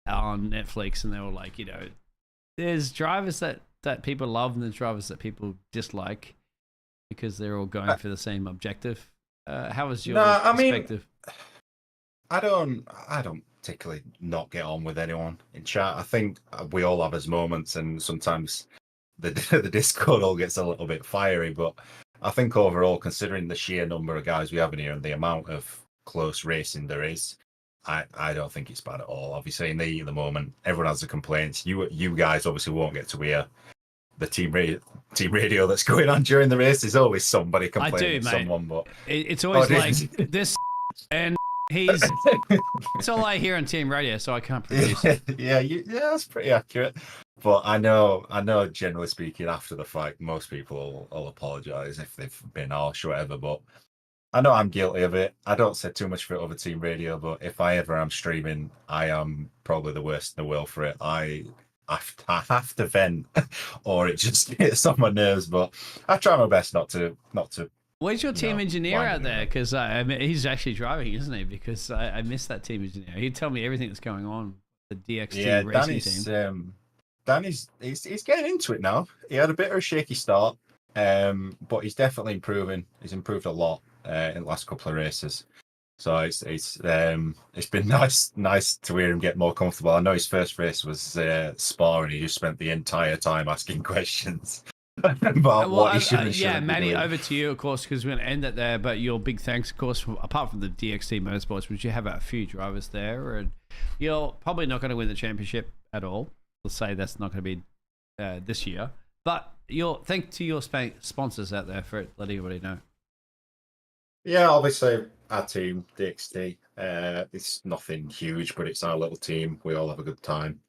on Netflix, and they were like, there's drivers that people love and there's drivers that people dislike because they're all going for the same objective. How was your perspective? I don't particularly not get on with anyone in chat. I think we all have his moments, and sometimes the Discord all gets a little bit fiery. But I think overall, considering the sheer number of guys we have in here and the amount of close racing there is, I don't think it's bad at all. Obviously, in the moment, everyone has the complaints. You guys obviously won't get to hear the team radio that's going on during the race. There's always somebody complaining to someone, but it's always like this and he's it's all I hear on team radio, so I can't produce it. Yeah, that's pretty accurate. But I know generally speaking, after the fight, most people will apologise if they've been harsh or whatever, but I know I'm guilty of it. I don't say too much for it over team radio, but if I ever am streaming, I am probably the worst in the world for it. I have to vent, or it just gets on my nerves. But I try my best not to. Where's your team engineer out there? Because he's actually driving, isn't he? Because I missed that team engineer. He'd tell me everything that's going on with the DXT racing team. Danny's he's getting into it now. He had a bit of a shaky start, but he's definitely improving. He's improved a lot in the last couple of races. So it's been nice to hear him get more comfortable. I know his first race was Spa, and he just spent the entire time asking questions about what he should yeah, Matty, over to you, of course, because we're going to end it there. But your big thanks, of course, apart from the DXT Motorsports, which you have a few drivers there, and you're probably not going to win the championship at all. We'll say that's not going to be this year. But thank to your sponsors out there for letting everybody know. Yeah, obviously our team, DXT, it's nothing huge, but it's our little team. We all have a good time.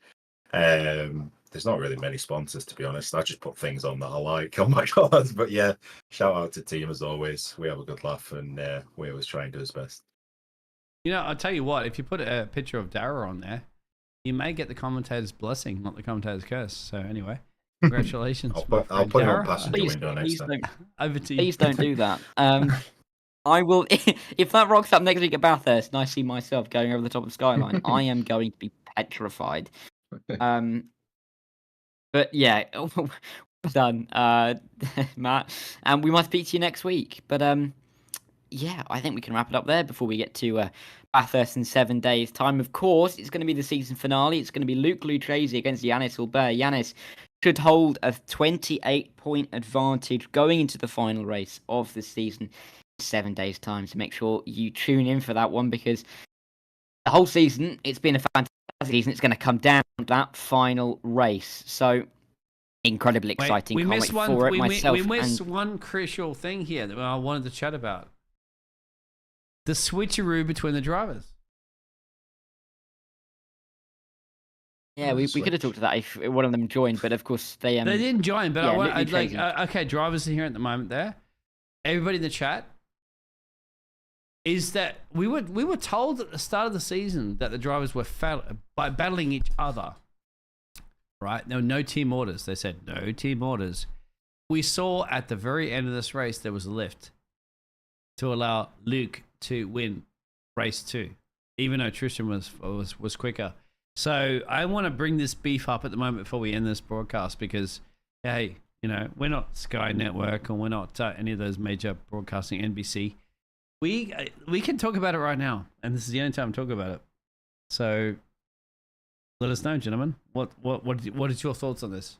There's not really many sponsors, to be honest. I just put things on that I like on my cards. But yeah, shout out to team as always. We have a good laugh, and we always try and do his best. You know, I'll tell you what, if you put a picture of Darragh on there, you may get the commentator's blessing, not the commentator's curse. So anyway, congratulations. I'll put it on Darragh. passenger window next time. Over to you. Please don't do that. I will, if that rocks up next week at Bathurst and I see myself going over the top of Skyline, I am going to be petrified. But yeah, well done, Matt. And we might speak to you next week. But yeah, I think we can wrap it up there before we get to Bathurst in 7 days' time. Of course, it's going to be the season finale. It's going to be Luke Lucchese against Yanis Hulbert. Yanis should hold a 28-point advantage going into the final race of the season in 7 days' time. So make sure you tune in for that one, because the whole season, it's been a fantastic season. It's going to come down to that final race. So incredibly exciting. We Can't missed wait for it myself. We missed one crucial thing here that I wanted to chat about. The switcheroo between the drivers. Yeah, we could have talked to that if one of them joined, but of course they didn't join. But yeah, I'd like okay, drivers are here at the moment. There, everybody in the chat. Is that we were told at the start of the season that the drivers were battling each other, right? There were no team orders. They said no team orders. We saw at the very end of this race there was a lift to allow Luke to win race 2, even though Tristan was quicker. So I want to bring this beef up at the moment before we end this broadcast, because hey, you know, we're not Sky Network and we're not any of those major broadcasting, NBC. We can talk about it right now, and this is the only time I'm talking about it. So let us know, gentlemen. What is your thoughts on this?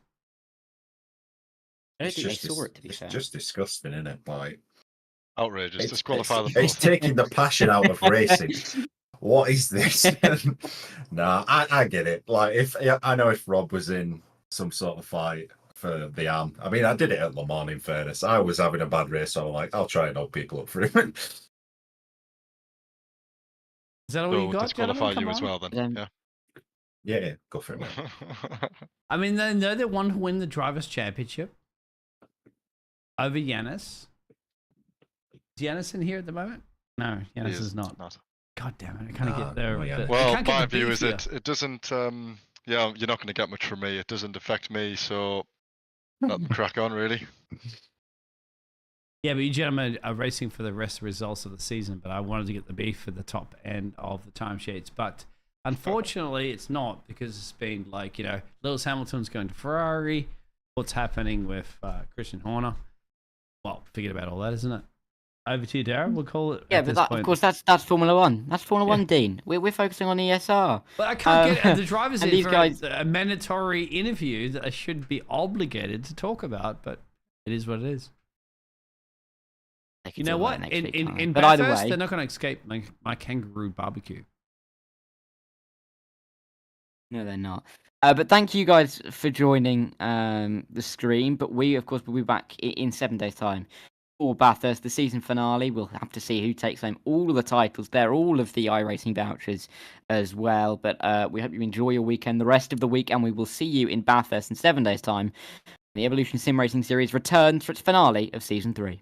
I don't think they saw it, to be fair. It's just disgusting, isn't it? Like, outrageous. Disqualify them. It's taking the passion out of racing. What is this? Nah, I get it. Like, I know if Rob was in some sort of fight for the arm. I mean, I did it at Le Mans, in fairness. I was having a bad race, so I'm like, I'll try and help people up for him. Is that all you got? Disqualify you as well, then. Yeah, go for it. I mean, they're the one who win the drivers' championship over Yanis. Is Yanis in here at the moment? No, Yanis is not. God damn it! I can't get there. Well, my view is it doesn't. Yeah, you're not going to get much from me. It doesn't affect me, so let them crack on, really. Yeah, but you gentlemen are racing for the rest of the results of the season, but I wanted to get the beef for the top end of the timesheets. But unfortunately, it's not, because it's been like, you know, Lewis Hamilton's going to Ferrari. What's happening with Christian Horner? Well, forget about all that, isn't it? Over to you, Darragh. We'll call it. Yeah, but of course, that's Formula One. That's Formula One, Dean. We're focusing on ESR. But I can't get the drivers and in these for guys... a mandatory interview that I should be obligated to talk about, but it is what it is. You know what? In but Bathurst, either way, they're not going to escape my kangaroo barbecue. No, they're not. But thank you guys for joining the stream. But we, of course, will be back in 7 days' time for Bathurst, the season finale. We'll have to see who takes home all of the titles there, all of the iRacing vouchers as well. But we hope you enjoy your weekend, the rest of the week, and we will see you in Bathurst in 7 days' time. The Evolution Sim Racing Series returns for its finale of Season 3.